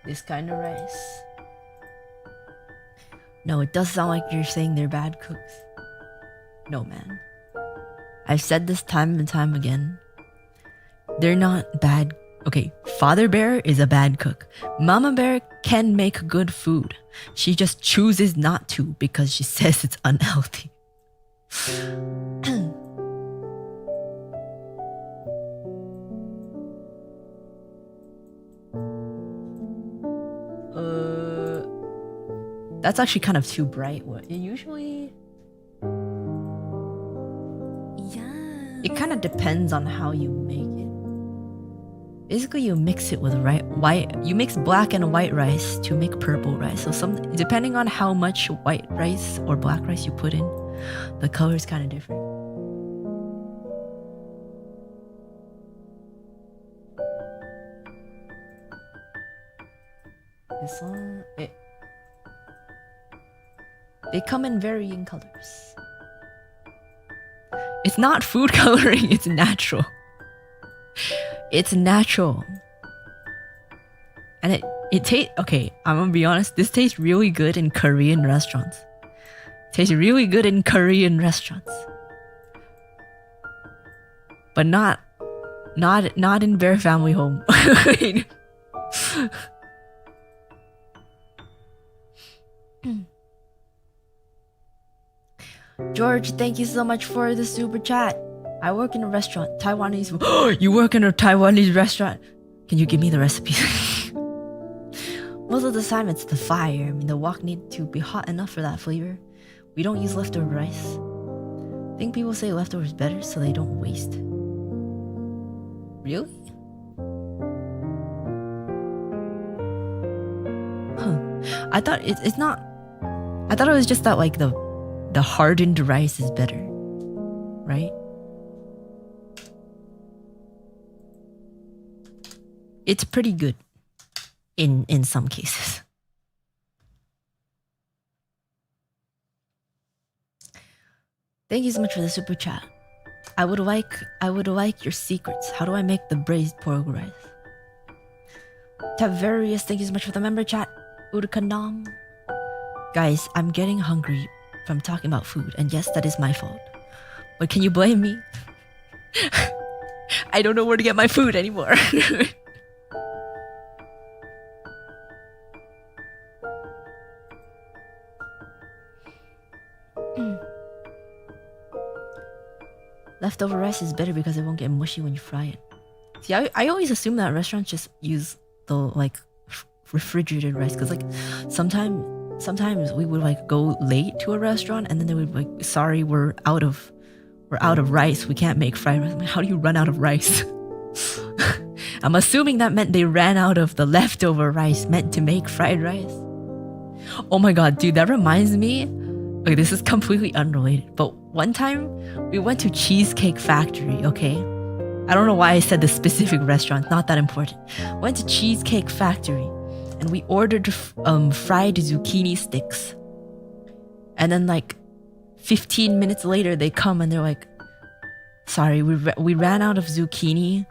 This kind of rice. No, it does sound like you're saying they're bad cooks. No, man. I've said this time and time again. They're not bad. Okay, Father Bear is a bad cook. Mama Bear can make good food. She just chooses not to because she says it's unhealthy. That's actually kind of too bright. What usually, yeah, it kind of depends on how you make it. Basically, you mix it with white. You mix black and white rice to make purple rice. So depending on how much white rice or black rice you put in, the color is kind of different. This one, they come in varying colors. It's not food coloring, it's natural. It's natural. And it tastes, okay, I'm gonna be honest, this tastes really good in Korean restaurants. It tastes really good in Korean restaurants. But not in Bear Family Home. George, thank you so much for the super chat. I work in a restaurant, Taiwanese. You work in a Taiwanese restaurant? Can you give me the recipe? Most of the time it's the fire. I mean, the wok need to be hot enough for that flavor. We don't use leftover rice. I think people say leftover is better so they don't waste. Really? Huh. I thought it's not. I thought it was just that like the hardened rice is better, right? It's pretty good in some cases. Thank you so much for the super chat. I would like your secrets. How do I make the braised pork rice? Tavarius, thank you so much for the member chat. Urkanam. Guys, I'm getting hungry from talking about food, and yes, that is my fault. But can you blame me? I don't know where to get my food anymore. Leftover rice is better because it won't get mushy when you fry it. See, I always assume that restaurants just use the like refrigerated rice because like sometimes we would like go late to a restaurant and then they would like, sorry, we're out of rice, we can't make fried rice. I'm like, how do you run out of rice? I'm assuming that meant they ran out of the leftover rice meant to make fried rice. Oh my god, dude, that reminds me. Okay, this is completely unrelated, but one time we went to Cheesecake Factory, okay? I don't know why I said the specific restaurant, not that important. Went to Cheesecake Factory and we ordered fried zucchini sticks. And then like 15 minutes later they come and they're like, sorry, we ran out of zucchini.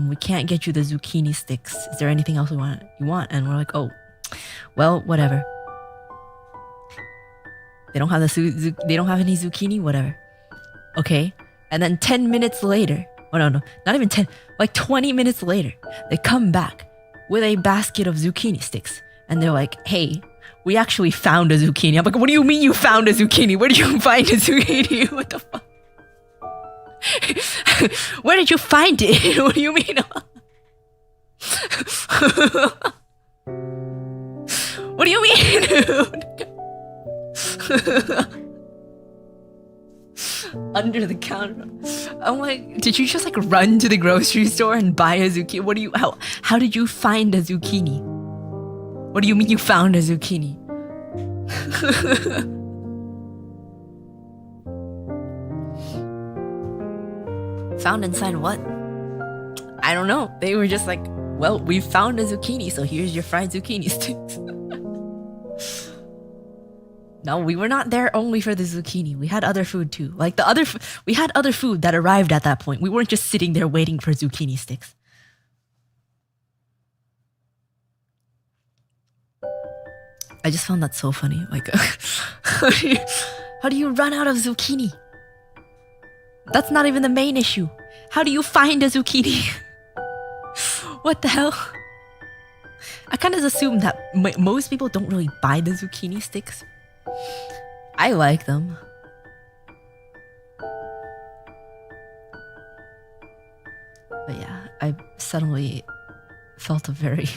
We can't get you the zucchini sticks. Is there anything else you want? And we're like, oh, well, whatever. They don't have any zucchini, whatever. Okay. And then 10 minutes later, oh no, not even 10, like 20 minutes later, they come back with a basket of zucchini sticks. And they're like, hey, we actually found a zucchini. I'm like, what do you mean you found a zucchini? Where did you find a zucchini? What the fuck? Where did you find it? What do you mean? What do you mean, dude? Under the counter. I'm like, did you just like run to the grocery store and buy a zucchini? What do you, how did you find a zucchini? What do you mean you found a zucchini? Found inside what? I don't know. They were just like, well, we found a zucchini, so here's your fried zucchini sticks. No, we were not there only for the zucchini. We had other food too. Like we had other food that arrived at that point. We weren't just sitting there waiting for zucchini sticks. I just found that so funny. Like, how do you run out of zucchini? That's not even the main issue. How do you find a zucchini? What the hell? I kind of assume that most people don't really buy the zucchini sticks. I like them. But yeah, I suddenly felt a very...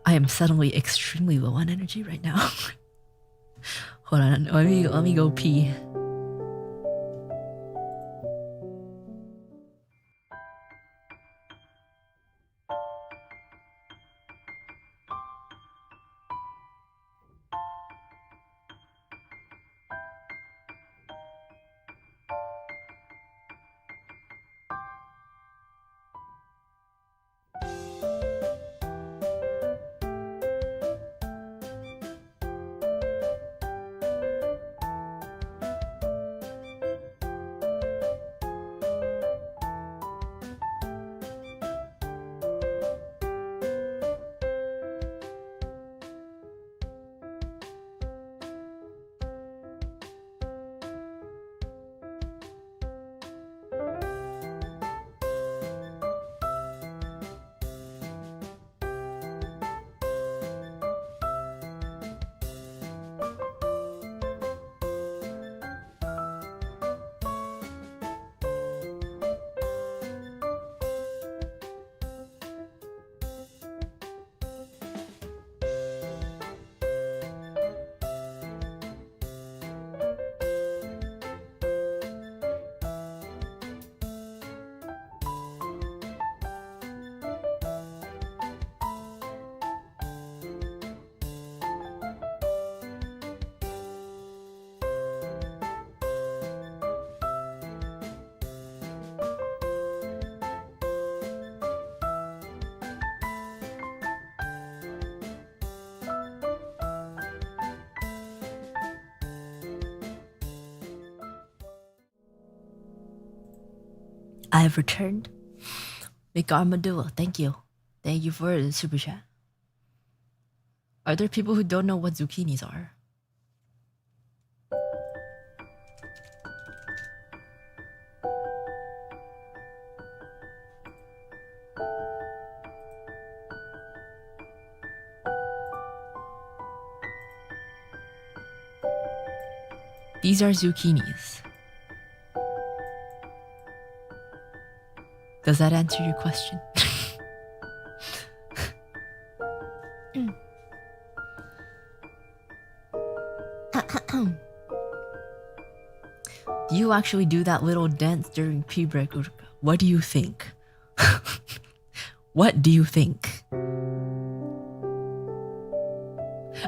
I am suddenly extremely low on energy right now. Hold on, let me go pee. I have returned. Make Armadillo, thank you. Thank you for the super chat. Are there people who don't know what zucchinis are? These are zucchinis. Does that answer your question? Do you actually do that little dance during pee break, Uruka? What do you think? What do you think?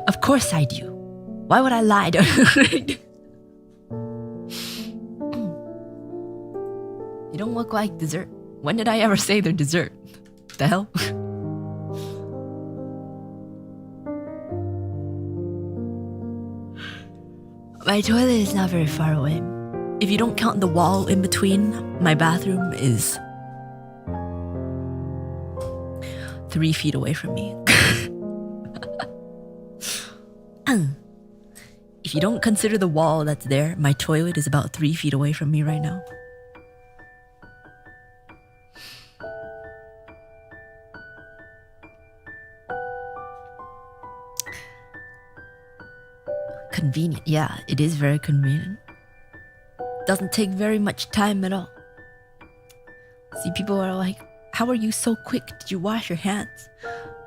Of course I do. Why would I lie to You don't look like dessert. When did I ever say they're dessert? The hell? My toilet is not very far away. If you don't count the wall in between, my bathroom is 3 feet away from me. If you don't consider the wall that's there, my toilet is about 3 feet away from me right now. convenient. Yeah, it is very convenient. Doesn't take very much time at all. See, people are like, how are you so quick? Did you wash your hands?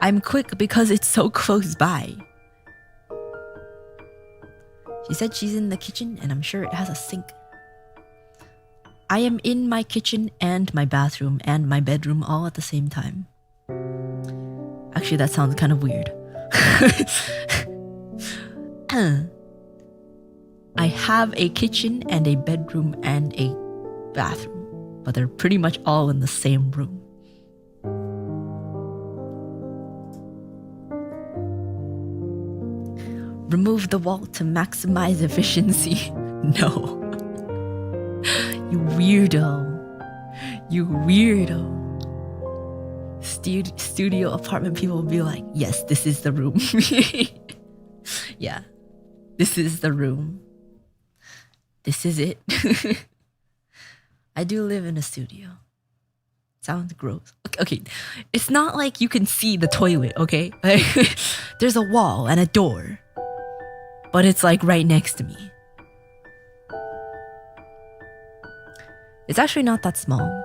I'm quick because it's so close by. She said she's in the kitchen and I'm sure it has a sink. I am in my kitchen and my bathroom and my bedroom all at the same time. Actually, that sounds kind of weird. I have a kitchen and a bedroom and a bathroom, but they're pretty much all in the same room. Remove the wall to maximize efficiency. No. You weirdo. You weirdo. Studio apartment people will be like, yes, this is the room. Yeah. This is the room. This is it. I do live in a studio. Sounds gross. Okay. It's not like you can see the toilet, okay? There's a wall and a door. But it's like right next to me. It's actually not that small.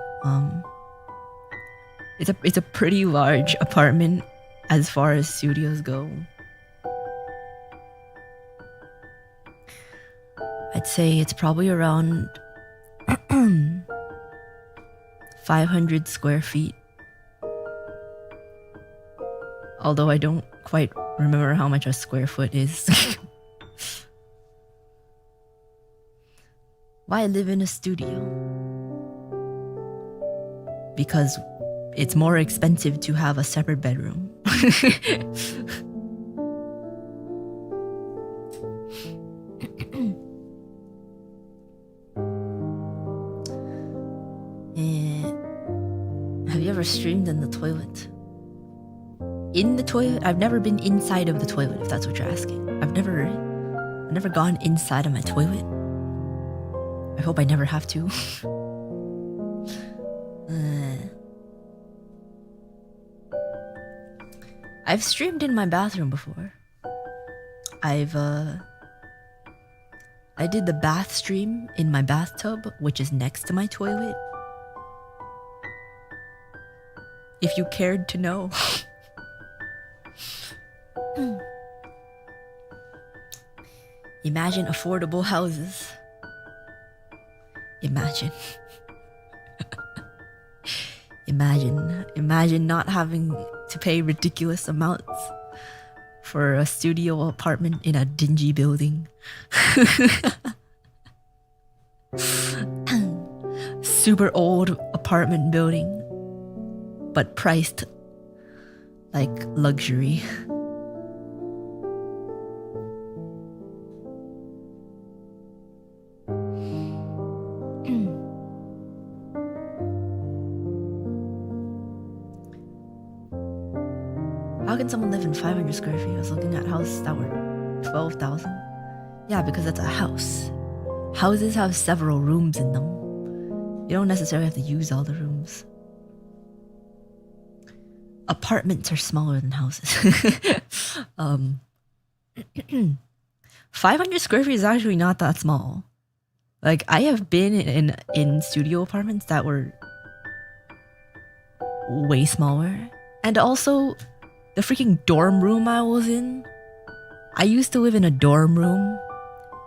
It's a pretty large apartment as far as studios go. I'd say it's probably around 500 square feet. Although I don't quite remember how much a square foot is. Why live in a studio? Because it's more expensive to have a separate bedroom. Have you ever streamed in the toilet? In the toilet? I've never been inside of the toilet, if that's what you're asking. I've never gone inside of my toilet. I hope I never have to. I've streamed in my bathroom before. I did the bath stream in my bathtub, which is next to my toilet. If you cared to know. Imagine affordable houses. Imagine. Imagine not having to pay ridiculous amounts for a studio apartment in a dingy building. Super old apartment building, but priced like luxury. How can someone live in 500 square feet? I was looking at houses that were 12,000. Yeah, because that's a house. Houses have several rooms in them. You don't necessarily have to use all the rooms. Apartments are smaller than houses. 500 square feet is actually not that small. Like, I have been in studio apartments that were way smaller. And also, the freaking dorm room I was in, I used to live in a dorm room,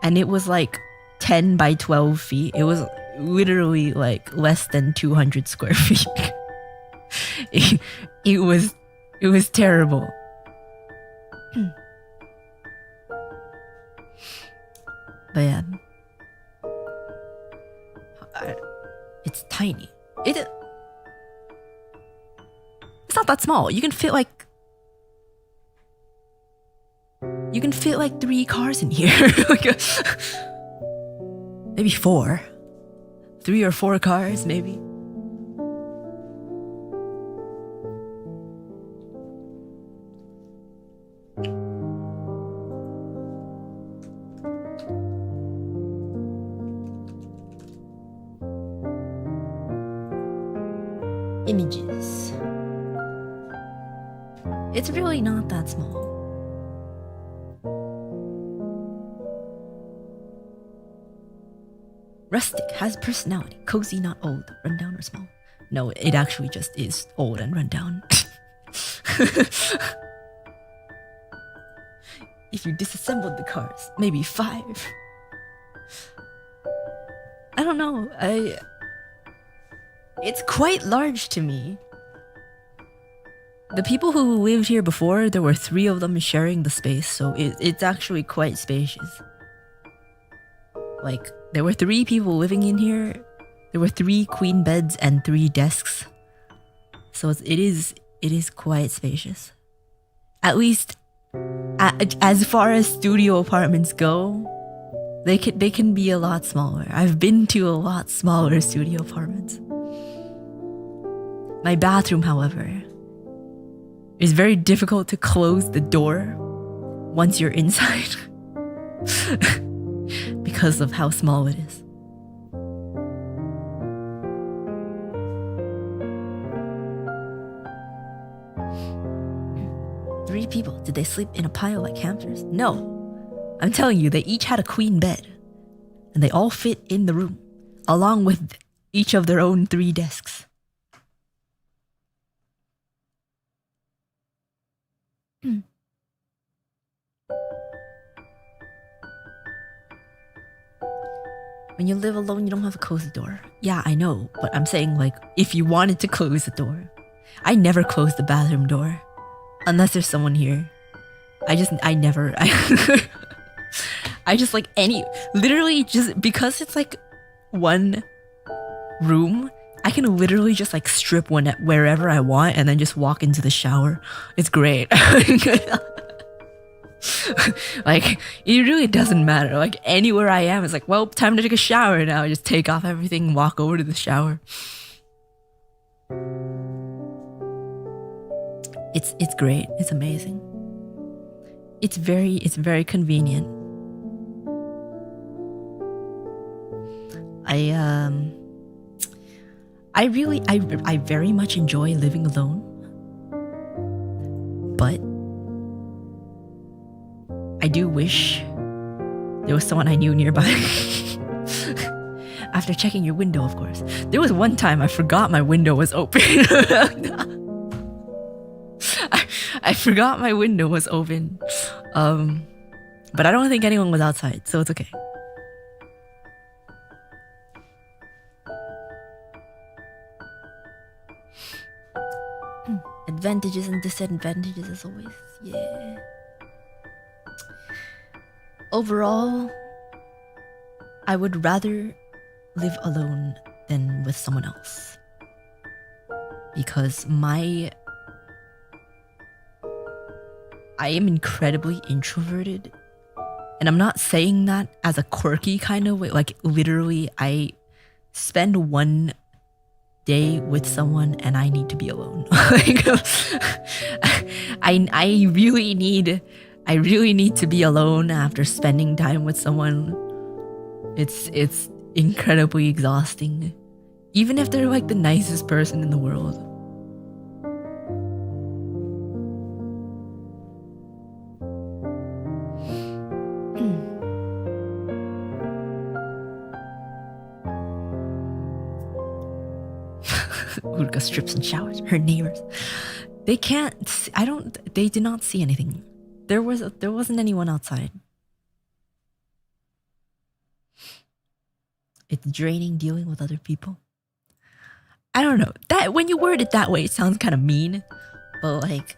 and it was like 10 by 12 feet. It was literally like less than 200 square feet. It was terrible. But yeah, it's tiny. It's not that small. You can fit like 3 cars in here. Maybe 4. 3 or 4 cars, maybe. Images. It's really not that small. Rustic, has personality, cozy, not old, rundown or small. No, it actually just is old and rundown. If you disassembled the cars, maybe 5. I don't know. It's quite large to me. The people who lived here before, there were 3 of them sharing the space, so it's actually quite spacious. Like, there were 3 people living in here. There were 3 queen beds and 3 desks. So it is quite spacious. At least, as far as studio apartments go, they can be a lot smaller. I've been to a lot smaller studio apartments. My bathroom, however, is very difficult to close the door once you're inside because of how small it is. Three people. Did they sleep in a pile like hamsters? No. I'm telling you, they each had a queen bed. And they all fit in the room, along with each of their own 3 desks. When you live alone, you don't have a cozy door. Yeah, I know, but I'm saying, like, if you wanted to close the door. I never close the bathroom door. Unless there's someone here. I just like literally just, because it's like one room, I can literally just like strip one at wherever I want and then just walk into the shower. It's great. Like, it really doesn't matter. Like, anywhere I am, it's like, well, time to take a shower now. I just take off everything and walk over to the shower. It's great. It's amazing. It's very convenient. I very much enjoy living alone. But I do wish there was someone I knew nearby. After checking your window, of course. There was one time I forgot my window was open. I forgot my window was open. But I don't think anyone was outside, so it's okay. Advantages and disadvantages as always. Yeah. Overall, I would rather live alone than with someone else. Because I am incredibly introverted. And I'm not saying that as a quirky kind of way. Like, literally, I spend one day with someone and I need to be alone. Like, I really need to be alone after spending time with someone. It's incredibly exhausting. Even if they're like the nicest person in the world. Uruka strips and showers. Her neighbors. They can't. They did not see anything. There wasn't anyone outside. It's draining dealing with other people. I don't know. That when you word it that way, it sounds kind of mean. But like,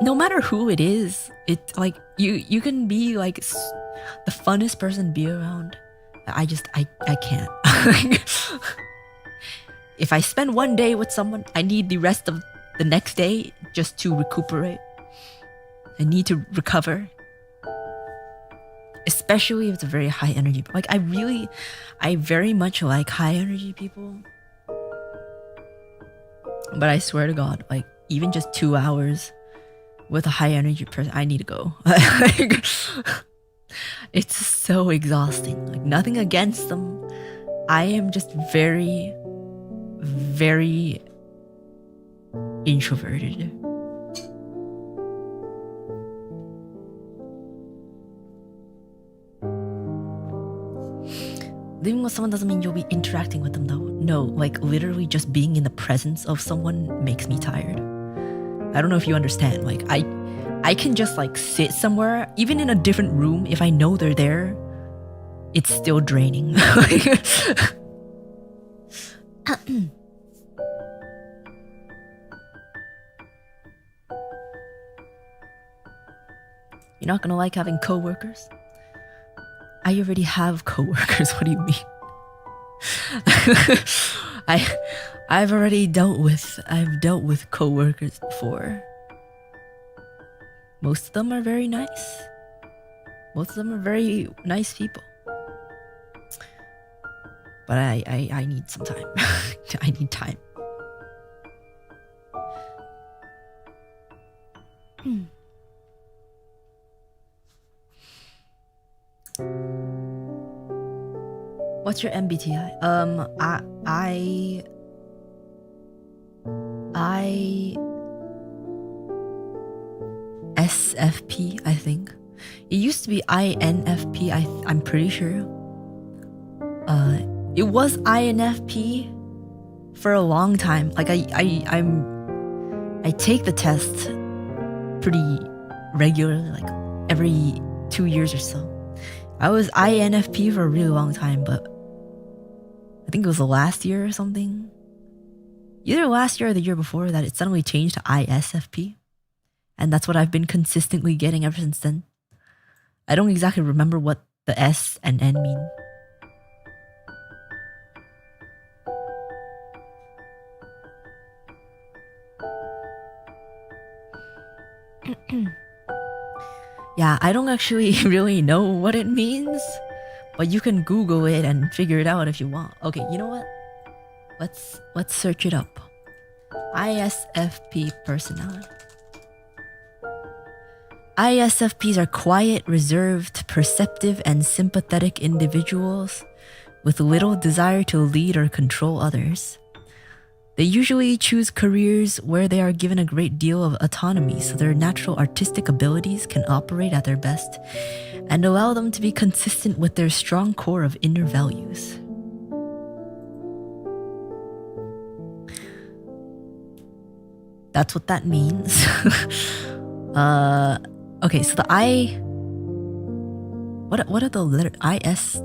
no matter who it is, it's like you can be like the funnest person to be around. I can't. If I spend one day with someone, I need the rest of the next day just to recuperate. I need to recover. Especially if it's a very high energy. Like, I very much like high energy people. But I swear to God, like, even just 2 hours with a high energy person, I need to go. It's so exhausting. Like, nothing against them. I am just very, very introverted. Living with someone doesn't mean you'll be interacting with them though. No, like literally just being in the presence of someone makes me tired. I don't know if you understand. Like I can just like sit somewhere, even in a different room, if I know they're there, it's still draining. You're not gonna like having coworkers? I already have coworkers. What do you mean? I've dealt with coworkers before. Most of them are very nice. Most of them are very nice people. But I need some time. I need time. What's your MBTI? I SFP, I think. It used to be INFP, I'm pretty sure. It was INFP for a long time. Like I take the test pretty regularly, like every 2 years or so. I was INFP for a really long time, but I think it was the last year or something. Either last year or the year before that it suddenly changed to ISFP. And that's what I've been consistently getting ever since then. I don't exactly remember what the S and N mean. Yeah, I don't actually really know what it means, but you can Google it and figure it out if you want. Okay, you know what? Let's search it up. ISFP personality. ISFPs are quiet, reserved, perceptive, and sympathetic individuals with little desire to lead or control others. They usually choose careers where they are given a great deal of autonomy, so their natural artistic abilities can operate at their best and allow them to be consistent with their strong core of inner values. That's what that means. Okay, so the I... What are the letters? IS...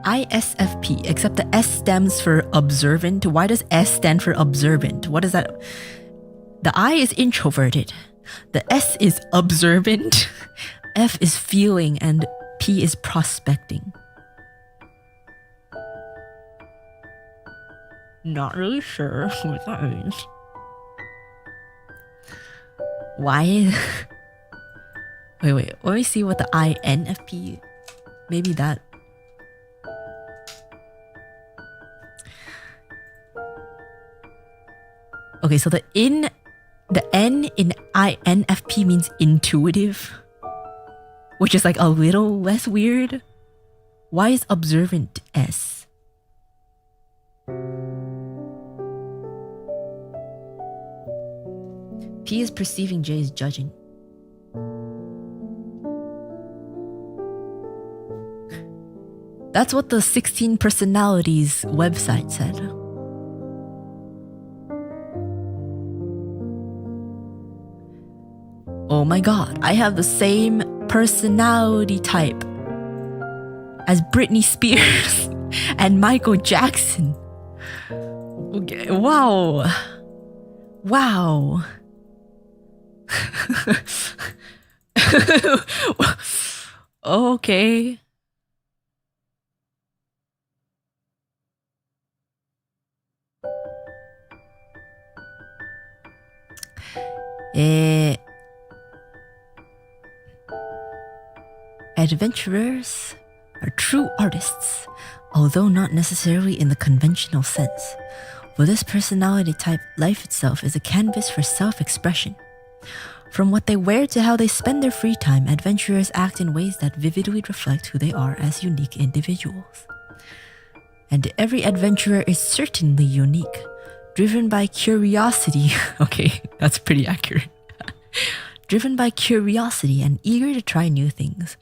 ISFP, except the S stands for observant. Why does S stand for observant? What is that? The I is introverted. The S is observant. F is feeling, and P is prospecting. Not really sure what that means. Why? Wait. Let me see what the INFP... Maybe that... Okay, so the N in INFP means intuitive, which is like a little less weird. Why is observant S? P is perceiving, J is judging. That's what the 16 Personalities website said. Oh my god, I have the same personality type as Britney Spears and Michael Jackson. Okay, wow. Wow. Okay. Adventurers are true artists, although not necessarily in the conventional sense. For this personality type, life itself is a canvas for self-expression. From what they wear to how they spend their free time, adventurers act in ways that vividly reflect who they are as unique individuals. And every adventurer is certainly unique, driven by curiosity. Okay, that's pretty accurate. driven by curiosity and eager to try new things.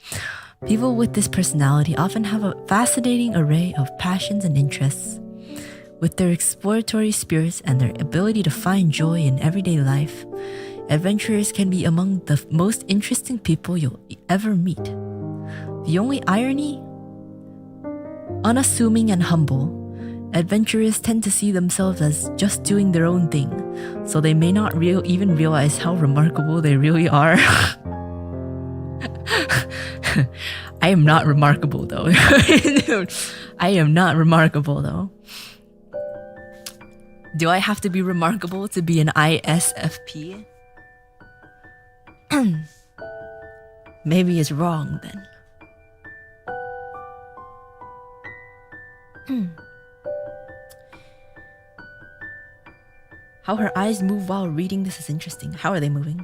People with this personality often have a fascinating array of passions and interests. With their exploratory spirits and their ability to find joy in everyday life, adventurers can be among the most interesting people you'll ever meet. The only irony? Unassuming and humble, adventurers tend to see themselves as just doing their own thing, so they may not even realize how remarkable they really are. I am not remarkable though. I am not remarkable though. Do I have to be remarkable to be an ISFP? Maybe it's wrong then. How her eyes move while reading this is interesting. How are they moving?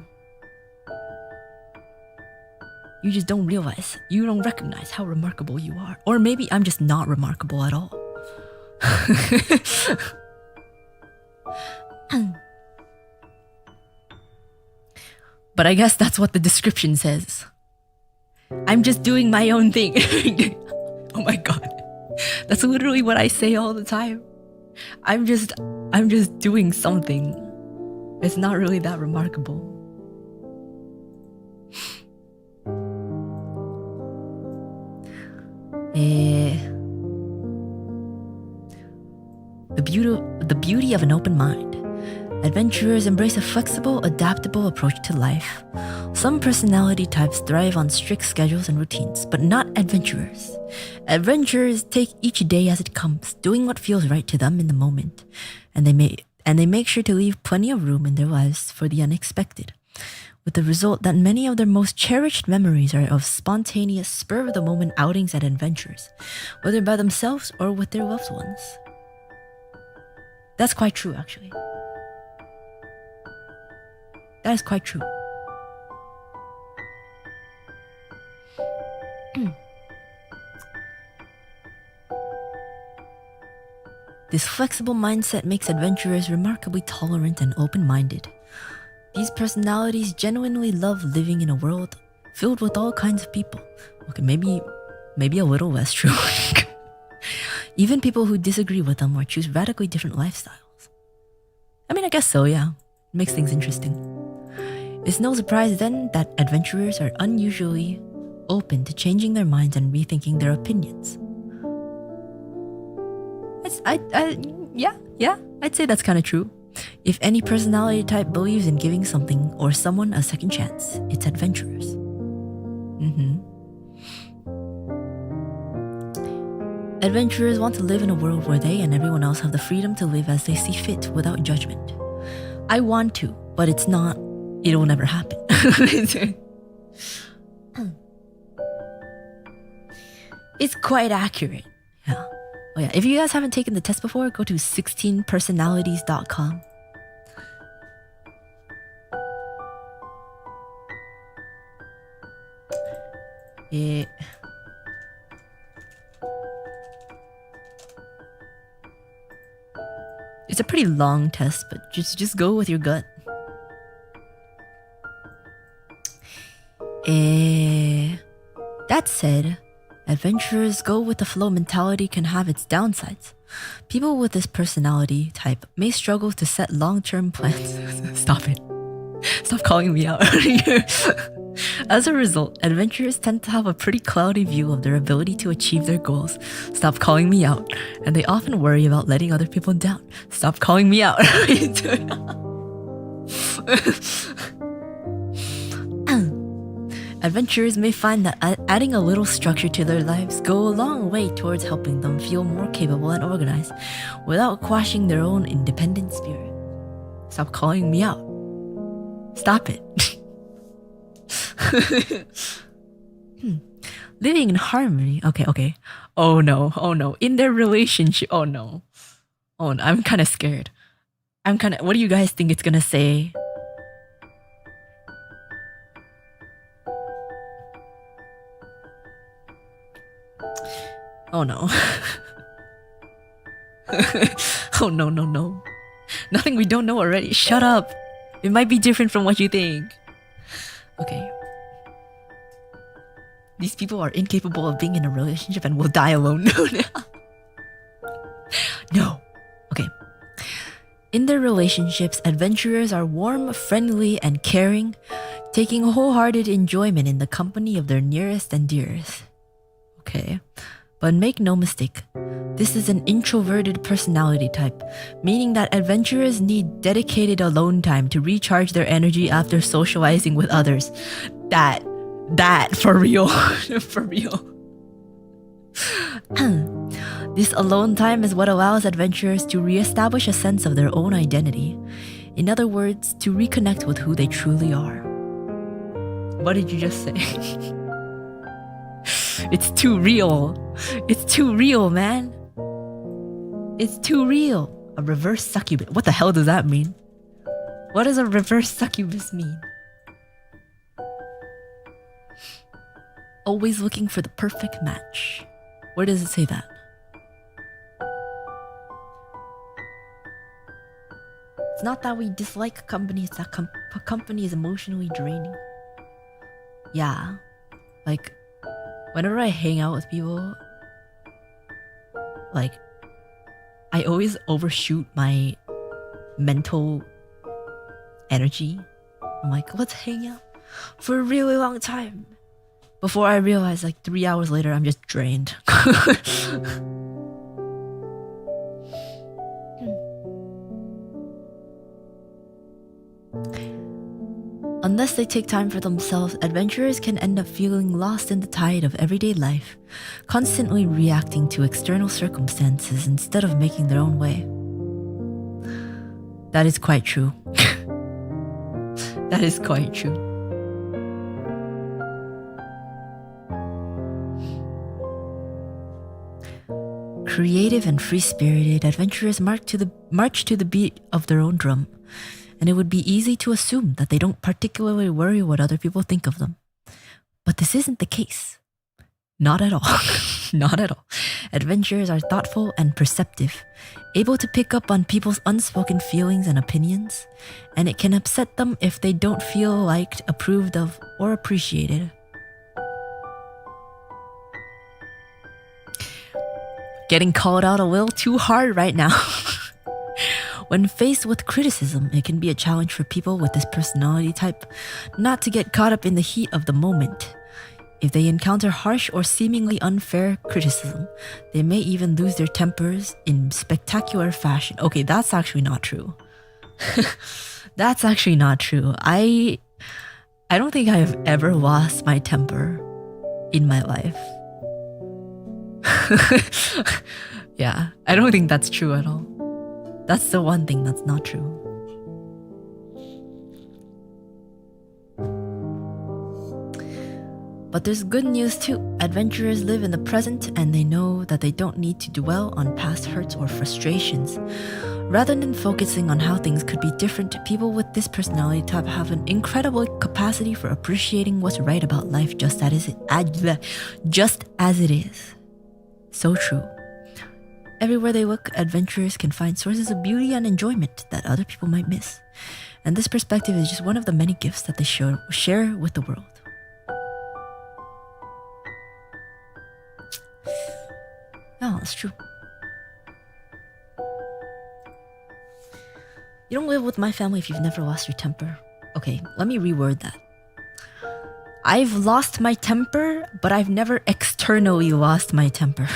You just don't realize, you don't recognize how remarkable you are. Or maybe I'm just not remarkable at all. But I guess that's what the description says. I'm just doing my own thing. Oh my god. That's literally what I say all the time. I'm just doing something. It's not really that remarkable. The beauty of an open mind. Adventurers embrace a flexible, adaptable approach to life. Some personality types thrive on strict schedules and routines, but not adventurers. Adventurers take each day as it comes, doing what feels right to them in the moment, and they make sure to leave plenty of room in their lives for the unexpected, with the result that many of their most cherished memories are of spontaneous, spur-of-the-moment outings at adventures, whether by themselves or with their loved ones. That's quite true, actually. That is quite true. This flexible mindset makes adventurers remarkably tolerant and open-minded. These personalities genuinely love living in a world filled with all kinds of people. Okay, maybe a little less true. Even people who disagree with them or choose radically different lifestyles. I mean, I guess so, yeah. It makes things interesting. It's no surprise then that adventurers are unusually open to changing their minds and rethinking their opinions. I'd say that's kind of true. If any personality type believes in giving something or someone a second chance, it's adventurers. Adventurers want to live in a world where they and everyone else have the freedom to live as they see fit without judgment. I want to, but it'll never happen. It's quite accurate. Yeah. Oh yeah, if you guys haven't taken the test before, go to 16personalities.com. It's a pretty long test, but just go with your gut. That said, adventurers go with the flow mentality can have its downsides. People with this personality type may struggle to set long-term plans. Stop it. Stop calling me out. As a result, adventurers tend to have a pretty cloudy view of their ability to achieve their goals. Stop calling me out. And they often worry about letting other people down. Stop calling me out. Adventurers may find that adding a little structure to their lives go a long way towards helping them feel more capable and organized without quashing their own independent spirit. Stop calling me out. Stop it. Living in harmony. Okay. Oh no. In their relationship. Oh no. I'm kind of scared. What do you guys think it's gonna say? Oh no. Oh no. Nothing we don't know already. Shut up. It might be different from what you think. Okay. These people are incapable of being in a relationship and will die alone. No. Okay. In their relationships, adventurers are warm, friendly, and caring, taking wholehearted enjoyment in the company of their nearest and dearest. Okay. But make no mistake, this is an introverted personality type, meaning that adventurers need dedicated alone time to recharge their energy after socializing with others. That, for real. For real. This alone time is what allows adventurers to reestablish a sense of their own identity. In other words, to reconnect with who they truly are. What did you just say? It's too real. It's too real, man. It's too real. A reverse succubus. What the hell does that mean? What does a reverse succubus mean? Always looking for the perfect match. Where does it say that? It's not that we dislike company, it's that company is emotionally draining. Yeah. Like, whenever I hang out with people, like, I always overshoot my mental energy. I'm like, let's hang out for a really long time. Before I realize, like, 3 hours later, I'm just drained. Unless they take time for themselves, adventurers can end up feeling lost in the tide of everyday life, constantly reacting to external circumstances instead of making their own way. That is quite true. That is quite true. Creative and free-spirited, adventurers march to the beat of their own drum, and it would be easy to assume that they don't particularly worry what other people think of them. But this isn't the case. Not at all. Not at all. Adventurers are thoughtful and perceptive, able to pick up on people's unspoken feelings and opinions, and it can upset them if they don't feel liked, approved of, or appreciated. Getting called out a little too hard right now. When faced with criticism, it can be a challenge for people with this personality type not to get caught up in the heat of the moment. If they encounter harsh or seemingly unfair criticism, they may even lose their tempers in spectacular fashion. Okay, that's actually not true. That's actually not true. I don't think I have ever lost my temper in my life. Yeah, I don't think that's true at all. That's the one thing that's not true. But there's good news too. Adventurers live in the present and they know that they don't need to dwell on past hurts or frustrations. Rather than focusing on how things could be different, people with this personality type have an incredible capacity for appreciating what's right about life just as it is. So true. Everywhere they look, adventurers can find sources of beauty and enjoyment that other people might miss. And this perspective is just one of the many gifts that they share with the world. Oh, that's true. You don't live with my family if you've never lost your temper. Okay, let me reword that. I've lost my temper, but I've never externally lost my temper.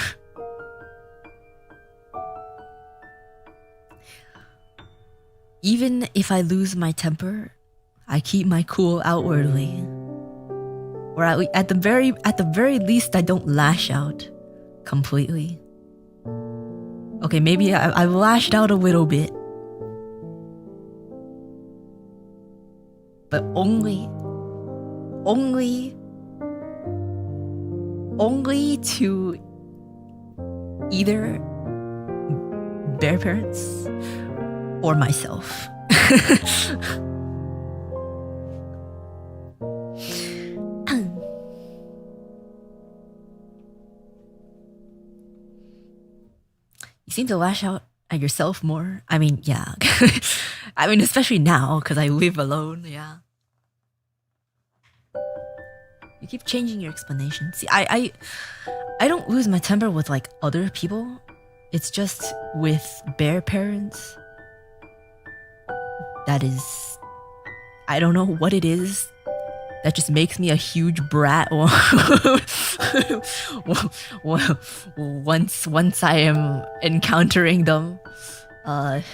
Even if I lose my temper, I keep my cool outwardly. Or at the very least, I don't lash out completely. Okay, maybe I lashed out a little bit. But only to either their parents or myself. You seem to lash out at yourself more. I mean, yeah. I mean, especially now, because I live alone, yeah. You keep changing your explanation. See, I don't lose my temper with like other people. It's just with bear parents. That is, I don't know what it is. That just makes me a huge brat. Once I am encountering them, I'm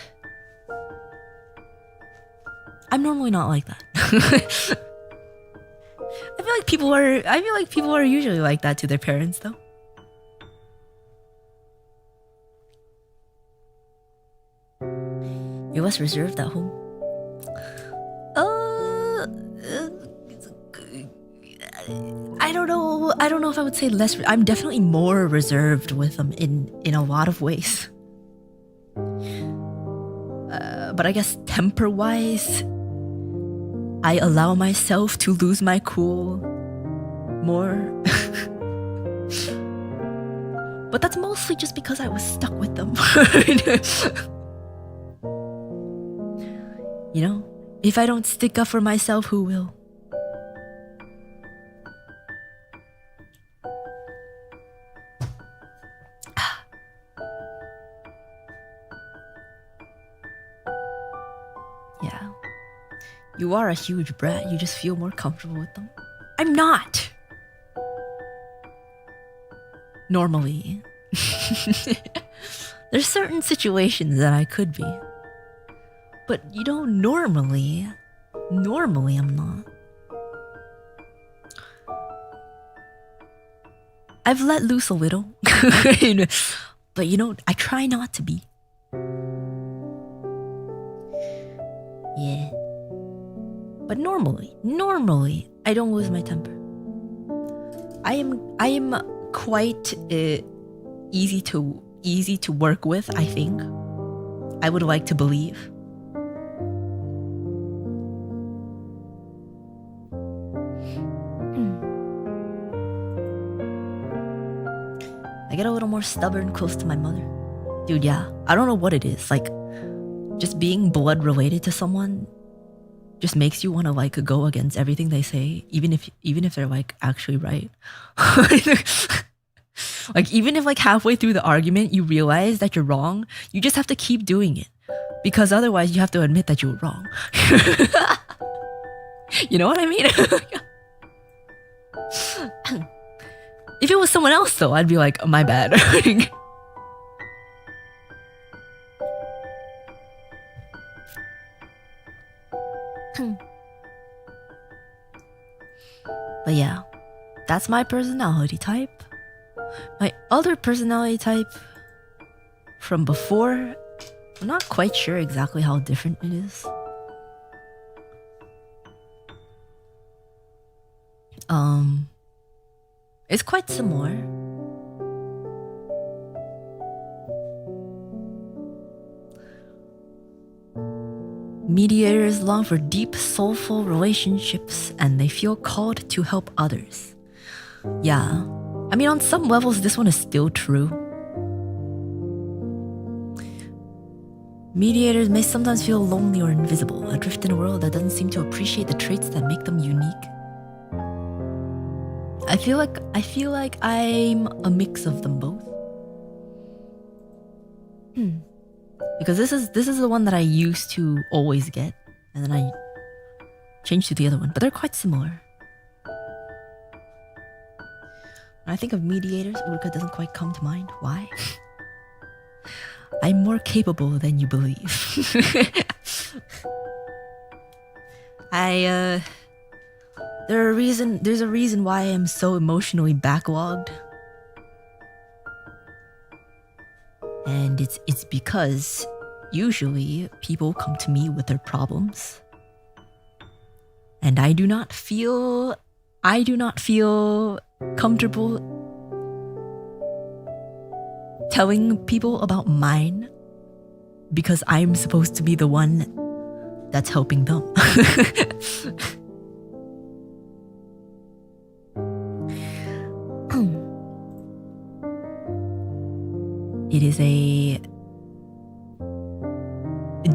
normally not like that. I feel like people are usually like that to their parents, though. You're less reserved at home. I don't know. I don't know if I would say less. I'm definitely more reserved with them in a lot of ways. But I guess temper-wise, I allow myself to lose my cool more. But that's mostly just because I was stuck with them. You know, if I don't stick up for myself, who will? Yeah. You are a huge brat. You just feel more comfortable with them. I'm not. Normally. There's certain situations that I could be. But, you know, normally I'm not. I've let loose a little. But, you know, I try not to be. Yeah. But normally, I don't lose my temper. I am quite easy to work with, I think. I would like to believe. I get a little more stubborn close to my mother. Dude, yeah. I don't know what it is. Like, just being blood related to someone just makes you want to like go against everything they say, even if they're like actually right. Like, even if like halfway through the argument you realize that you're wrong, you just have to keep doing it. Because otherwise you have to admit that you were wrong. You know what I mean? If it was someone else though, I'd be like, oh, my bad. But yeah, that's my personality type. My other personality type from before, I'm not quite sure exactly how different it is. It's quite similar. Mediators long for deep, soulful relationships and they feel called to help others. Yeah, I mean, on some levels, this one is still true. Mediators may sometimes feel lonely or invisible, adrift in a world that doesn't seem to appreciate the traits that make them unique. I feel like I'm a mix of them both. Because this is the one that I used to always get, and then I changed to the other one, but they're quite similar. When I think of mediators, Uruka doesn't quite come to mind. Why? I'm more capable than you believe. There's a reason why I am so emotionally backlogged. And it's because usually people come to me with their problems. And I do not feel comfortable telling people about mine because I'm supposed to be the one that's helping them. It is a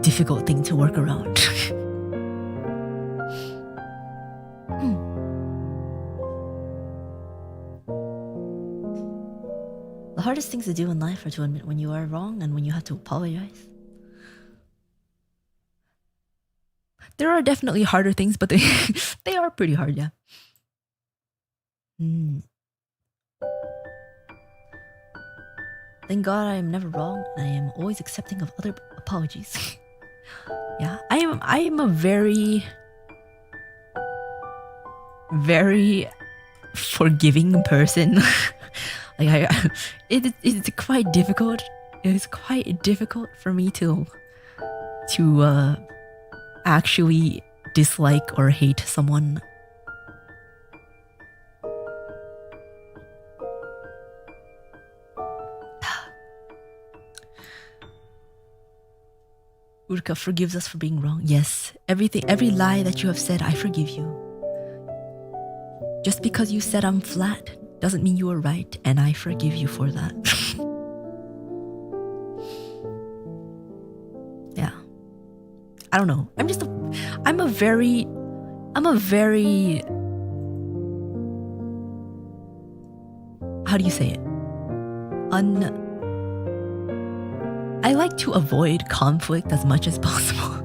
difficult thing to work around. hardest things to do in life are to admit when you are wrong and when you have to apologize. There are definitely harder things, but they are pretty hard, yeah. Thank God I am never wrong, and I am always accepting of other apologies. Yeah, I am a very forgiving person. Like it's quite difficult. It's quite difficult for me to actually dislike or hate someone. Uruka forgives us for being wrong. Yes, every lie that you have said, I forgive you. Just because you said I'm flat doesn't mean you were right, and I forgive you for that. Yeah. I don't know. I'm a very how do you say it? I like to avoid conflict as much as possible.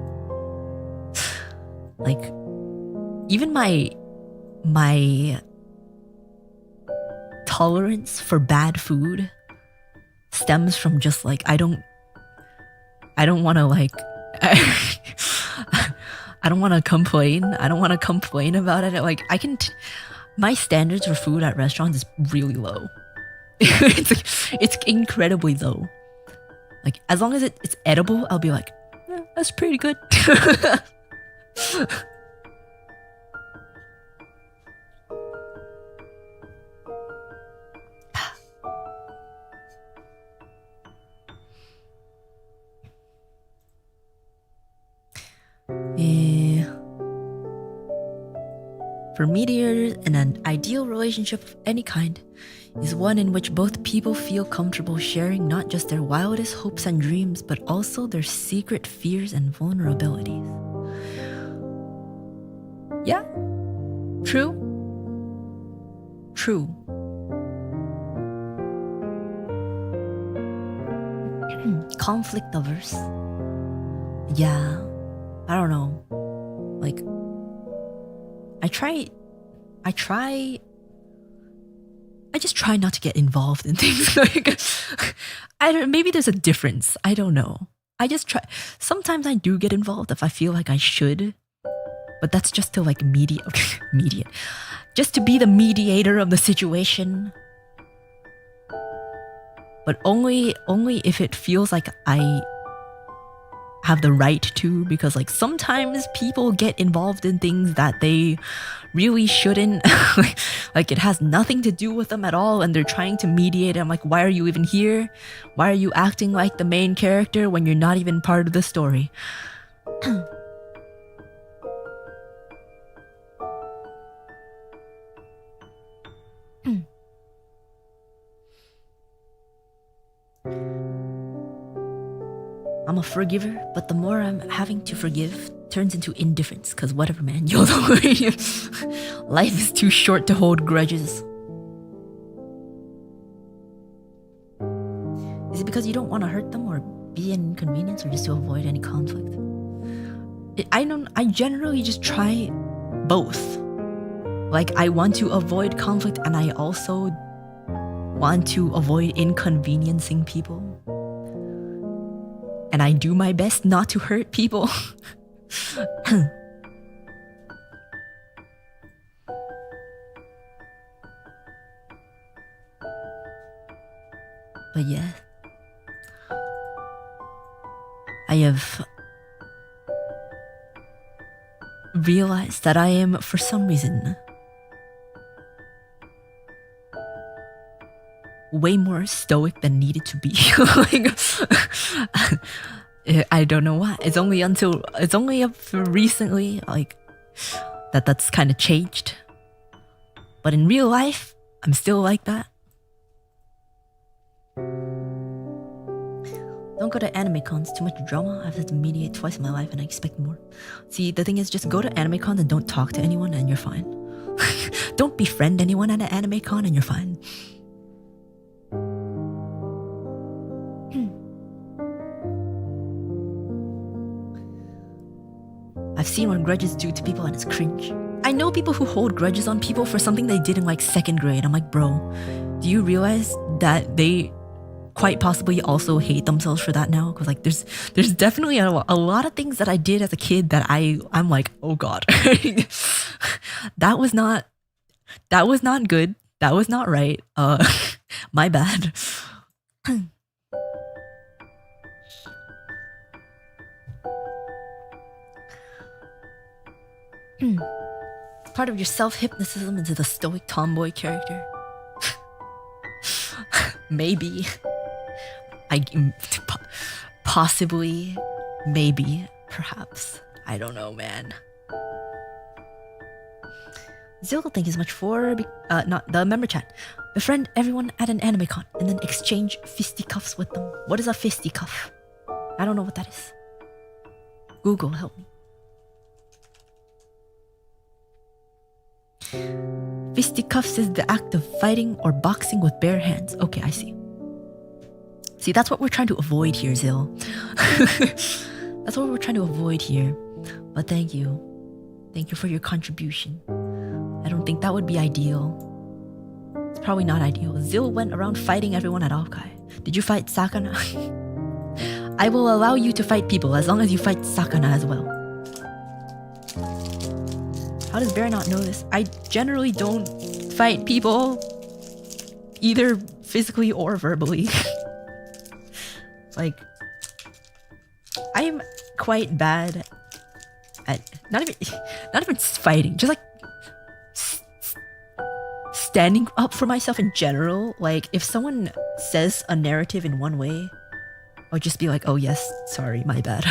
Like, even my tolerance for bad food stems from just like I don't want to like I don't want to complain. I don't want to complain about it. Like my standards for food at restaurants is really low. It's incredibly low. Like, as long as it's edible, I'll be like, that's pretty good. For mediators, in an ideal relationship of any kind is one in which both people feel comfortable sharing not just their wildest hopes and dreams, but also their secret fears and vulnerabilities. Yeah, true. Conflict averse. Yeah, I don't know. Like, I just try not to get involved in things. Like, maybe there's a difference. I don't know. I just try. Sometimes I do get involved if I feel like I should, but that's just to like mediate, just to be the mediator of the situation. But only if it feels like I have the right to, because like sometimes people get involved in things that they really shouldn't. Like, it has nothing to do with them at all, and they're trying to mediate. I'm like, why are you even here? Why are you acting like the main character when you're not even part of the story? I'm a forgiver, but the more I'm having to forgive turns into indifference, because whatever, man, YOLO. Life is too short to hold grudges. Is it because you don't want to hurt them or be an inconvenience, or just to avoid any conflict? I generally just try both. Like, I want to avoid conflict, and I also want to avoid inconveniencing people. And I do my best not to hurt people. But yeah, I have realized that I am, for some reason, way more stoic than needed to be. Like, I don't know why. It's only up recently, like, that's kind of changed. But in real life, I'm still like that. Don't go to anime cons, too much drama. I've had to mediate twice in my life and I expect more. See, the thing is, just go to anime cons and don't talk to anyone and you're fine. Don't befriend anyone at an anime con and you're fine. I've seen what grudges do to people and it's cringe. I know people who hold grudges on people for something they did in like 2nd grade. I'm like, bro, do you realize that they quite possibly also hate themselves for that now? Because like there's definitely a lot of things that I did as a kid that I'm like, oh god. that was not good. That was not right. My bad. Part of your self-hypnotism into the stoic tomboy character. Maybe. Possibly. Maybe. Perhaps. I don't know, man. Zil, thank you so much for not the member chat. Befriend everyone at an anime con and then exchange fisticuffs with them. What is a fisticuff? I don't know what that is. Google, help me. Fisticuffs is the act of fighting or boxing with bare hands. Okay, I see. See, that's what we're trying to avoid here, Zil. That's what we're trying to avoid here. But thank you. Thank you for your contribution. I don't think that would be ideal. It's probably not ideal. Zil went around fighting everyone at Offkai. Did you fight Sakana? I will allow you to fight people as long as you fight Sakana as well. How does Bear not know this? I generally don't fight people, either physically or verbally. Like, I'm quite bad at not even fighting, just like standing up for myself in general. Like, if someone says a narrative in one way, I'll just be like, oh yes, sorry, my bad.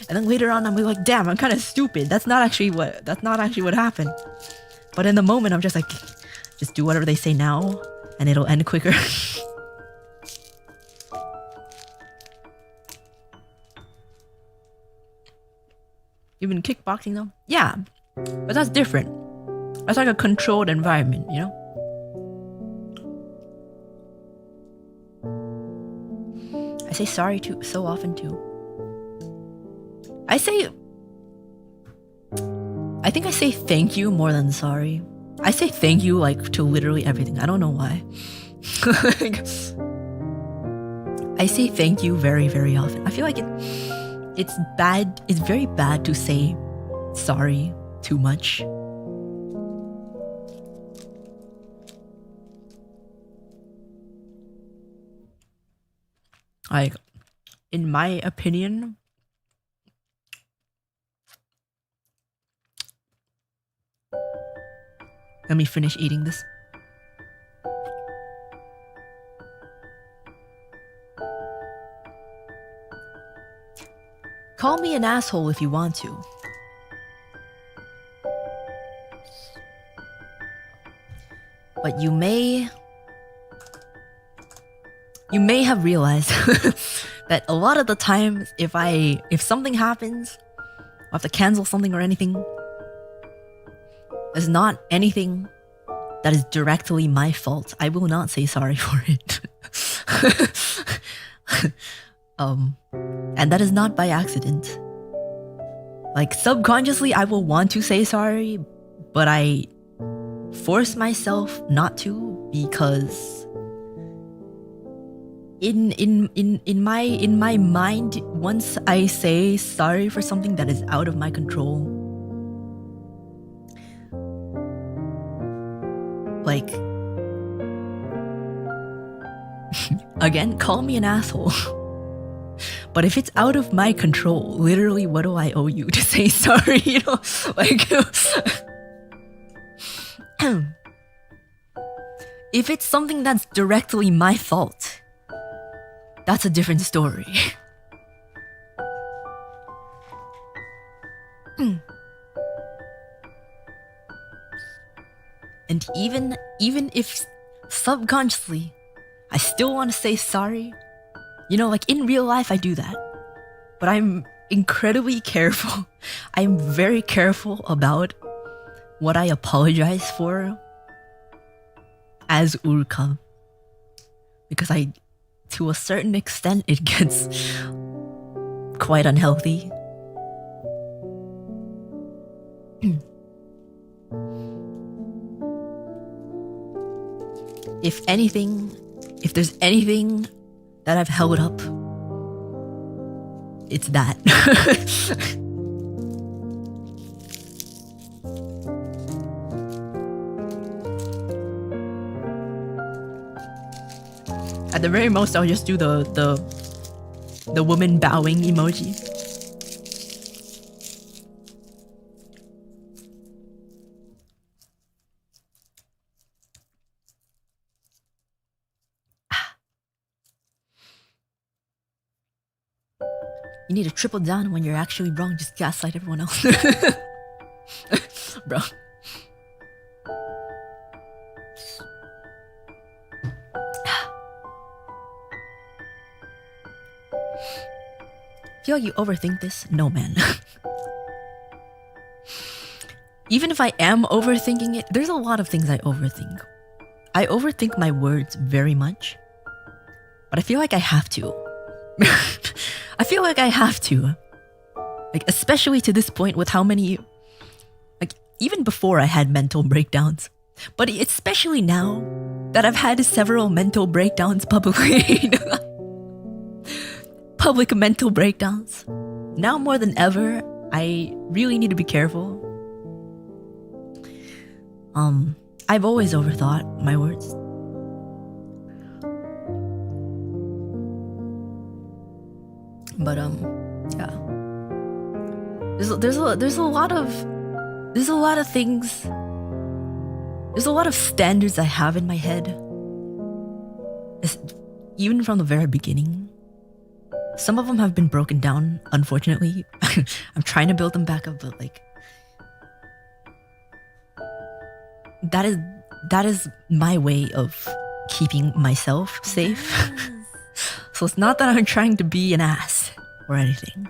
And then later on, I'm like, damn, I'm kind of stupid. That's not actually what happened. But in the moment, I'm just like, just do whatever they say now, and it'll end quicker. You've been kickboxing though? Yeah, but that's different. That's like a controlled environment, you know? I say sorry too so often too. I think I say thank you more than sorry. I say thank you like to literally everything. I don't know why. I say thank you very, very often. I feel like it's bad. It's very bad to say sorry too much. Like, in my opinion, let me finish eating this. Call me an asshole if you want to. But you may have realized that a lot of the times if something happens, I have to cancel something or anything, there's not anything that is directly my fault. I will not say sorry for it. And that is not by accident. Like, subconsciously, I will want to say sorry, but I force myself not to, because in my mind, once I say sorry for something that is out of my control, like, again, call me an asshole. But if it's out of my control, literally, what do I owe you to say sorry? You know, like, if it's something that's directly my fault, that's a different story. And even if subconsciously I still want to say sorry, you know, like in real life I do that, but I'm incredibly careful. I'm very careful about what I apologize for as Uruka, because to a certain extent, it gets quite unhealthy. If anything, if there's anything that I've held up, it's that. At the very most, I'll just do the woman bowing emoji. You need to triple down when you're actually wrong. Just gaslight everyone else. Bro. Feel like you overthink this? No, man. Even if I am overthinking it, there's a lot of things I overthink. I overthink my words very much, but I feel like I have to. I feel like I have to. Like, especially to this point with how many... Like, even before I had mental breakdowns. But especially now that I've had several mental breakdowns publicly. Public mental breakdowns. Now more than ever, I really need to be careful. I've always overthought my words. But yeah. There's a lot of things. There's a lot of standards I have in my head. Even from the very beginning. Some of them have been broken down, unfortunately. I'm trying to build them back up, but like that is my way of keeping myself safe. So it's not that I'm trying to be an ass or anything.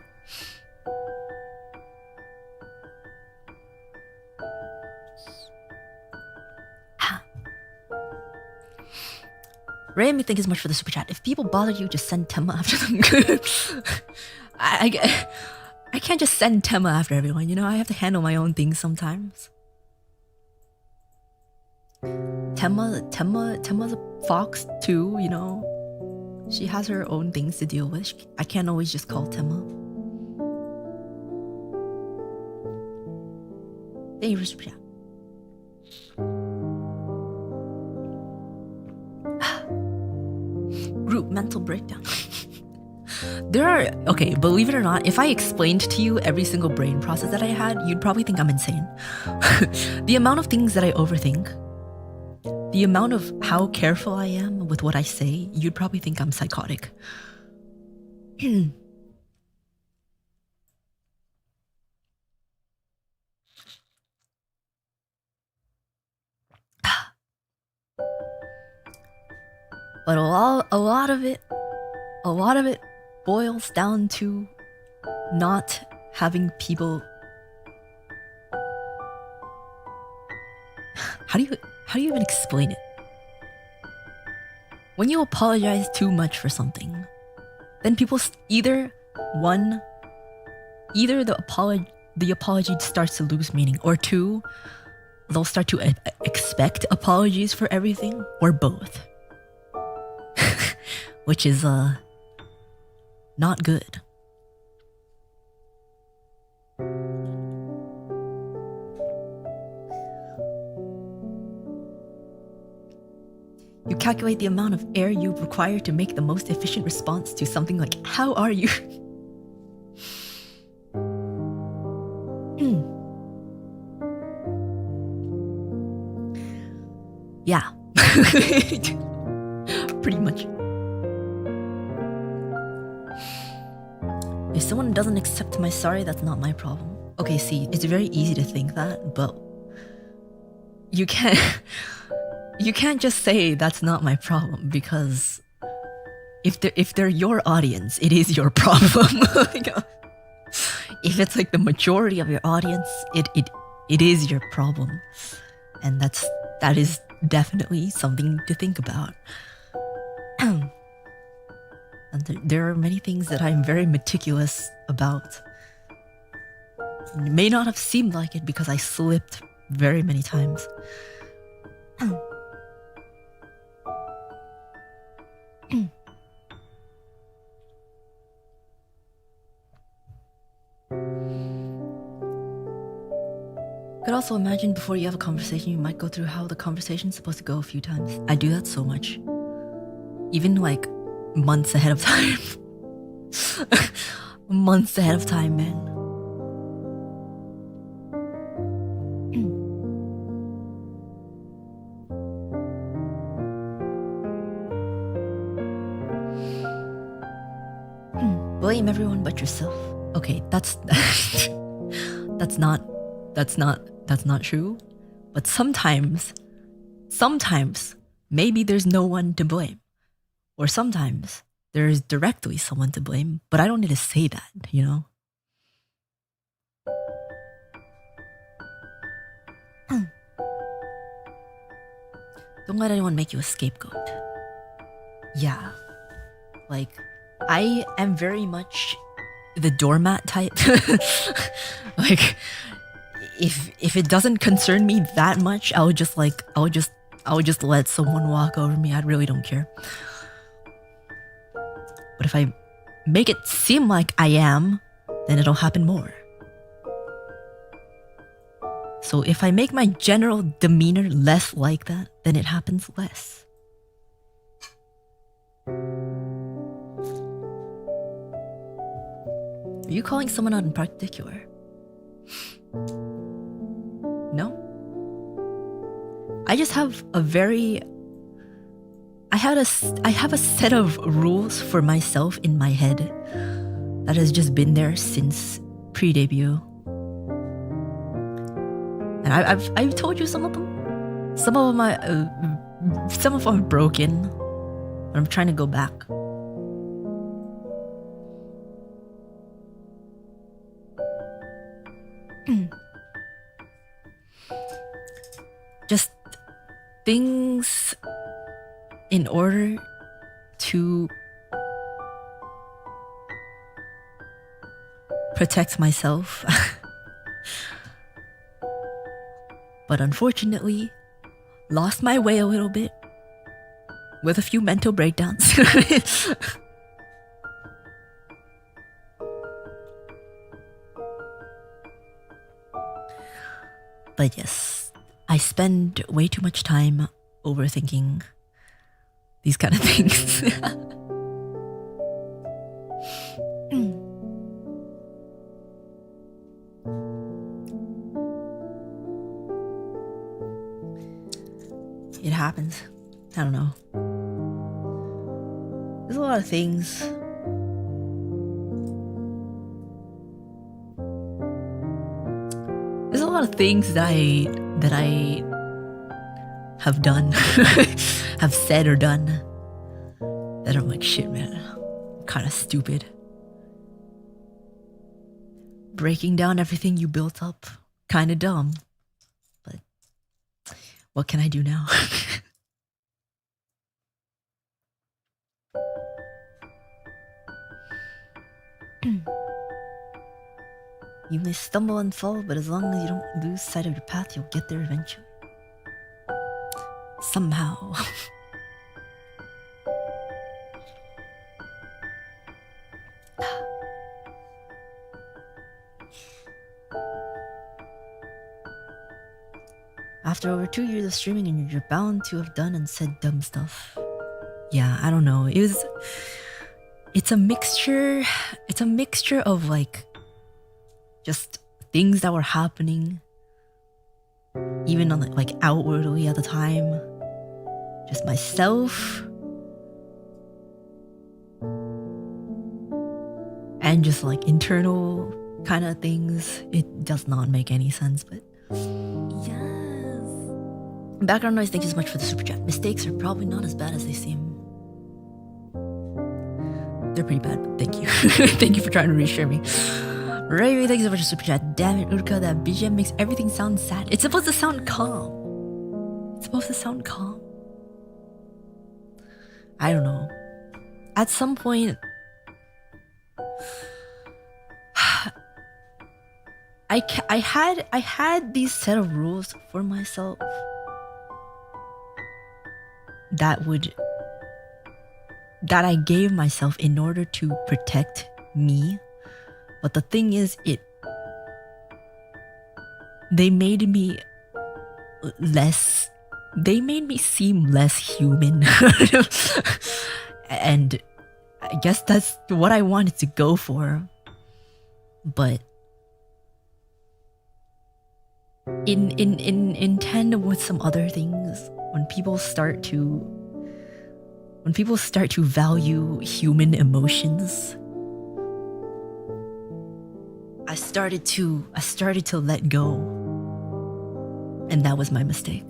Ray, me thank you so much for the super chat. If people bother you, just send Tema after them. I can't just send Tema after everyone, you know? I have to handle my own things sometimes. Tema's a fox too, you know? She has her own things to deal with. I can't always just call Tema. Thank you for the super chat. Group mental breakdown. There are, okay, believe it or not, if I explained to you every single brain process that I had, you'd probably think I'm insane. The amount of things that I overthink, the amount of how careful I am with what I say, you'd probably think I'm psychotic. But a lot of it boils down to not having people. How do you even explain it? When you apologize too much for something, then people either the apology starts to lose meaning, or two, they'll start to expect apologies for everything, or both. Which is not good. You calculate the amount of air you require to make the most efficient response to something like, how are you? Yeah. Pretty much. If someone doesn't accept my sorry, that's not my problem. Okay, see, it's very easy to think that, but you can't just say that's not my problem, because if they're your audience, it is your problem. If it's like the majority of your audience, it is your problem, and that is definitely something to think about. And there are many things that I'm very meticulous about. may not have seemed like it because I slipped very many times. Could also imagine before you have a conversation, you might go through how the conversation's supposed to go a few times. I do that so much. Even like months ahead of time. Months ahead of time, man. Blame everyone but yourself. Okay, that's that's not true. But sometimes maybe there's no one to blame. Or sometimes there's directly someone to blame, but I don't need to say that, you know? Don't let anyone make you a scapegoat. Yeah. Like, I am very much the doormat type. Like, if it doesn't concern me that much, I would just let someone walk over me. I really don't care. But if I make it seem like I am, then it'll happen more. So if I make my general demeanor less like that, then it happens less. Are you calling someone out in particular? No? I just have a very... I have a set of rules for myself in my head that has just been there since pre-debut. And I've told you some of them. Some of them are broken. But I'm trying to go back. Just things in order to protect myself. But unfortunately, lost my way a little bit with a few mental breakdowns. But yes, I spend way too much time overthinking these kind of things. It happens. I don't know. There's a lot of things. There's a lot of things that I have done, have said or done, that I'm like, shit, man, I'm kind of stupid. Breaking down everything you built up, kind of dumb. But what can I do now? You may stumble and fall, but as long as you don't lose sight of your path, you'll get there eventually. Somehow. After over 2 years of streaming, and you're bound to have done and said dumb stuff. Yeah, I don't know. It's a mixture of like just things that were happening, even on like outwardly at the time. Just myself, and just like internal kind of things. It does not make any sense, but yes. Background noise, thank you so much for the super chat. Mistakes are probably not as bad as they seem. They're pretty bad, but thank you. Thank you for trying to reassure me. Ray, thank you so much for super chat. Damn it, Uruka, that BGM makes everything sound sad. It's supposed to sound calm. It's supposed to sound calm. I don't know. At some point, I had these set of rules for myself that I gave myself in order to protect me. But the thing is, they made me seem less human. And I guess that's what I wanted to go for. But in tandem with some other things, when people start to value human emotions, I started to let go. And that was my mistake.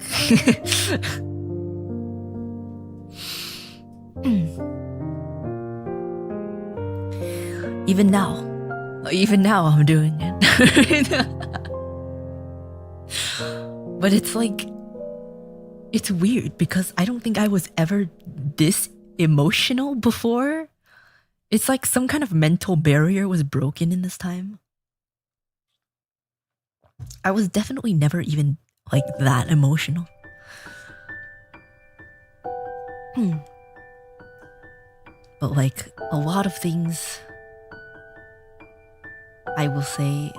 Even now I'm doing it. But it's like, it's weird because I don't think I was ever this emotional before. It's like some kind of mental barrier was broken in this time. I was definitely never even like that emotional. But like a lot of things, I will say,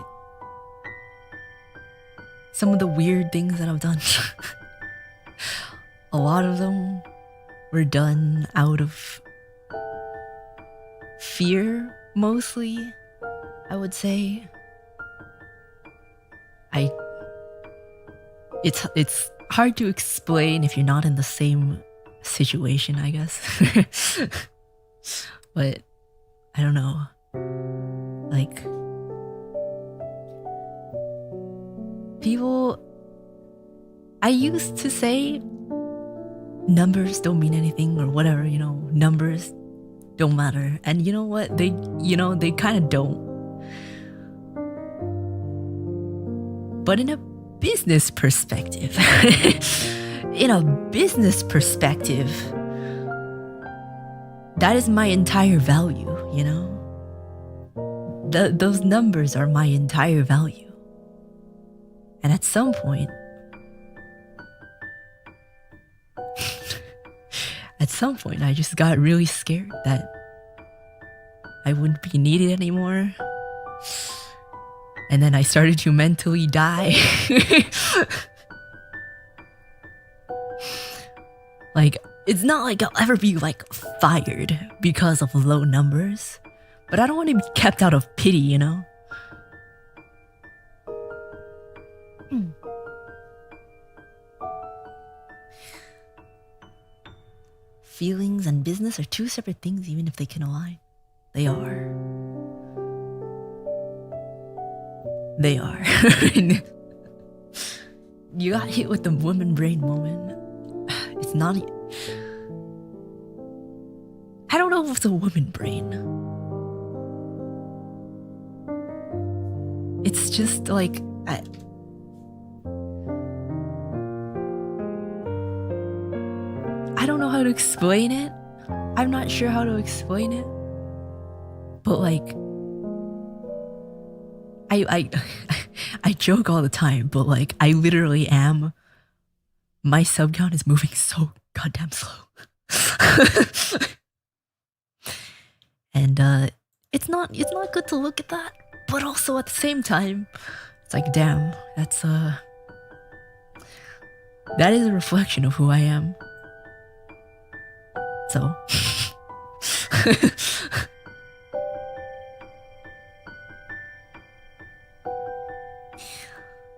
some of the weird things that I've done, a lot of them were done out of fear, mostly, I would say. It's hard to explain if you're not in the same situation, I guess. But I don't know. Like, I used to say numbers don't mean anything or whatever, numbers don't matter. And you know what? They kind of don't. But in a business perspective, that is my entire value, Those numbers are my entire value. And at some point, I just got really scared that I wouldn't be needed anymore. And then I started to mentally die. Like, it's not like I'll ever be like fired because of low numbers, but I don't want to be kept out of pity, Feelings and business are two separate things, even if they can align. They are. You got hit with the woman brain moment. It's not. I don't know if it's a woman brain. It's just like I don't know how to explain it. I'm not sure how to explain it. But like, I joke all the time, but like, I literally am. My sub count is moving so goddamn slow. And it's not good to look at that, but also at the same time, it's like, damn, that is a reflection of who I am. So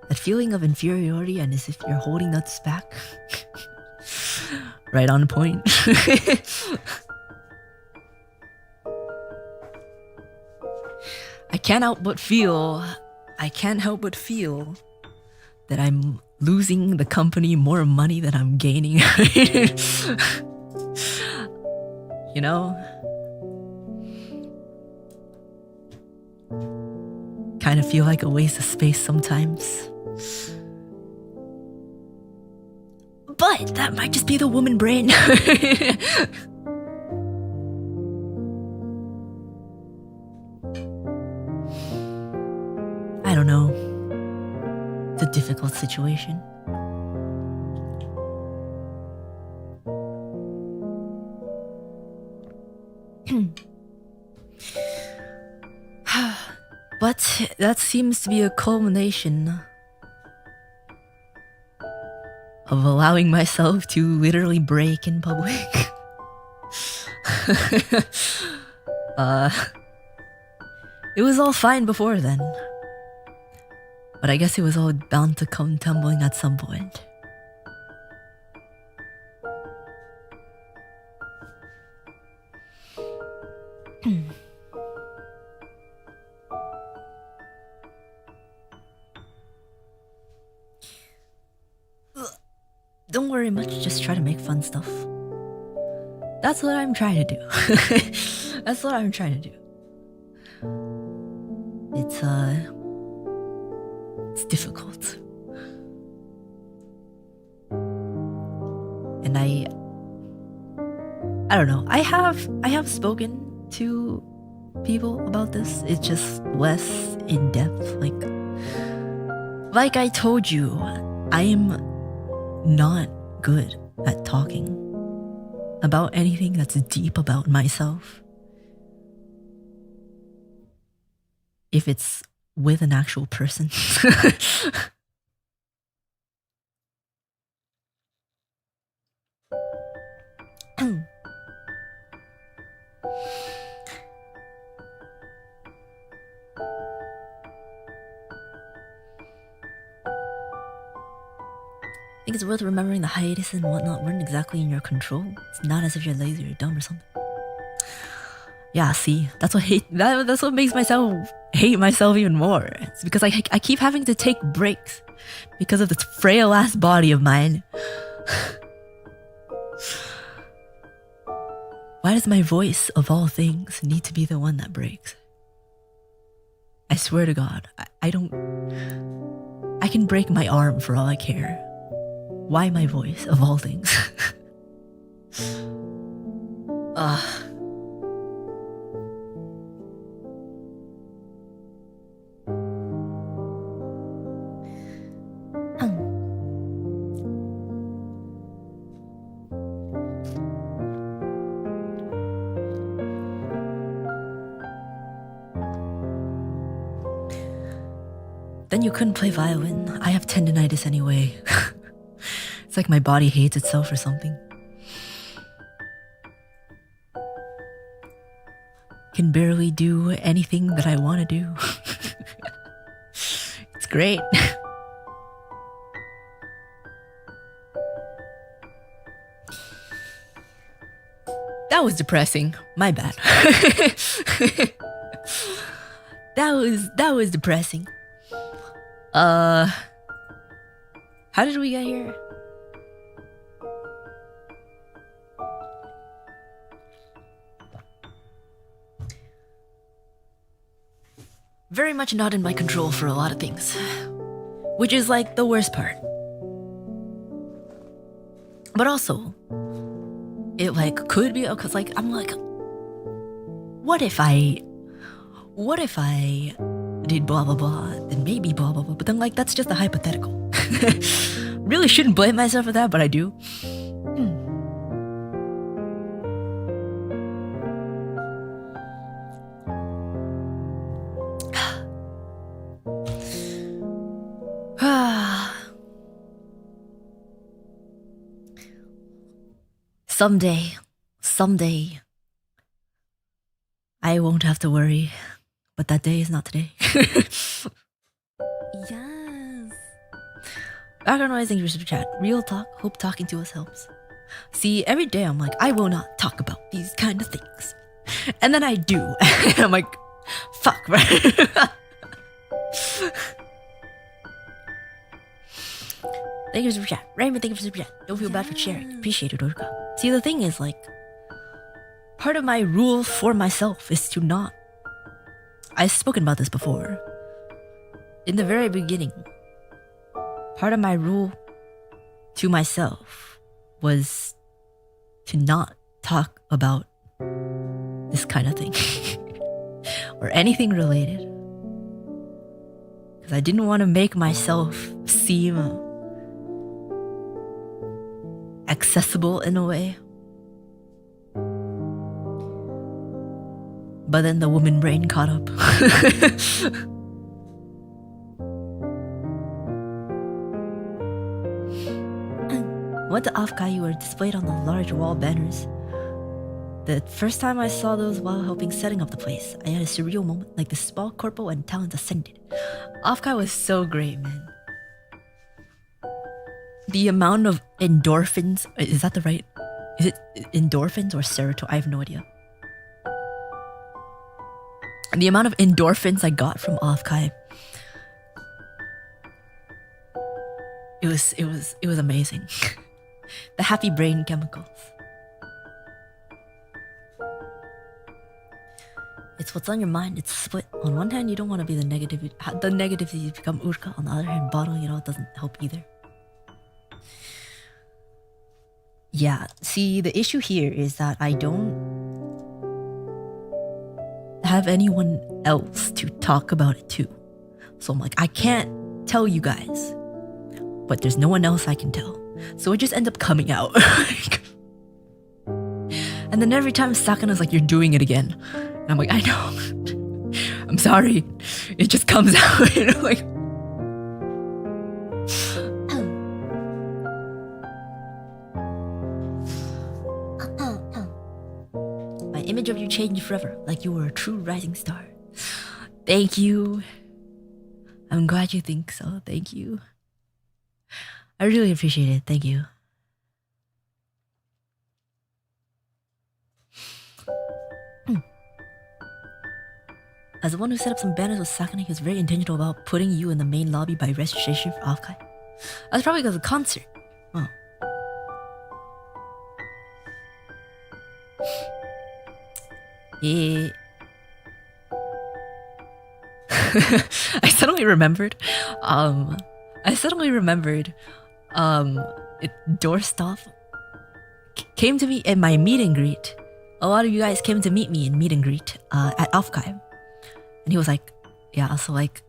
that feeling of inferiority and as if you're holding us back. Right on point. I can't help but feel that I'm losing the company more money than I'm gaining. Kind of feel like a waste of space sometimes. But that might just be the woman brain. I don't know. It's a difficult situation. But that seems to be a culmination of allowing myself to literally break in public. It was all fine before then. But I guess it was all bound to come tumbling at some point. Don't worry much, just try to make fun stuff. That's what I'm trying to do. That's what I'm trying to do. It's difficult. And I don't know. I have spoken to people about this. It's just less in depth. Like I told you, I am not good at talking about anything that's deep about myself. If it's with an actual person. I think it's worth remembering the hiatus and whatnot weren't exactly in your control. It's not as if you're lazy or dumb or something. Yeah, see, that's what makes myself hate myself even more. It's because I keep having to take breaks because of this frail ass body of mine. Why does my voice, of all things, need to be the one that breaks? I swear to God, I can break my arm for all I care. Why my voice, of all things? Then you couldn't play violin. I have tendinitis anyway. It's like my body hates itself or something. Can barely do anything that I want to do. It's great. That was depressing. My bad. That was depressing. How did we get here? Very much not in my control for a lot of things. Which is like the worst part. But also, it like could be, cause like, I'm like, what if I did blah blah blah, then maybe blah blah blah, but then like that's just a hypothetical. Really shouldn't blame myself for that, but I do. Someday, I won't have to worry, but that day is not today. Yes. Background noise, thank you for super chat. Real talk, hope talking to us helps. See, every day I'm like, I will not talk about these kind of things. And then I do. And I'm like, fuck, right? Thank you for super chat. Raymond, thank you for super chat. Don't feel bad for sharing. Appreciate it, Uruka. See, the thing is, like, part of my rule for myself is to not. I've spoken about this before. In the very beginning, part of my rule to myself was to not talk about this kind of thing. Or anything related. Because I didn't want to make myself seem accessible in a way. But then the woman brain caught up. What the Afkai were displayed on the large wall banners. The first time I saw those while helping setting up the place, I had a surreal moment, like the small corpo and talent ascended. Afkai was so great, man. The amount of endorphins, is that the right? Is it endorphins or serotonin? I have no idea. The amount of endorphins I got from Afkai, it was amazing. The happy brain chemicals. It's what's on your mind. It's split. On one hand, you don't want to be the negativity you become Urka. On the other hand, bottle, it doesn't help either. Yeah, see, the issue here is that I don't have anyone else to talk about it to. So I'm like, I can't tell you guys, but there's no one else I can tell. So it just ends up coming out. And then every time Sakana's like, you're doing it again. And I'm like, I know. I'm sorry. It just comes out. Like, my image of you changed forever, like you were a true rising star. Thank you. I'm glad you think so. Thank you. I really appreciate it. Thank you. As the one who set up some banners with Sakana, he was very intentional about putting you in the main lobby by registration for Afkai. That's probably because of the concert. Oh. Yeah. I suddenly remembered. Doorstop came to me in my meet and greet. A lot of you guys came to meet me in meet and greet at Afkai. And he was like, yeah, so like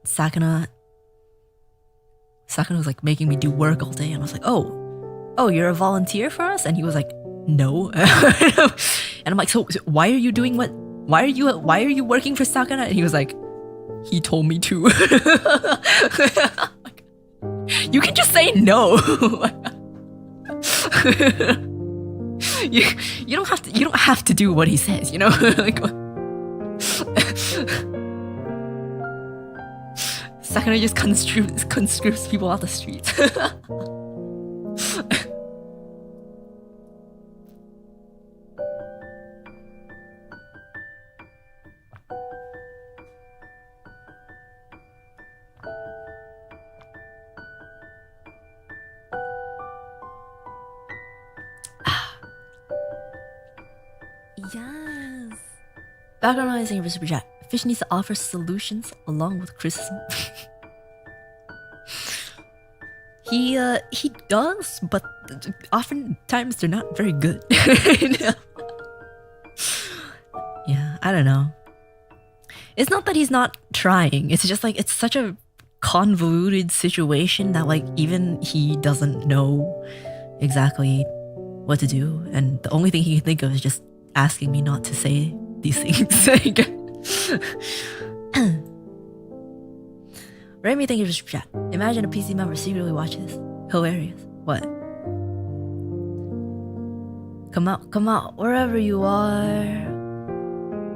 Sakana was like making me do work all day. And I was like, oh, you're a volunteer for us? And he was like, no. And I'm like, so why are you doing why are you working for Sakana? And he was like, he told me to. You can just say no. You don't have to do what he says, like, Sakana just conscripts people off the streets. Yes. Background noise in your super chat. Fish needs to offer solutions along with criticism. He does, but oftentimes they're not very good. Yeah, I don't know. It's not that he's not trying. It's just like it's such a convoluted situation that like even he doesn't know exactly what to do, and the only thing he can think of is just asking me not to say these things. Remy, thank you for the chat. Imagine a PC member secretly watches this. Hilarious. What? Come out, wherever you are.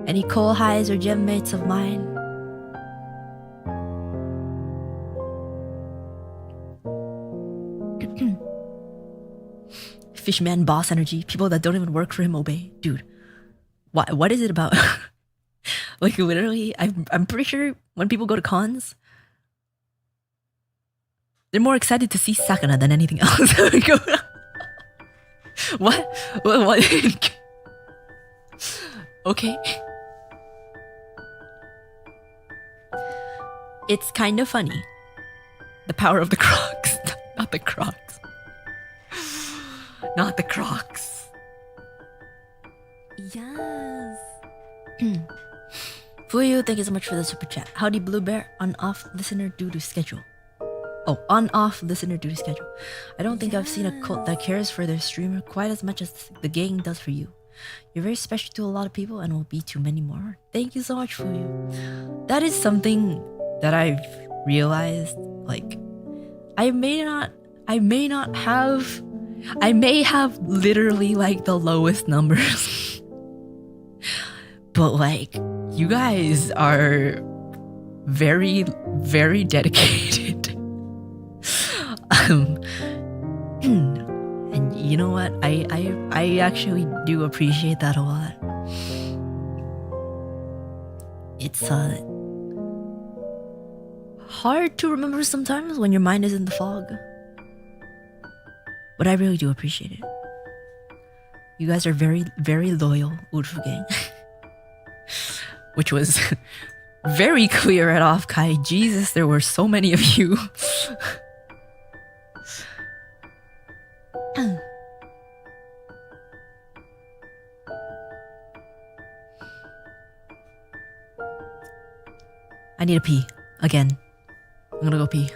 Any coal highs or gem mates of mine? Fishman boss energy. People that don't even work for him obey. Dude, what is it about? Like literally, I'm pretty sure when people go to cons, they're more excited to see Sakana than anything else. What? Okay. It's kind of funny. The power of the Crocs. Not the Crocs. Not the Crocs. Yes. Fuyu, thank you so much for the super chat. Howdy Blue Bear, on off listener due to schedule. Oh, on-off listener duty schedule. I don't think I've seen a cult that cares for their streamer quite as much as the gang does for you. You're very special to a lot of people and will be to many more. Thank you so much for you. That is something that I've realized. Like, I may have literally like the lowest numbers. But like, you guys are very, very dedicated. And you know what? I actually do appreciate that a lot. It's hard to remember sometimes when your mind is in the fog. But I really do appreciate it. You guys are very, very loyal, Urufu gang. Which was very clear at Offkai. Jesus, there were so many of you. I need to pee. Again. I'm gonna go pee.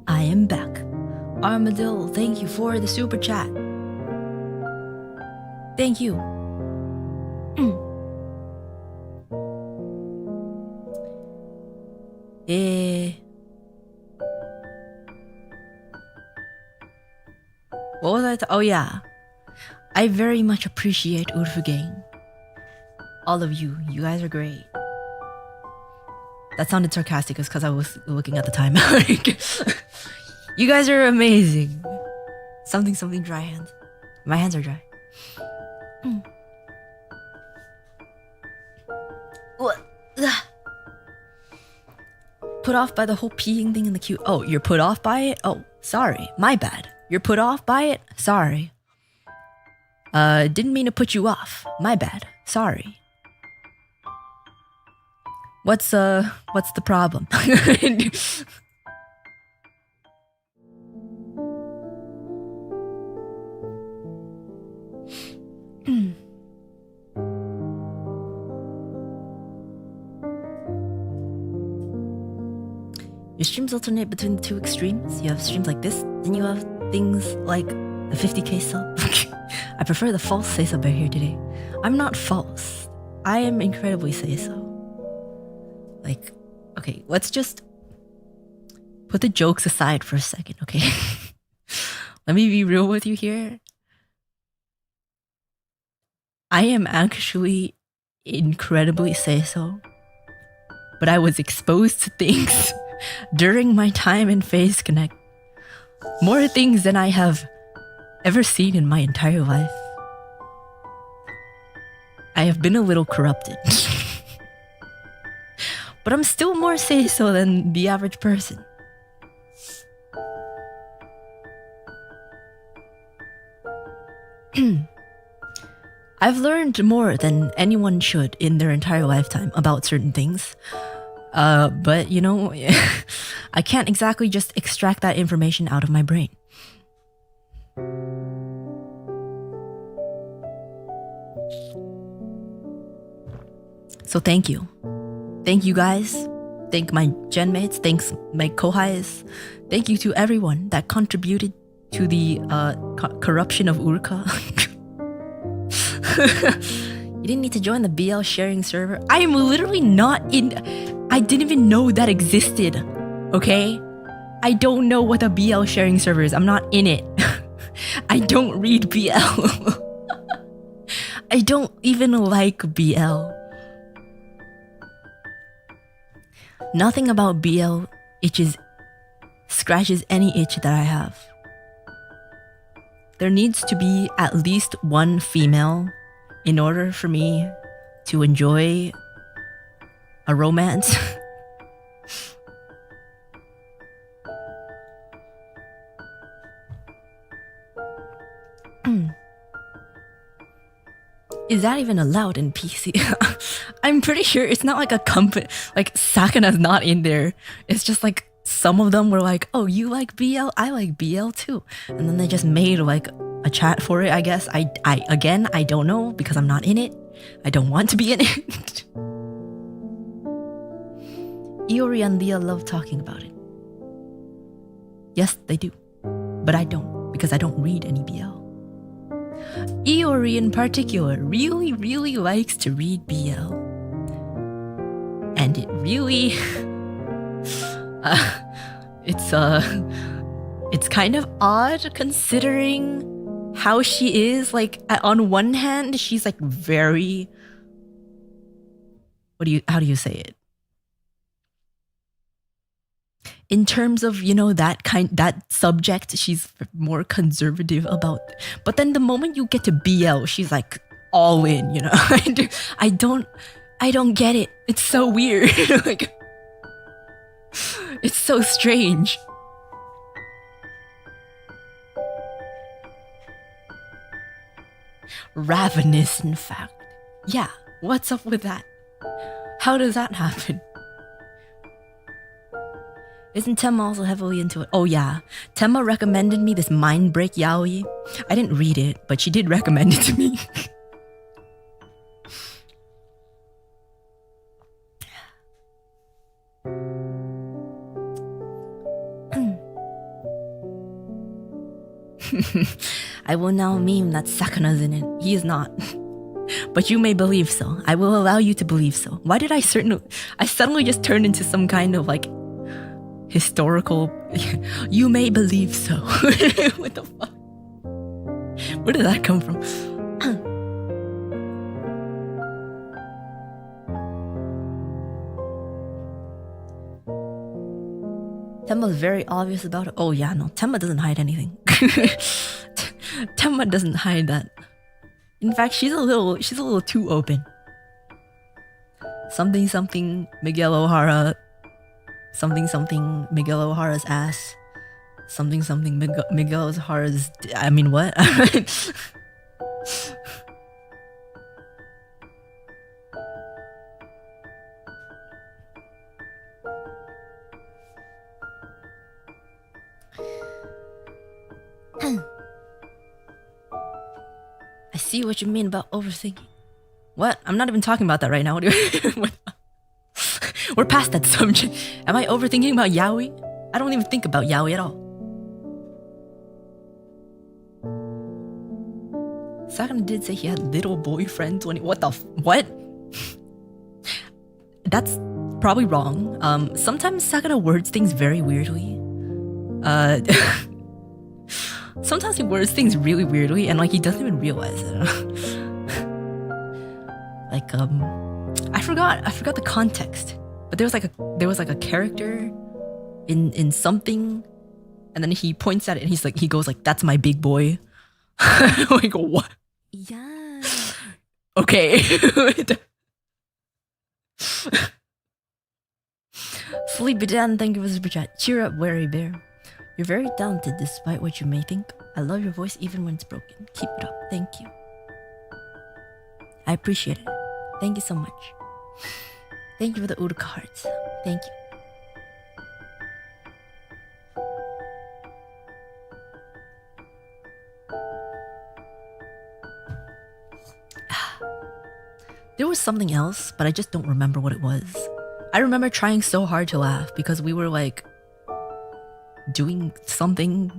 I am back. Armadillo, thank you for the super chat. Thank you. What was I? Oh yeah, I very much appreciate Urufu gang. All of you, you guys are great. That sounded sarcastic, because I was looking at the time. You guys are amazing. Something dry hands. My hands are dry. Put off by the whole peeing thing in the queue. Oh, you're put off by it? Oh, sorry. My bad. You're put off by it? Sorry. Didn't mean to put you off. My bad. Sorry. What's the problem? Your streams alternate between the two extremes. You have streams like this, then you have things like a 50k sub. I prefer the false say-so bear here today. I'm not false. I am incredibly say-so. Like, okay, let's just put the jokes aside for a second, okay? Let me be real with you here. I am actually incredibly say-so, but I was exposed to things during my time in Phase Connect. More things than I have ever seen in my entire life. I have been a little corrupted. But I'm still more say-so than the average person. I've learned more than anyone should in their entire lifetime about certain things. But, you know, I can't exactly just extract that information out of my brain. So thank you. Thank you guys. Thank my genmates. Thanks my kohais. Thank you to everyone that contributed to the corruption of Uruka. You didn't need to join the BL sharing server. I am literally not in... I didn't even know that existed. Okay? I don't know what a BL sharing server is. I'm not in it. I don't read BL. I don't even like BL. Nothing about BL scratches any itch that I have. There needs to be at least one female in order for me to enjoy a romance. Is that even allowed in PC? I'm pretty sure it's not like a company, like Sakana's not in there. It's just like some of them were like, oh, you like BL? I like BL too. And then they just made like a chat for it, I guess. I don't know because I'm not in it. I don't want to be in it. Iori and Leah love talking about it. Yes, they do. But I don't, because I don't read any BL. Iori in particular really, really likes to read BL. And it really... it's kind of odd considering how she is. Like, on one hand, she's like very... how do you say it? In terms of, you know, that subject, she's more conservative about. But then the moment you get to BL, she's like all in, you know. I don't get it. It's so weird. Like, it's so strange. Ravenous, in fact. Yeah, what's up with that? How does that happen? Isn't Temma also heavily into it? Oh yeah, Temma recommended me this Mind Break yaoi. I didn't read it, but she did recommend it to me. I will now meme that Sakana's in it. He is not. But you may believe so. I will allow you to believe so. Why did I suddenly just turned into some kind of like historical... You may believe so. What the fuck? Where did that come from? Temma's very obvious about it. Oh yeah, no, Temma doesn't hide anything. Temma doesn't hide that. In fact, she's a little too open. Something Miguel O'Hara. Something Miguel O'Hara's ass. Something Miguel O'Hara's... I mean, what? I see what you mean about overthinking. What? I'm not even talking about that right now. We're past that subject. Am I overthinking about yaoi? I don't even think about yaoi at all. Sakana did say he had little boyfriends when he... What? That's probably wrong. Sometimes Sakana words things very weirdly. Sometimes he words things really weirdly and like he doesn't even realize it. Like, I forgot the context. But there was like a character in something, and then he points at it and he goes like, "That's my big boy." Like, what? Yeah. Okay. Sleepy Dan, thank you for the super chat. Cheer up, Wary Bear. You're very talented despite what you may think. I love your voice even when it's broken. Keep it up. Thank you. I appreciate it. Thank you so much. Thank you for the Uruka hearts. Thank you. There was something else, but I just don't remember what it was. I remember trying so hard to laugh because we were like doing something.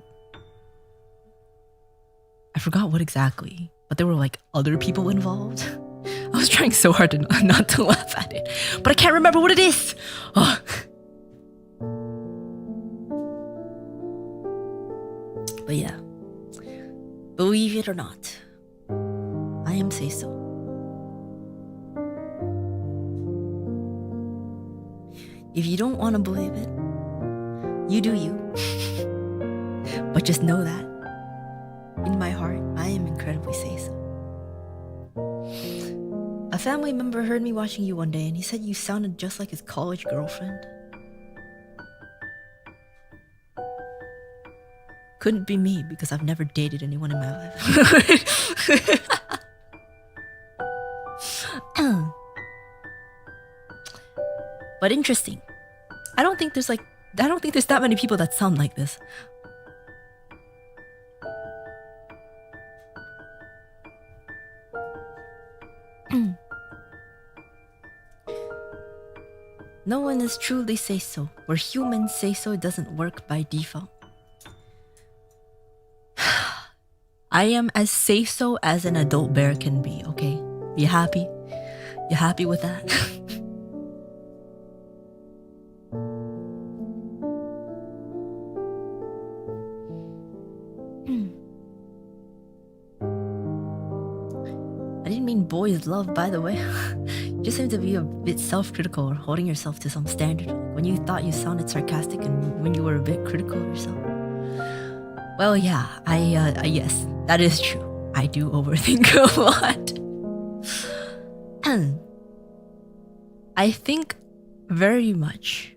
I forgot what exactly, but there were like other people involved. I was trying so hard to not to laugh at it, but I can't remember what it is. Oh. But yeah, believe it or not, I am Say So. If you don't want to believe it, you do you. But just know that in my heart, I am incredibly Say So. A family member heard me watching you one day and he said you sounded just like his college girlfriend. Couldn't be me because I've never dated anyone in my life. But interesting. I don't think there's that many people that sound like this. No one is truly Say So. Where humans Say So doesn't work by default. I am as Say So as an adult bear can be, okay? You happy? You happy with that? I didn't mean boys love, by the way. You just seem to be a bit self-critical or holding yourself to some standard. When you thought you sounded sarcastic and when you were a bit critical of yourself. Well, yeah, yes, that is true. I do overthink a lot. I think very much.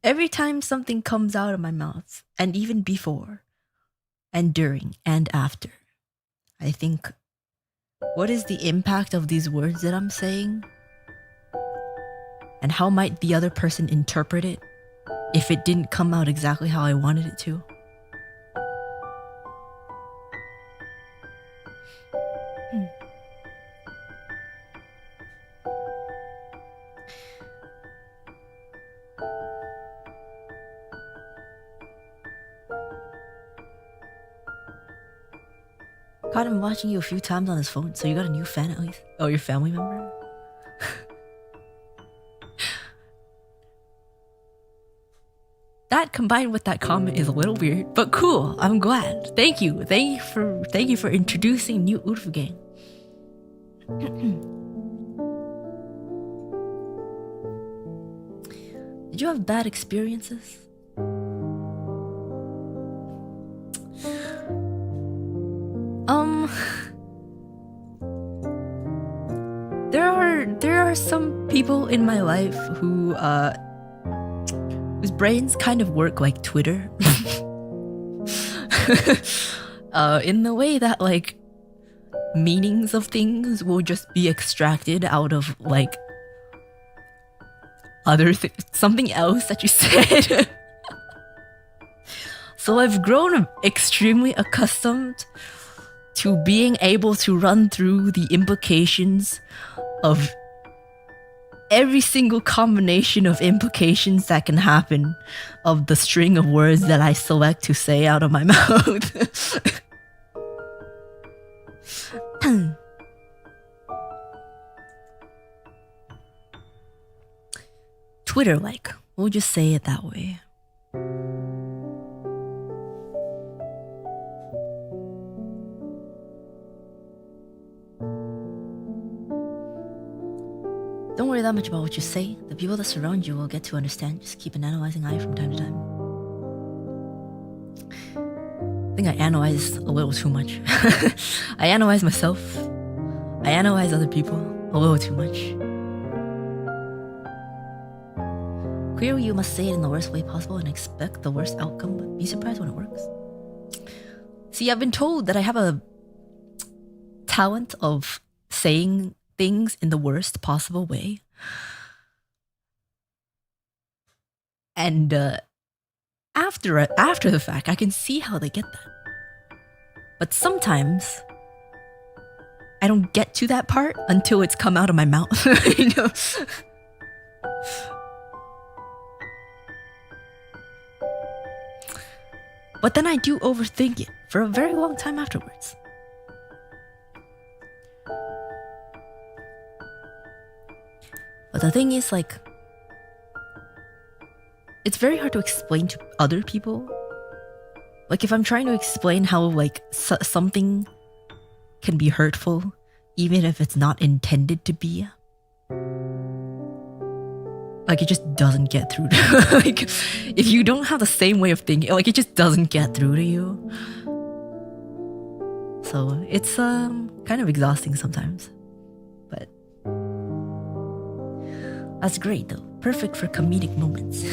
Every time something comes out of my mouth, and even before, and during, and after, I think, what is the impact of these words that I'm saying? And how might the other person interpret it if it didn't come out exactly how I wanted it to? Caught him watching you a few times on his phone, so you got a new fan at least? Oh, your family member? That combined with that comment is a little weird, but cool. I'm glad. Thank you. Thank you for introducing new Urfu gang. Did you have bad experiences? There are some people in my life who whose brains kind of work like Twitter. In the way that like meanings of things will just be extracted out of like something else that you said. So I've grown extremely accustomed to being able to run through the implications of every single combination of implications that can happen of the string of words that I select to say out of my mouth. Twitter-like, we'll just say it that way. Don't worry that much about what you say. The people that surround you will get to understand. Just keep an analyzing eye from time to time. I think I analyze a little too much. I analyze myself. I analyze other people a little too much. Clearly, you must say it in the worst way possible and expect the worst outcome, but be surprised when it works. See, I've been told that I have a talent of saying things in the worst possible way. And after the fact, I can see how they get that. But sometimes I don't get to that part until it's come out of my mouth. You know? But then I do overthink it for a very long time afterwards. But the thing is, like, it's very hard to explain to other people. Like, if I'm trying to explain how, like, something can be hurtful, even if it's not intended to be, like, it just doesn't get through to like, if you don't have the same way of thinking, like, it just doesn't get through to you. So it's kind of exhausting sometimes, but that's great though. Perfect for comedic moments.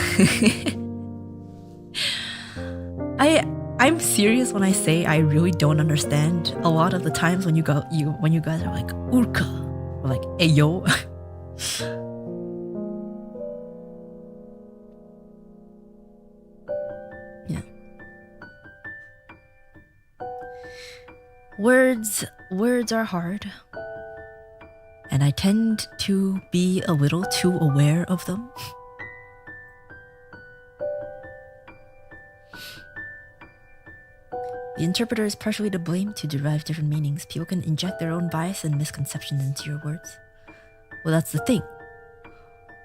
I'm serious when I say I really don't understand a lot of the times when you guys are like Urka or like Ayo. Yeah. Words are hard. And I tend to be a little too aware of them. The interpreter is partially to blame to derive different meanings. People can inject their own bias and misconceptions into your words. Well, that's the thing.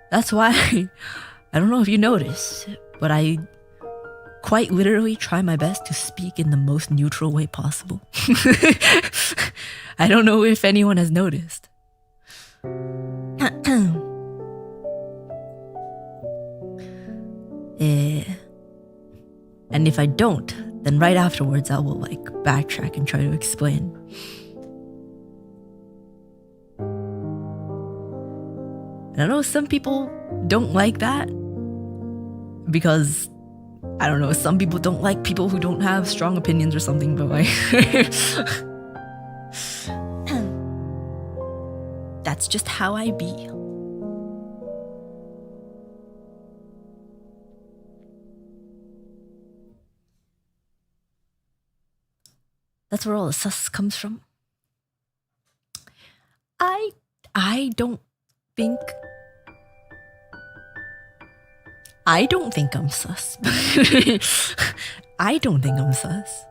That's why I don't know if you noticed, but I quite literally try my best to speak in the most neutral way possible. I don't know if anyone has noticed. And if I don't, then right afterwards I will like backtrack and try to explain. And I know some people don't like that because, I don't know, some people don't like people who don't have strong opinions or something, but like that's just how I be. That's where all the sus comes from. I don't think I'm sus. I don't think I'm sus.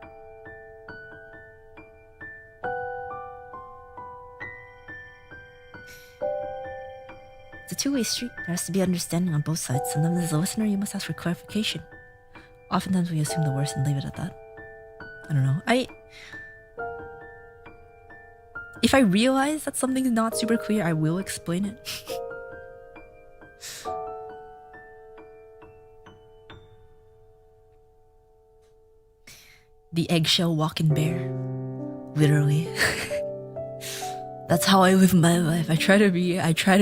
It's a two-way street. There has to be understanding on both sides. Sometimes as a listener, you must ask for clarification. Oftentimes we assume the worst and leave it at that. I don't know. If I realize that something's not super clear, I will explain it. The eggshell walking bear. Literally. That's how I live my life. I try to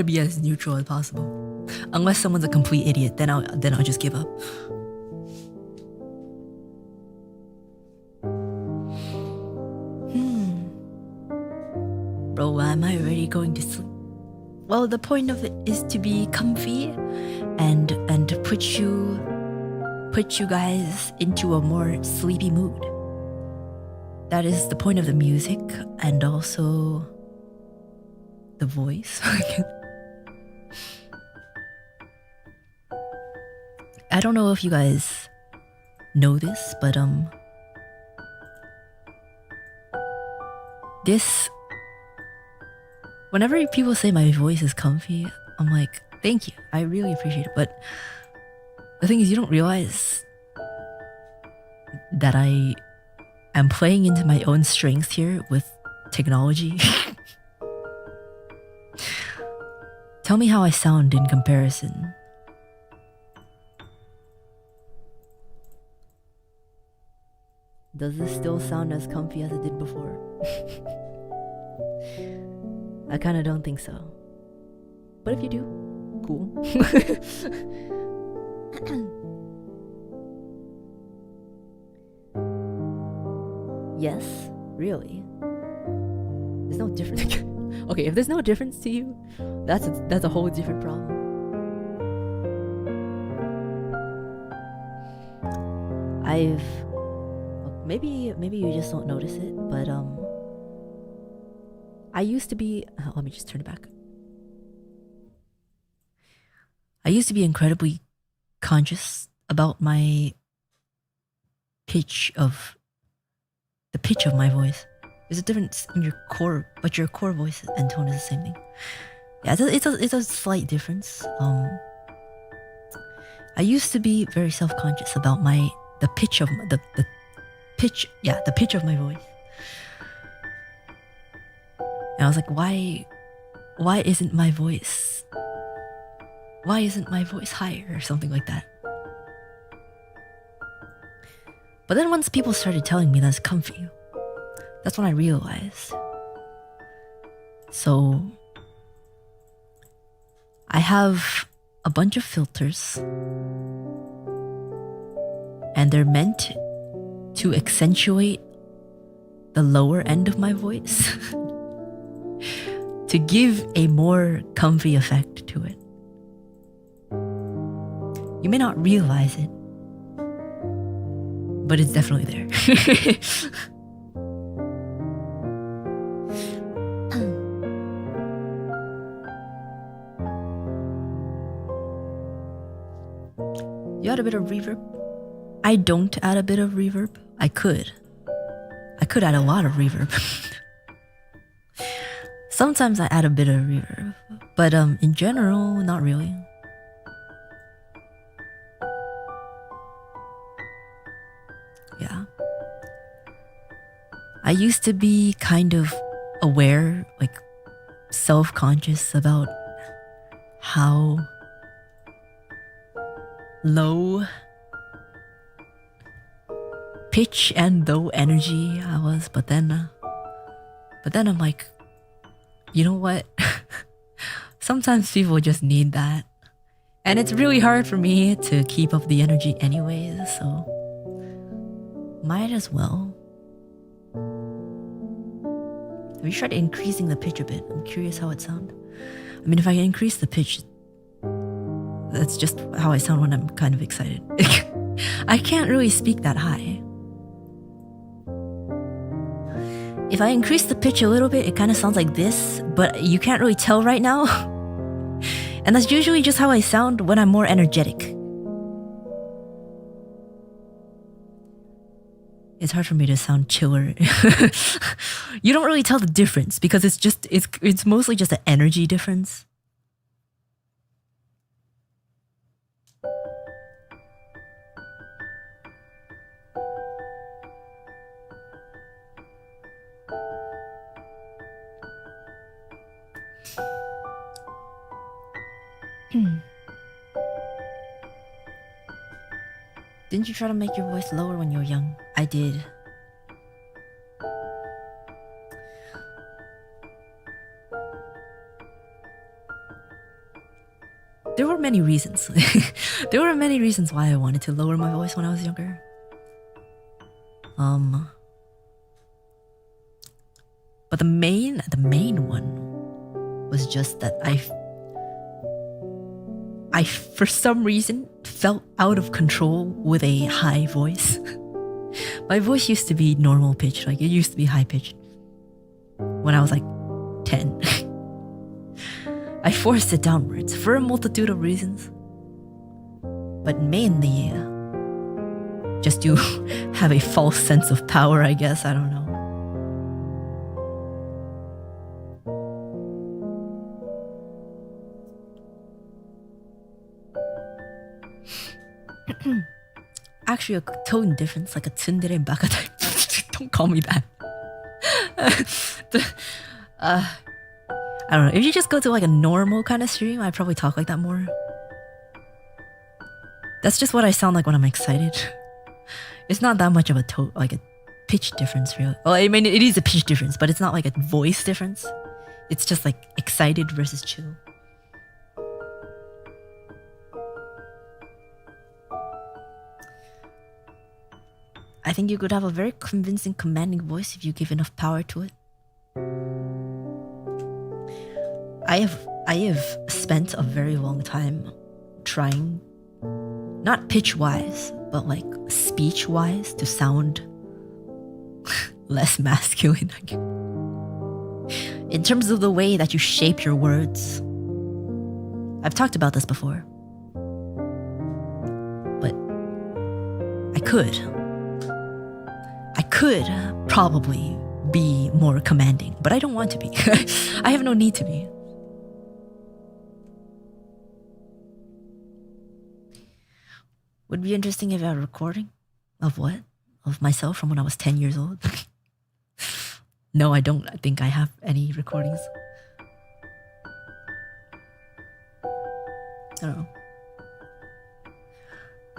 be as neutral as possible. Unless someone's a complete idiot, then I'll just give up. Bro, why am I already going to sleep? Well, the point of it is to be comfy and to put you guys into a more sleepy mood. That is the point of the music and also the voice. I don't know if you guys know this, but whenever people say my voice is comfy, I'm like, thank you, I really appreciate it. But the thing is, you don't realize that I am playing into my own strengths here with technology. Tell me how I sound in comparison. Does this still sound as comfy as it did before? I kind of don't think so. But if you do, cool. Yes, really. There's no difference. Okay, if there's no difference to you, that's a whole different problem. Maybe you just don't notice it, but I used to be. Let me just turn it back. I used to be incredibly conscious about the pitch of my voice. There's a difference in your core, but your core voice and tone is the same thing. Yeah, it's a slight difference. I used to be very self-conscious about the pitch of the pitch of my voice. And I was like, why isn't my voice higher or something like that? But then once people started telling me that's comfy, that's when I realized. So I have a bunch of filters, and they're meant to accentuate the lower end of my voice to give a more comfy effect to it. You may not realize it, but it's definitely there. You add a bit of reverb? I don't add a bit of reverb. I could add a lot of reverb. Sometimes I add a bit of reverb, but in general, not really. Yeah. I used to be kind of aware, like self-conscious about how low pitch and low energy I was, but then I'm like, you know what? Sometimes people just need that, and it's really hard for me to keep up the energy anyways, so might as well. Have you tried increasing the pitch a bit? I'm curious how it sounds. I mean, if I increase the pitch, that's just how I sound when I'm kind of excited. I can't really speak that high. If I increase the pitch a little bit, it kind of sounds like this, but you can't really tell right now. And that's usually just how I sound when I'm more energetic. It's hard for me to sound chiller. You don't really tell the difference because it's mostly just an energy difference. Didn't you try to make your voice lower when you were young? I did. There were many reasons. There were many reasons why I wanted to lower my voice when I was younger. But the main one was just that I for some reason felt out of control with a high voice. My voice used to be normal pitched, like it used to be high pitched when I was like 10. I forced it downwards for a multitude of reasons, but mainly just to have a false sense of power, I guess. I don't know. Actually, a tone difference, like a tsundere baka type. Don't call me that. I don't know. If you just go to like a normal kind of stream, I'd probably talk like that more. That's just what I sound like when I'm excited. It's not that much of a like a pitch difference, really. Well, I mean, it is a pitch difference, but it's not like a voice difference. It's just like excited versus chill. I think you could have a very convincing, commanding voice if you give enough power to it. I have spent a very long time trying, not pitch-wise, but like speech-wise, to sound less masculine. In terms of the way that you shape your words. I've talked about this before. But I could probably be more commanding, but I don't want to be. I have no need to be. Would be interesting if I had a recording of what? Of myself from when I was 10 years old. No, I don't think I have any recordings. I don't know.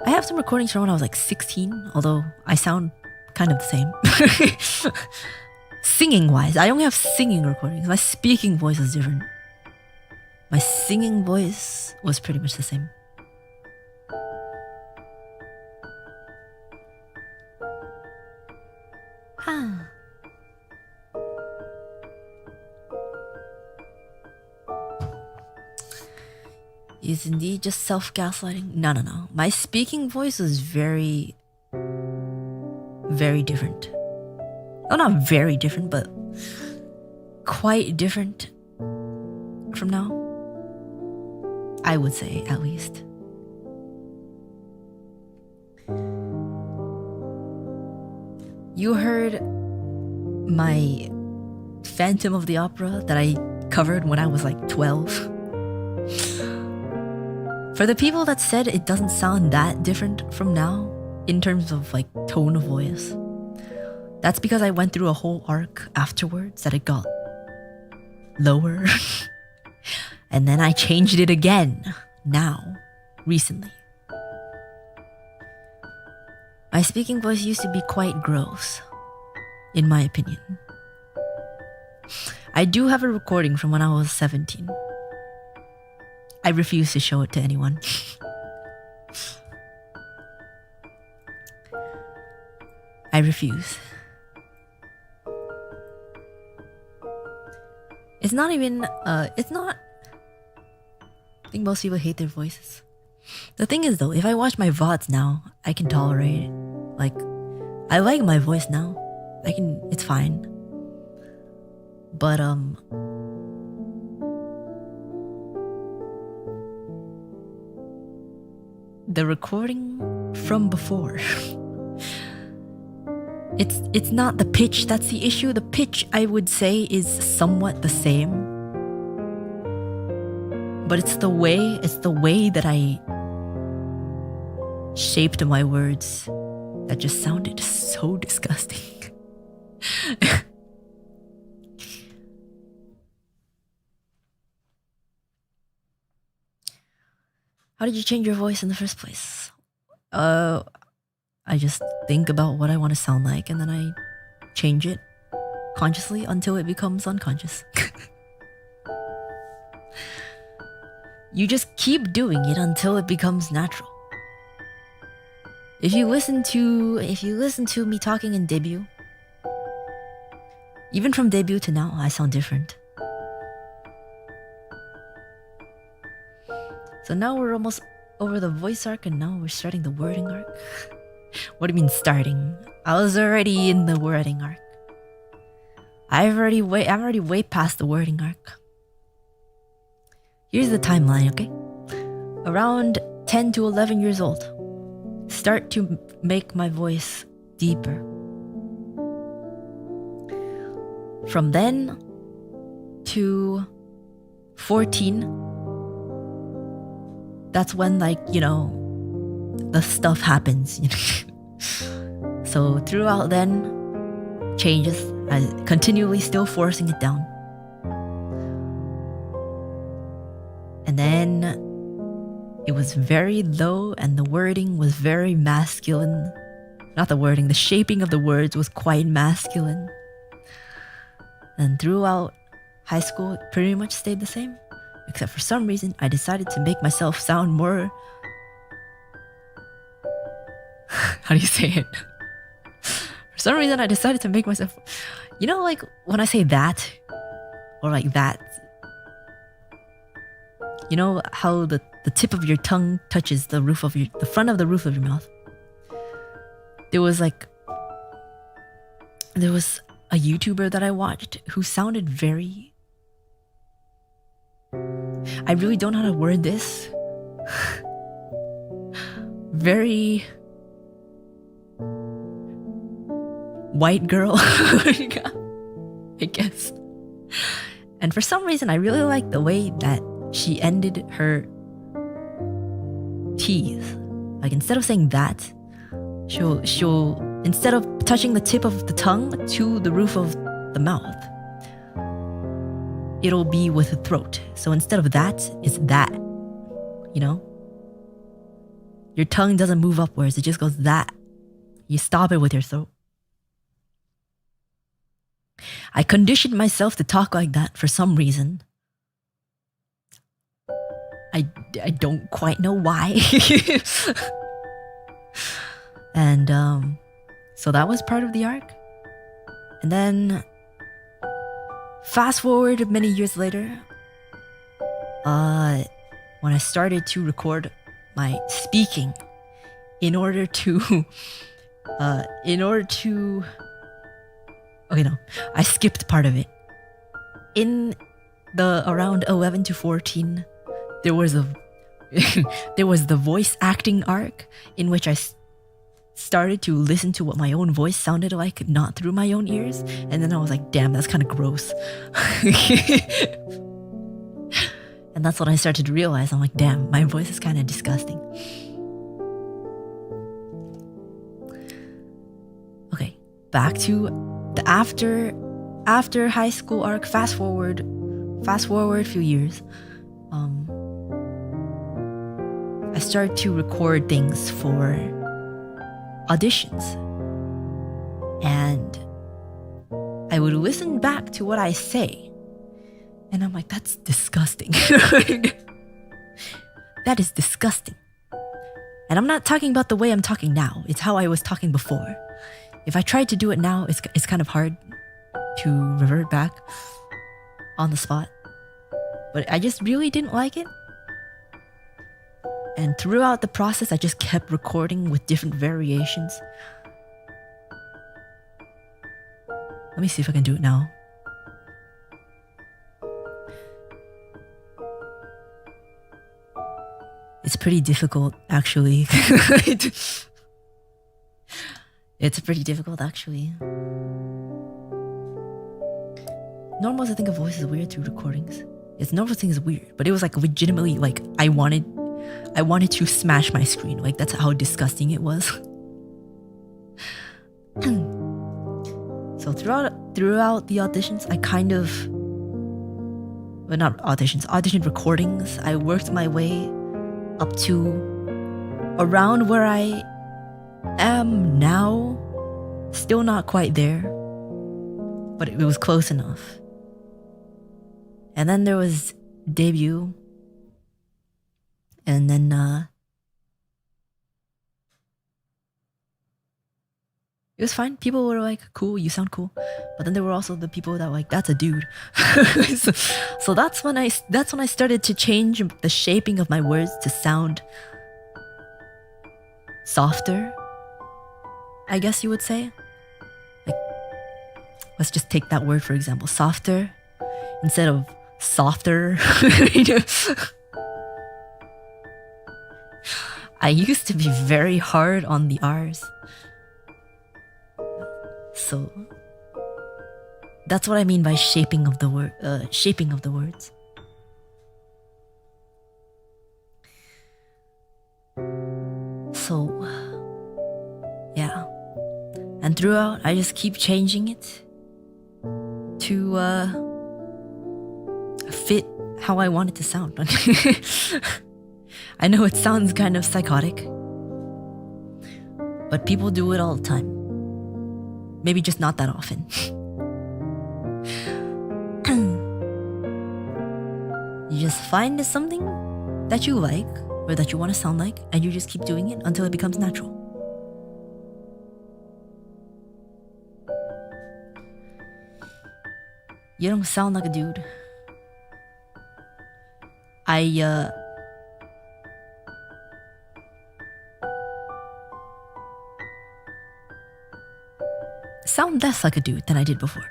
I have some recordings from when I was like 16, although I sound kind of the same. Singing wise, I only have singing recordings. My speaking voice is different. My singing voice was pretty much the same. Is indeed just self-gaslighting? No. My speaking voice is very, very different. Oh, not very different, but quite different from now. I would say, at least. You heard my Phantom of the Opera that I covered when I was like 12. For the people that said it doesn't sound that different from now in terms of like tone of voice, that's because I went through a whole arc afterwards that it got lower. And then I changed it again now, recently. My speaking voice used to be quite gross, in my opinion. I do have a recording from when I was 17. I refuse to show it to anyone. I refuse. It's not even, it's not... I think most people hate their voices. The thing is though, if I watch my VODs now, I can tolerate it. Like, I like my voice now. It's fine. But, the recording from before. It's not the pitch that's the issue. The pitch, I would say, is somewhat the same. But it's the way that I shaped my words that just sounded so disgusting. How did you change your voice in the first place? I just think about what I want to sound like and then I change it consciously until it becomes unconscious. You just keep doing it until it becomes natural. If you listen to me talking in debut, even from debut to now, I sound different. So now we're almost over the voice arc and now we're starting the wording arc. What do you mean starting? I was already in the wording arc. I'm already way past the wording arc. Here's the timeline, okay? Around 10 to 11 years old, start to make my voice deeper. From then to 14, that's when, like, you know, the stuff happens. So throughout then, changes. I continually still forcing it down. And then it was very low and the wording was very masculine. Not the wording, the shaping of the words was quite masculine. And throughout high school pretty much stayed the same, except for some reason I decided to make myself sound more. How do you say it? For some reason I decided to make myself, you know, like when I say that, or like that, you know how the tip of your tongue touches the front of the roof of your mouth. There was a YouTuber that I watched who sounded very, I really don't know how to word this, very white girl, I guess. And for some reason, I really like the way that she ended her T's. Like instead of saying that, she'll instead of touching the tip of the tongue to the roof of the mouth, it'll be with the throat. So instead of that, it's that. You know? Your tongue doesn't move upwards, it just goes that. You stop it with your throat. I conditioned myself to talk like that for some reason. I don't quite know why. And so that was part of the arc. And then fast forward many years later, when I started to record my speaking in order to okay, no, I skipped part of it. In the around 11 to 14, there was the voice acting arc in which I started to listen to what my own voice sounded like, not through my own ears, and then I was like, damn, that's kind of gross. And that's when I started to realize, I'm like, damn, my voice is kind of disgusting. Okay, back to the after high school arc. Fast forward a few years. I started to record things for auditions, and I would listen back to what I say, and I'm like, that's disgusting. That is disgusting. And I'm not talking about the way I'm talking now, it's how I was talking before. If I tried to do it now, it's kind of hard to revert back on the spot. But I just really didn't like it. And throughout the process, I just kept recording with different variations. Let me see if I can do it now. It's pretty difficult, actually. It's pretty difficult, actually. Normals, I think a voice is weird through recordings. It's normal thing is weird, but it was like legitimately like I wanted to smash my screen. Like that's how disgusting it was. So throughout the auditions, I kind of, well, not auditions, audition recordings, I worked my way up to around where I am now. Still not quite there, but it was close enough. And then there was debut, and then it was fine. People were like, cool, you sound cool. But then there were also the people that were like, that's a dude. so that's when I started to change the shaping of my words to sound softer, I guess you would say. Like, let's just take that word for example, softer instead of softer. I used to be very hard on the R's. So that's what I mean by shaping of the words. So yeah. And throughout I just keep changing it to fit how I want it to sound. I know it sounds kind of psychotic, but people do it all the time. Maybe just not that often. just find something that you like or that you want to sound like, and you just keep doing it until it becomes natural. You don't sound like a dude. I sound less like a dude than I did before.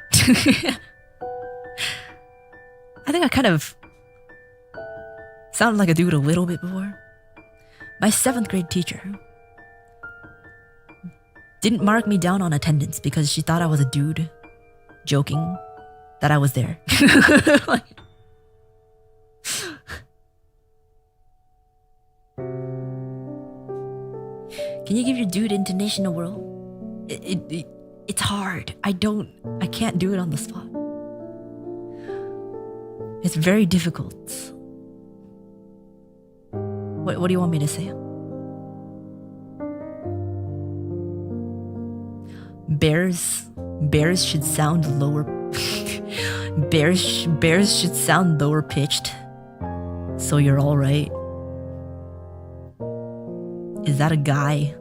I think I kind of sounded like a dude a little bit before. My 7th grade teacher didn't mark me down on attendance because she thought I was a dude, joking that I was there. Like, can you give your dude intonation a whirl? It's hard. I can't do it on the spot. It's very difficult. What do you want me to say? Bears should sound lower. bears should sound lower pitched. So you're all right. Is that a guy?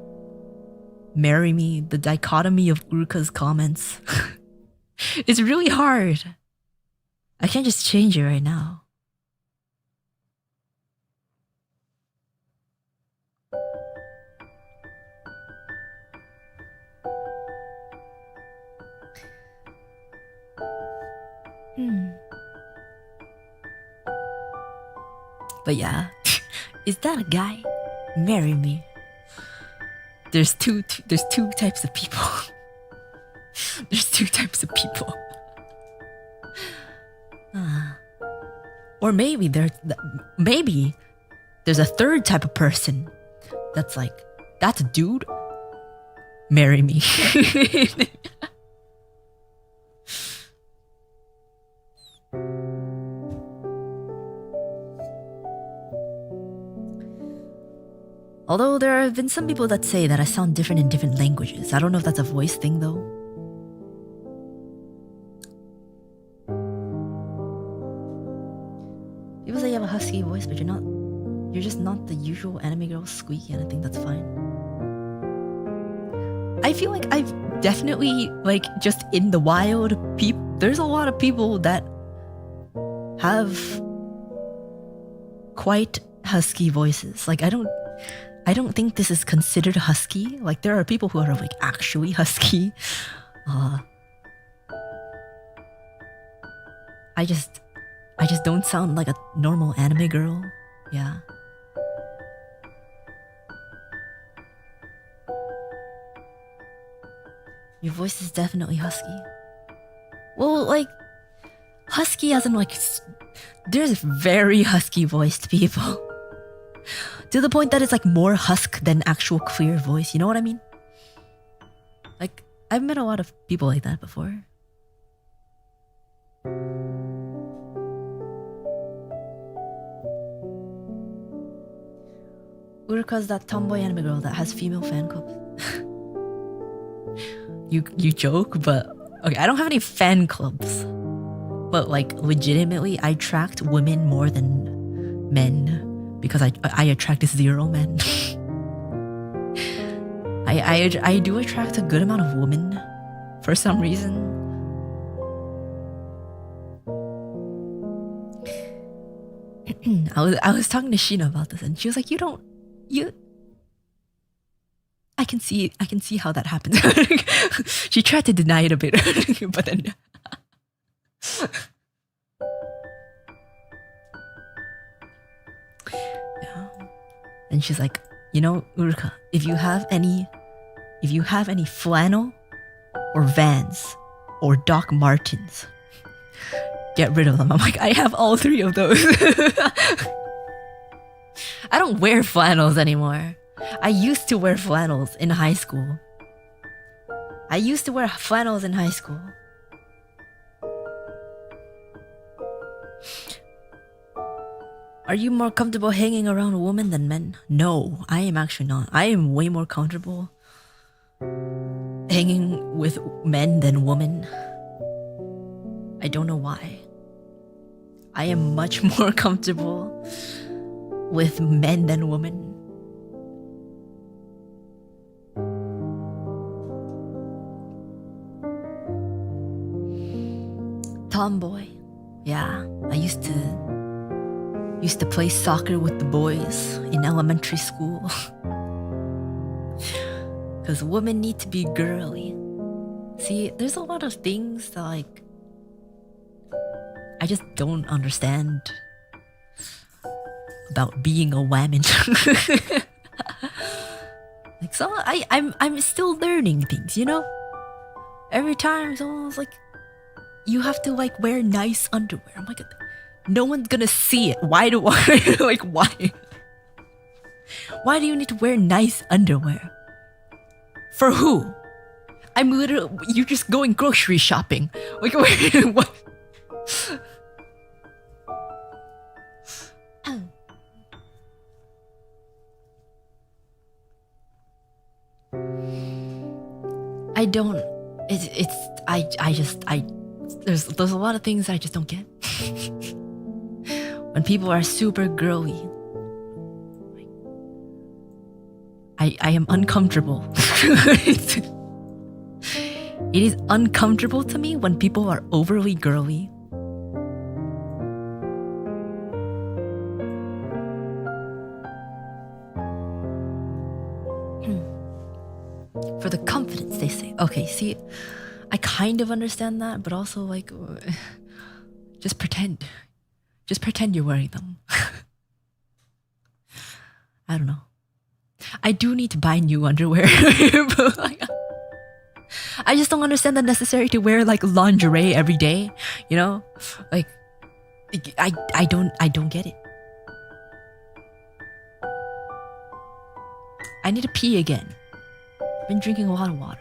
Marry me. The dichotomy of Uruka's comments. It's really hard. I can't just change it right now. But yeah, is that a guy? Marry me. There's two types of people. There's 2 types of people. Or maybe there's a 3rd type of person that's like, that's a dude. Marry me. Although there have been some people that say that I sound different in different languages. I don't know if that's a voice thing though. People say you have a husky voice, but you're just not the usual anime girl squeaky, and I think that's fine. I feel like I've definitely, like, just in the wild, there's a lot of people that have quite husky voices. Like, I don't think this is considered husky. Like, there are people who are like actually husky. I just don't sound like a normal anime girl. Yeah. Your voice is definitely husky. Well, like, husky as in like, there's very husky voiced people. To the point that it's like more husk than actual clear voice. You know what I mean? Like, I've met a lot of people like that before. Uruka's that tomboy anime girl that has female fan clubs. You joke, but okay, I don't have any fan clubs. But like, legitimately, I attract women more than men. Because I attract 0 men. I do attract a good amount of women for some reason. I was talking to Sheena about this, and she was like, I can see how that happens. She tried to deny it a bit, but then and she's like, Uruka, if you have any flannel or Vans or Doc Martens, get rid of them. I'm like, I have all 3 of those. I don't wear flannels anymore. I used to wear flannels in high school. Are you more comfortable hanging around women than men? No, I am actually not. I am way more comfortable hanging with men than women. I don't know why. I am much more comfortable with men than women. Tomboy. Yeah, I used to play soccer with the boys in elementary school. Cause women need to be girly. See, there's a lot of things that like I just don't understand about being a woman. Like I'm still learning things, you know? Every time someone's like, you have to like wear nice underwear. I'm like, no one's gonna see it. Why do I like why? Why do you need to wear nice underwear? For who? I'm literally, you're just going grocery shopping. Like, what? I don't, there's a lot of things I just don't get. When people are super girly, I am uncomfortable. It is uncomfortable to me when people are overly girly. For the confidence, they say. Okay, see, I kind of understand that, but also like, just pretend. Just pretend you're wearing them. I don't know. I do need to buy new underwear, but like, I just don't understand the necessity to wear like lingerie every day. You know, like I don't get it. I need to pee again. I've been drinking a lot of water.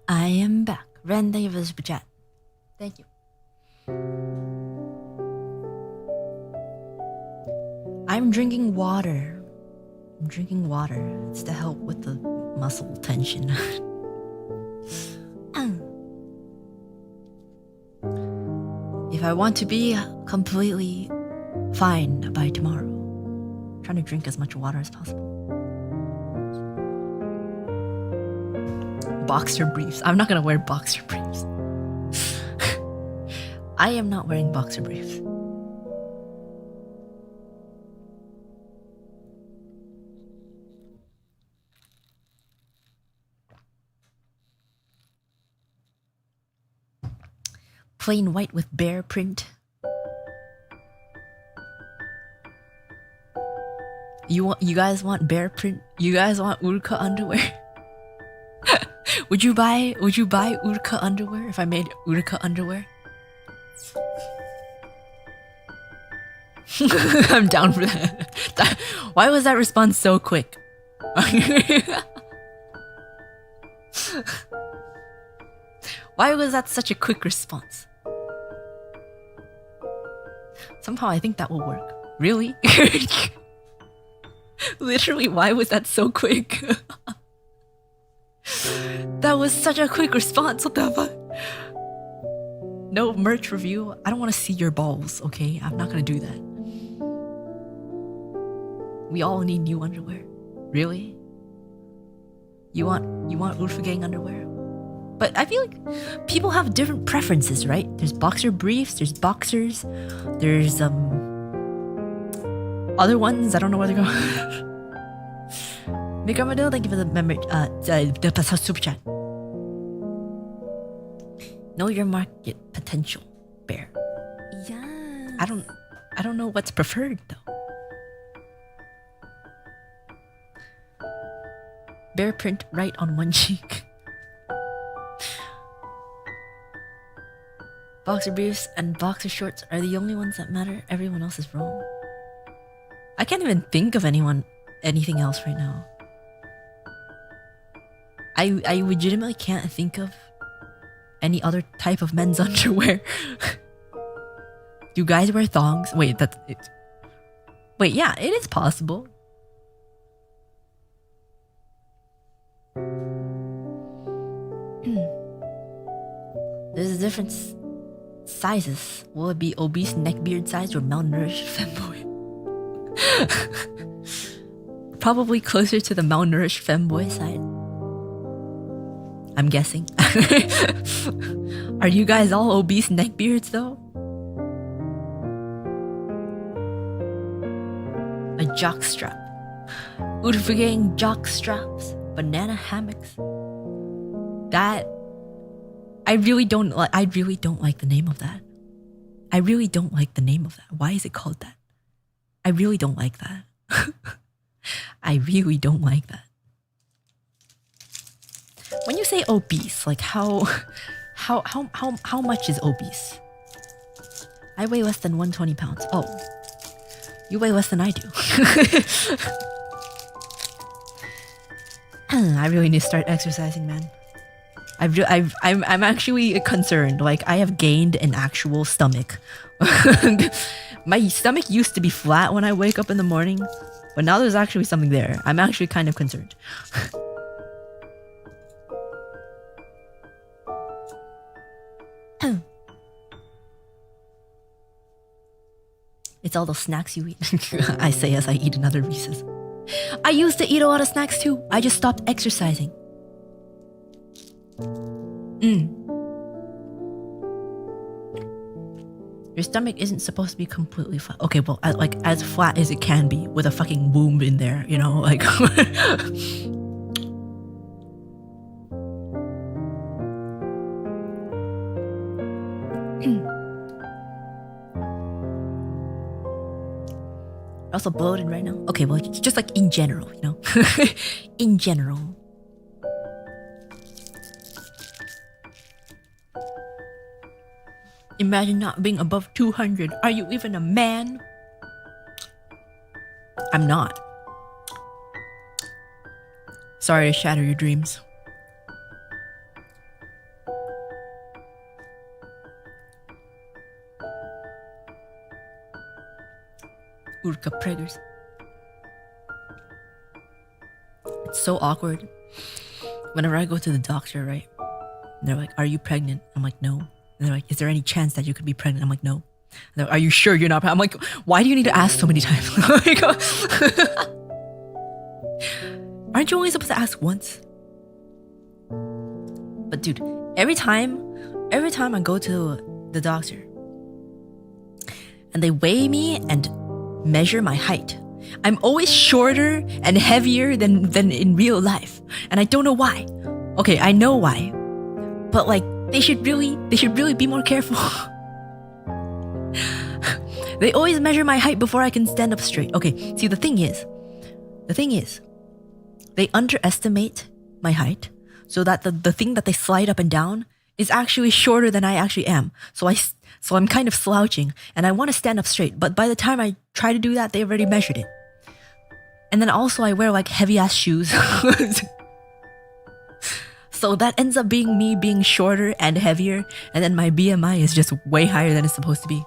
I am back. Ren, thank you for the super chat. Thank you. I'm drinking water. I'm drinking water. It's to help with the muscle tension. If I want to be completely fine by tomorrow, I'm trying to drink as much water as possible. Boxer briefs. I'm not gonna wear boxer briefs. I am not wearing boxer briefs. Plain white with bear print. You guys want bear print? You guys want Uruka underwear? Would you buy Uruka underwear if I made Uruka underwear? I'm down for that. Why was that response so quick? Why was that such a quick response? Somehow I think that will work. Really? Literally, why was that so quick? That was such a quick response. What the fuck? No merch review. I don't want to see your balls, okay? I'm not gonna do that. We all need new underwear. Really? You want Urfa Gang underwear? But I feel like people have different preferences, right? There's boxer briefs, there's boxers, there's other ones. I don't know where they're going. Big Armadillo, thank you for the the super chat. Know your market potential, Bear. Yeah. I don't know what's preferred though. Bear print right on one cheek. Boxer briefs and boxer shorts are the only ones that matter. Everyone else is wrong. I can't even think of anything else right now. I legitimately can't think of any other type of men's underwear. Do guys wear thongs? Wait, that's it. Wait, yeah, it is possible. There's different sizes. Will it be obese neckbeard size or malnourished femboy? Probably closer to the malnourished femboy side. I'm guessing. Are you guys all obese neckbeards though? A jock strap. Urfa Gang jock straps. Banana hammocks. That I really don't like the name of that. I really don't like the name of that. Why is it called that? I really don't like that. I really don't like that. When you say obese, like how much is obese? I weigh less than 120 pounds. Oh, you weigh less than I do. I really need to start exercising, man. I'm actually concerned. Like, I have gained an actual stomach. My stomach used to be flat when I wake up in the morning, but now there's actually something there. I'm actually kind of concerned. It's all those snacks you eat. I say as I eat another Reese's. I used to eat a lot of snacks too. I just stopped exercising. Your stomach isn't supposed to be completely flat. Okay, well, like as flat as it can be with a fucking womb in there, you know, like. Also bloated right now. Okay, well, just like in general, you know, in general. Imagine not being above 200. Are you even a man? I'm not. Sorry to shatter your dreams. Urka preggers. It's so awkward. Whenever I go to the doctor, right? And they're like, "Are you pregnant?" I'm like, "No." And they're like, "Is there any chance that you could be pregnant?" I'm like, "No." And like, "Are you sure you're not pregnant?" I'm like, "Why do you need to ask so many times?" Aren't you only supposed to ask once? But dude, every time I go to the doctor and they weigh me and measure my height, I'm always shorter and heavier than in real life. And I don't know why. Okay, I know why. But like, they should really be more careful. They always measure my height before I can stand up straight. Okay, see, the thing is, they underestimate my height so that the thing that they slide up and down is actually shorter than I actually am. So I'm kind of slouching and I want to stand up straight. But by the time I try to do that, they already measured it. And then also I wear like heavy ass shoes. So that ends up being me being shorter and heavier, and then my BMI is just way higher than it's supposed to be.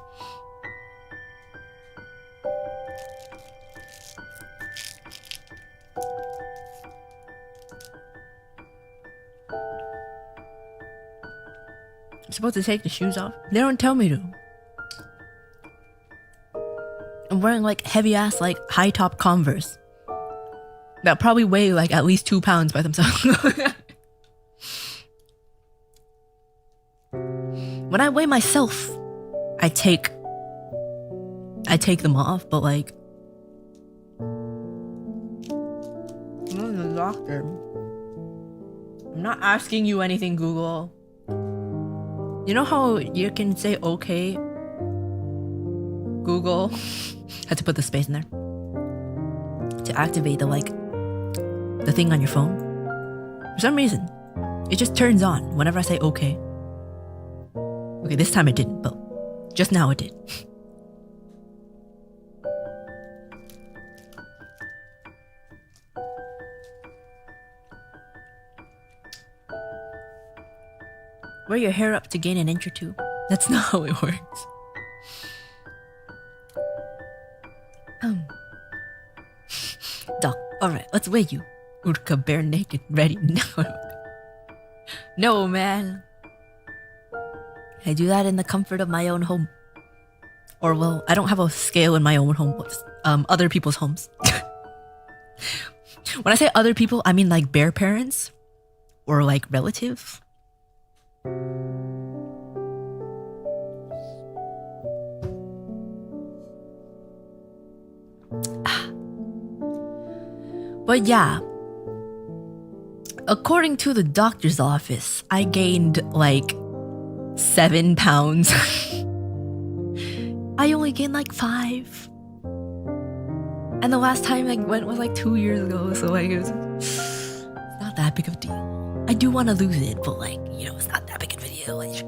I'm supposed to take the shoes off. They don't tell me to. I'm wearing like heavy ass like high top Converse that probably weigh like at least 2 pounds by themselves. When I weigh myself, I take them off, but like I'm the doctor. I'm not asking you anything, Google. You know how you can say okay, Google? Had to put the space in there to activate the thing on your phone. For some reason, it just turns on whenever I say okay. Okay, this time it didn't, but just now it did. Wear your hair up to gain an inch or two. That's not how it works. Doc, alright, let's weigh you. Uruka bare naked, ready. No, man. I do that in the comfort of my own home. Or, well, I don't have a scale in my own home, but other people's homes. When I say other people, I mean like bare parents or like relatives. But yeah, according to the doctor's office, I gained like 7 pounds. I only gained like 5. And the last time I went was like 2 years ago, so like it's not that big of a deal. I do want to lose it, but like, you know, it's not that big of a deal. Like,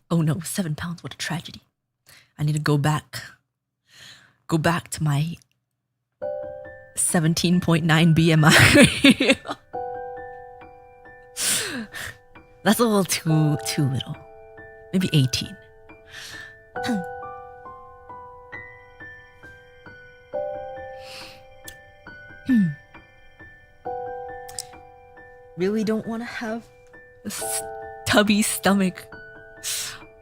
oh no, 7 pounds, what a tragedy. I need to go back to my 17.9 BMI. That's a little too little. Maybe 18. Really don't want to have a stubby stomach.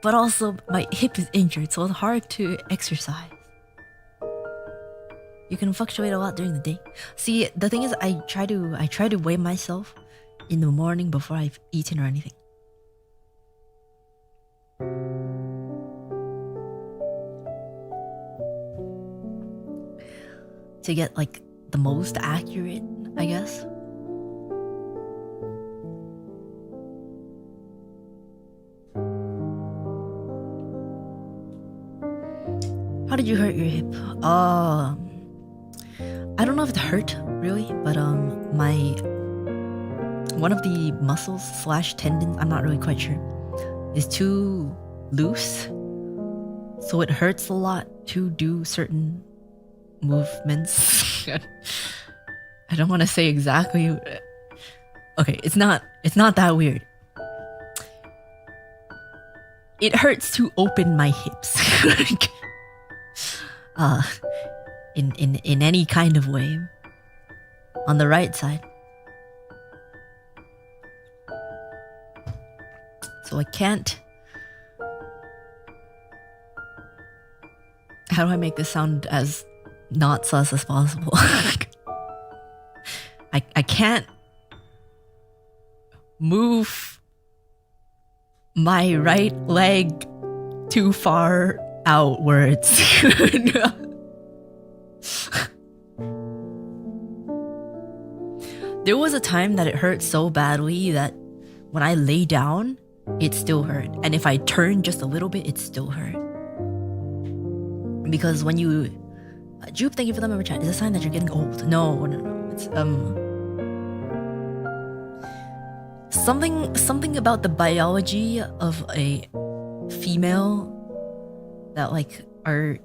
But also, my hip is injured, so it's hard to exercise. You can fluctuate a lot during the day. See, the thing is, I try to weigh myself in the morning before I've eaten or anything. To get like the most accurate, I guess. How did you hurt your hip? I don't know if it hurt really, but one of the muscles / tendons, I'm not really quite sure, is too loose, so it hurts a lot to do certain movements. I don't want to say exactly. Okay, it's not that weird. It hurts to open my hips. In any kind of way. On the right side. So I can't. How do I make this sound as not sus as possible? I can't move my right leg too far outwards. There was a time that it hurt so badly that when I lay down, it still hurt. And if I turn just a little bit, it still hurt. Because when you... Jupe, thank you for the member chat. It's a sign that you're getting old. No. It's, something about the biology of a female that, like, our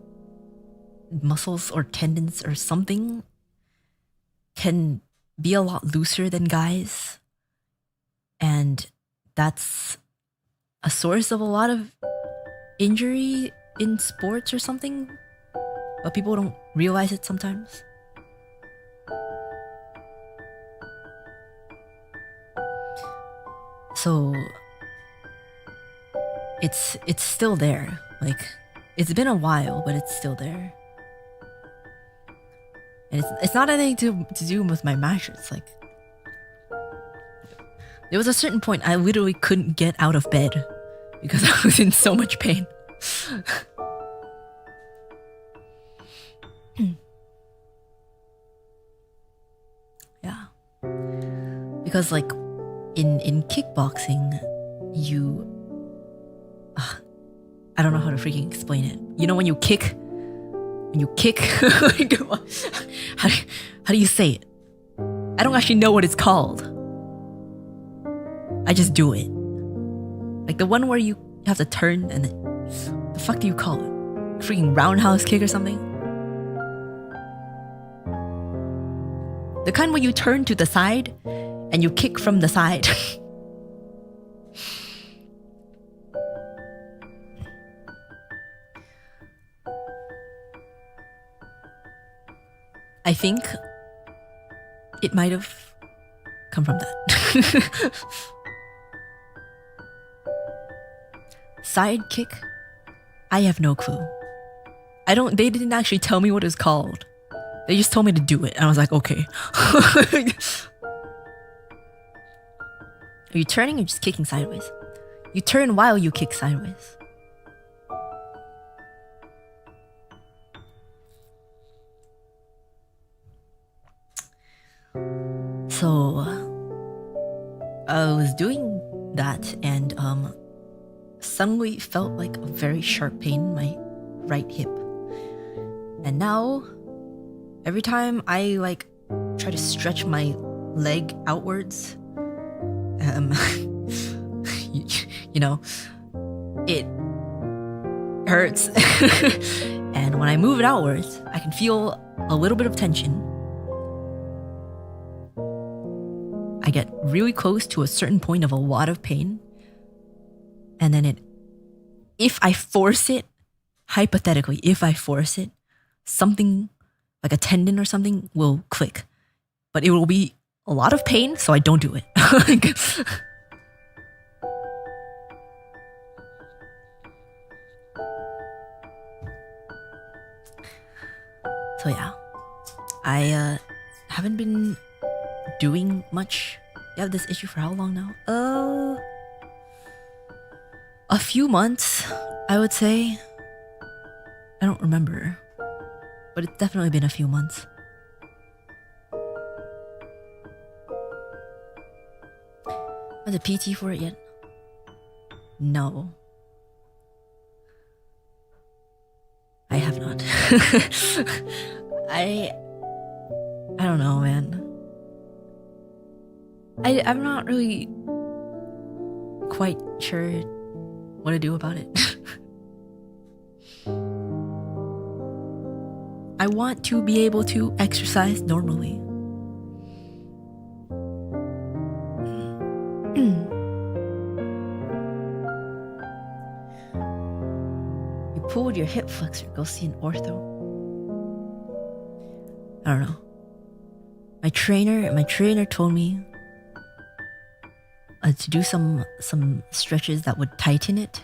muscles or tendons or something can be a lot looser than guys. And that's a source of a lot of injury in sports or something. But people don't realize it sometimes. So it's still there. Like, it's been a while, but it's still there. And it's not anything to do with my mattress. Like, there was a certain point I literally couldn't get out of bed because I was in so much pain. Yeah. Because like in kickboxing, I don't know how to freaking explain it. You know when you kick, like, how do you say it? I don't actually know what it's called. I just do it. Like the one where you have to turn and the fuck do you call it? Freaking roundhouse kick or something? The kind where you turn to the side and you kick from the side. I think it might have come from that. Side kick? I have no clue. They didn't actually tell me what it's called. They just told me to do it, and I was like, okay. Are you turning or just kicking sideways? You turn while you kick sideways. So I was doing that and suddenly felt like a very sharp pain in my right hip. And now every time I like try to stretch my leg outwards, you know, it hurts. And when I move it outwards, I can feel a little bit of tension. I get really close to a certain point of a lot of pain. And then if I force it, hypothetically, if I force it, something like a tendon or something will click. But it will be a lot of pain, so I don't do it. So yeah, I haven't been doing much. You have this issue for how long now? A few months, I would say. I don't remember, but it's definitely been a few months. Was it PT for it yet? No. I have not. I don't know, man. I'm not really quite sure what to do about it. I want to be able to exercise normally. You pulled your hip flexor, go see an ortho. I don't know. My trainer told me to do some stretches that would tighten it,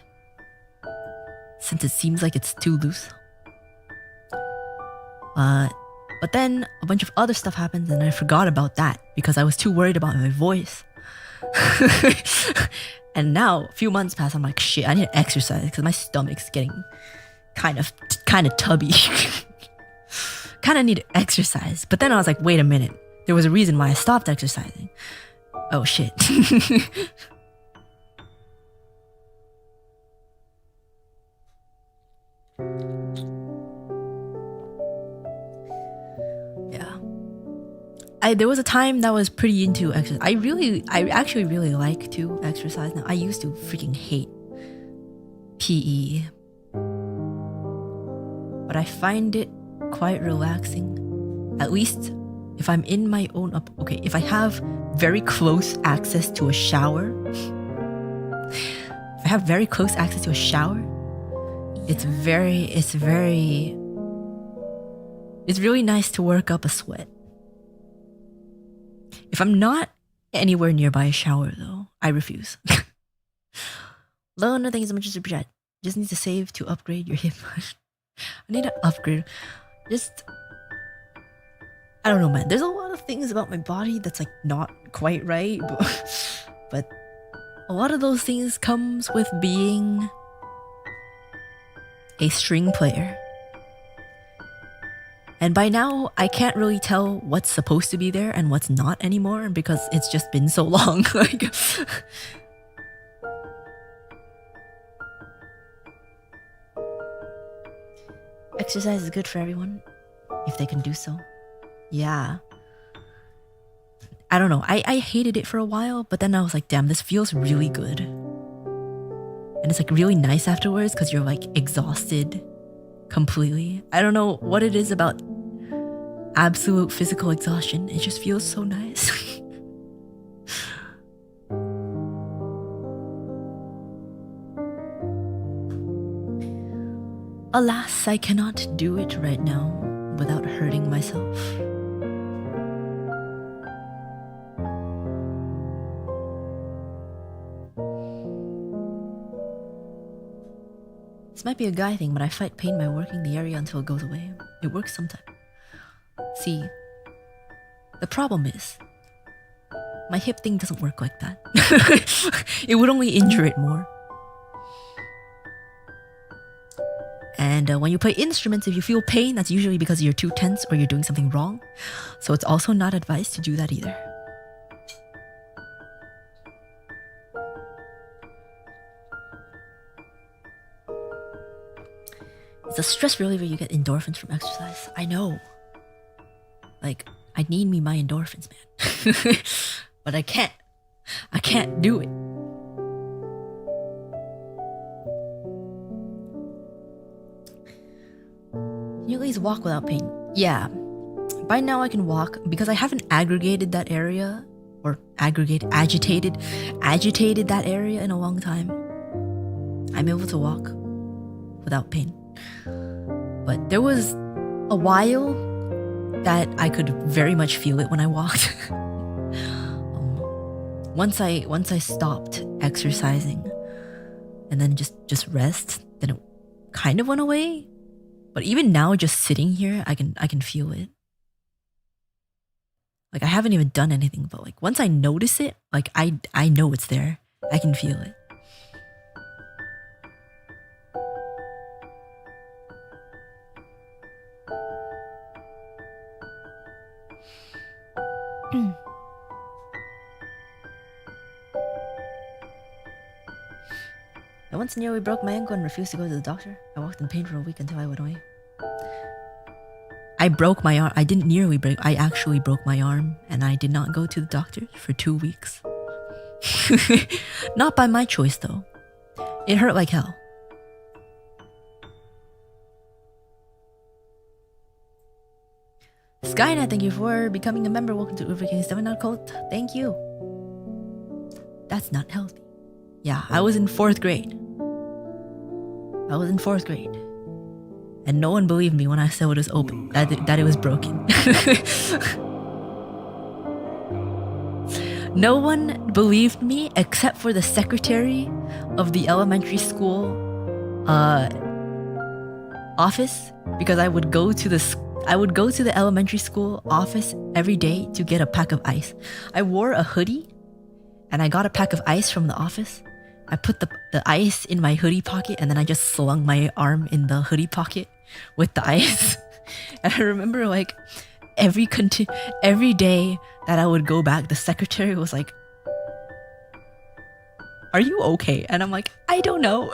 since it seems like it's too loose. But then a bunch of other stuff happened and I forgot about that because I was too worried about my voice. And now a few months pass, I'm like, shit, I need to exercise because my stomach's getting kind of tubby. Kind of need to exercise. But then I was like, wait a minute, there was a reason why I stopped exercising. Oh shit. Yeah. There was a time that I was pretty into exercise. I actually really like to exercise now. I used to freaking hate PE. But I find it quite relaxing. At least if I'm in my own if I have very close access to a shower. If I have very close access to a shower, it's really nice to work up a sweat. If I'm not anywhere nearby a shower though, I refuse. Lona, thank you so much for super chat. Just need to save to upgrade your hip. I need to upgrade. I don't know, man. There's a lot of things about my body that's like not quite right, but a lot of those things comes with being a string player. And by now, I can't really tell what's supposed to be there and what's not anymore because it's just been so long. Like, exercise is good for everyone if they can do so. Yeah. I don't know. I hated it for a while, but then I was like, damn, this feels really good. And it's like really nice afterwards because you're like exhausted completely. I don't know what it is about absolute physical exhaustion. It just feels so nice. Alas, I cannot do it right now without hurting myself. This might be a guy thing, but I fight pain by working the area until it goes away. It works sometimes. See, the problem is, my hip thing doesn't work like that. It would only injure it more. And when you play instruments, if you feel pain, that's usually because you're too tense or you're doing something wrong. So it's also not advised to do that either. It's a stress reliever. You get endorphins from exercise. I know. Like, I need me my endorphins, man. But I can't. I can't do it. Can you at least walk without pain? Yeah. By now I can walk because I haven't aggregated that area or agitated that area in a long time. I'm able to walk without pain. But there was a while that I could very much feel it when I walked. Once I stopped exercising and then just rest, then it kind of went away. But even now, just sitting here, I can feel it. Like I haven't even done anything, but like once I notice it, like I know it's there. I can feel it. I once nearly broke my ankle and refused to go to the doctor. I walked in pain for a week until I went away. I broke my arm. I didn't nearly break. I actually broke my arm and I did not go to the doctor for 2 weeks. Not by my choice though. It hurt like hell. Skynet, thank you for becoming a member. Welcome to Uber King 7 cult. Thank you. That's not healthy. Yeah, I was in 4th grade. And no one believed me when I said it was open, that it was broken. No one believed me except for the secretary of the elementary school office, because I would go to the elementary school office every day to get a pack of ice. I wore a hoodie and I got a pack of ice from the office. I put the ice in my hoodie pocket and then I just slung my arm in the hoodie pocket with the ice. And I remember like every day that I would go back, the secretary was like, "Are you okay?" And I'm like, "I don't know."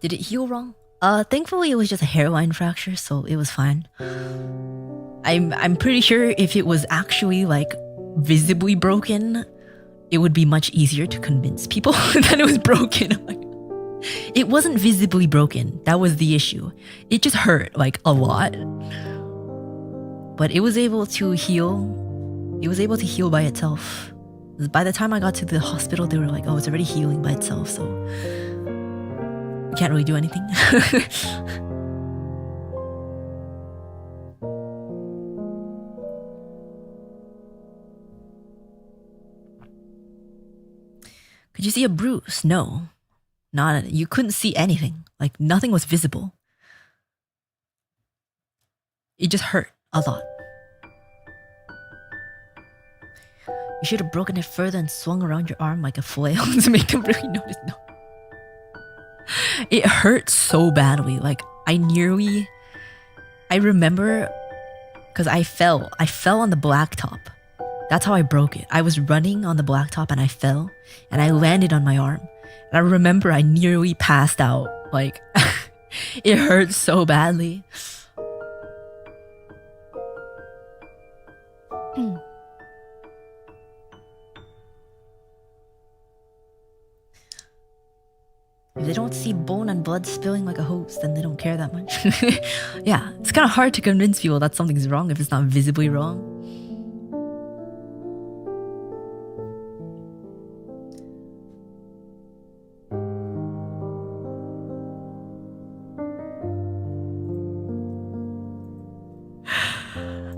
Did it heal wrong? Thankfully it was just a hairline fracture, so it was fine. I'm pretty sure if it was actually like visibly broken, it would be much easier to convince people that it was broken. It wasn't visibly broken. That was the issue. It just hurt like a lot. But it was able to heal. It was able to heal by itself. By the time I got to the hospital, they were like, oh, it's already healing by itself, so we can't really do anything. Could you see a bruise? No. You couldn't see anything. Like nothing was visible. It just hurt a lot. You should have broken it further and swung around your arm like a flail to make them really notice. No. It hurt so badly. Like I remember because I fell on the blacktop. That's how I broke it. I was running on the blacktop and I fell and I landed on my arm. And I remember I nearly passed out. Like, it hurt so badly. If they don't see bone and blood spilling like a hose, then they don't care that much. Yeah, it's kind of hard to convince people that something's wrong if it's not visibly wrong.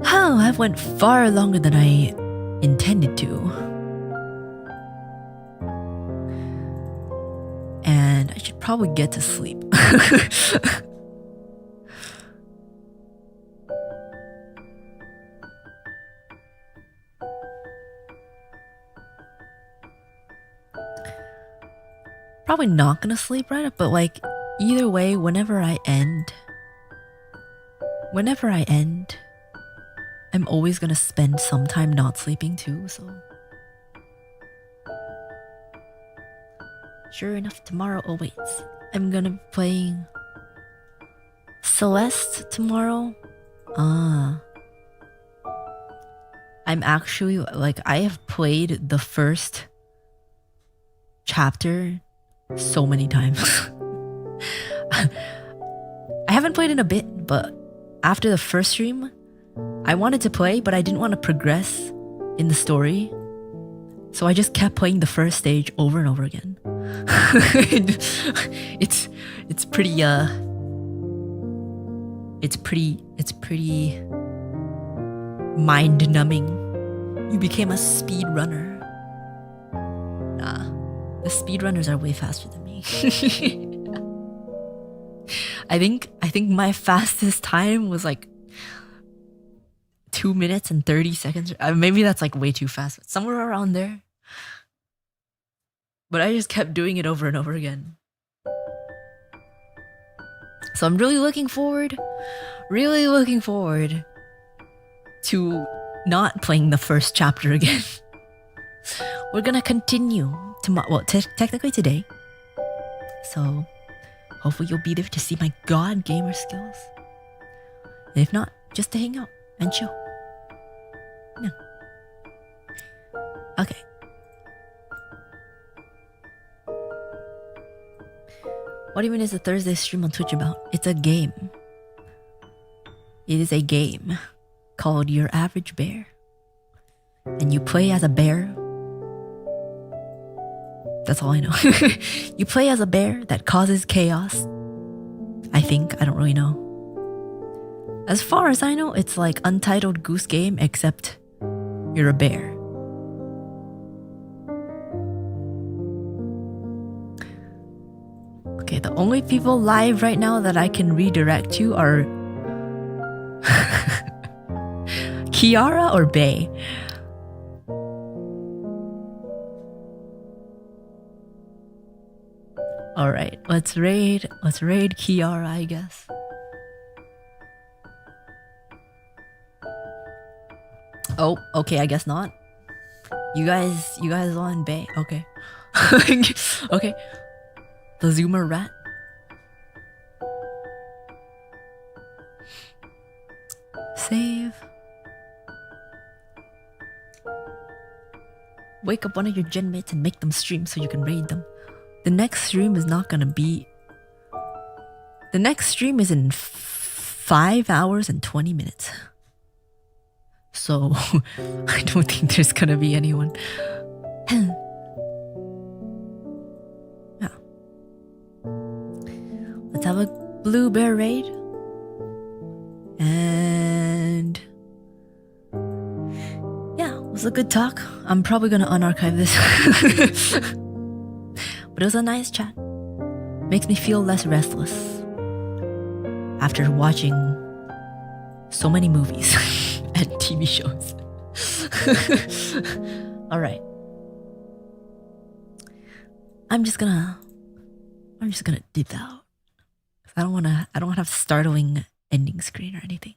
Oh, I've went far longer than I intended to. And I should probably get to sleep. Probably not gonna sleep right up, but like either way, whenever I end, I'm always gonna spend some time not sleeping too, so. Sure enough, tomorrow awaits. I'm gonna be playing Celeste tomorrow. I'm actually, like, I have played the first chapter so many times. I haven't played in a bit, but after the first stream, I wanted to play, but I didn't want to progress in the story. So I just kept playing the first stage over and over again. It's pretty mind-numbing. You became a speed runner. Nah, the speedrunners are way faster than me. I think my fastest time was like 2 minutes and 30 seconds. Maybe that's like way too fast, but somewhere around there. But I just kept doing it over and over again. So I'm really looking forward to not playing the first chapter again. We're gonna continue tomorrow. Well, technically today. So hopefully you'll be there to see my god gamer skills. And if not, just to hang out and chill. No. Okay. What even is the Thursday stream on Twitch about? It's a game. It is a game called Your Average Bear. And you play as a bear. That's all I know. You play as a bear that causes chaos. I think. I don't really know. As far as I know, it's like Untitled Goose Game, except you're a bear. Okay, the only people live right now that I can redirect to are Kiara or Bay. Alright, let's raid Kiara, I guess. Oh, okay, I guess not. You guys on Bay, okay. Okay. The Zoomer rat. Save. Wake up one of your gen mates and make them stream so you can raid them. The next stream is not gonna be... The next stream is in 5 hours and 20 minutes. So, I don't think there's gonna be anyone. Yeah. Let's have a blue bear raid. And... yeah, it was a good talk. I'm probably gonna unarchive this. But it was a nice chat. Makes me feel less restless after watching so many movies and TV shows. All right. I'm just gonna dip out. I don't wanna have startling ending screen or anything.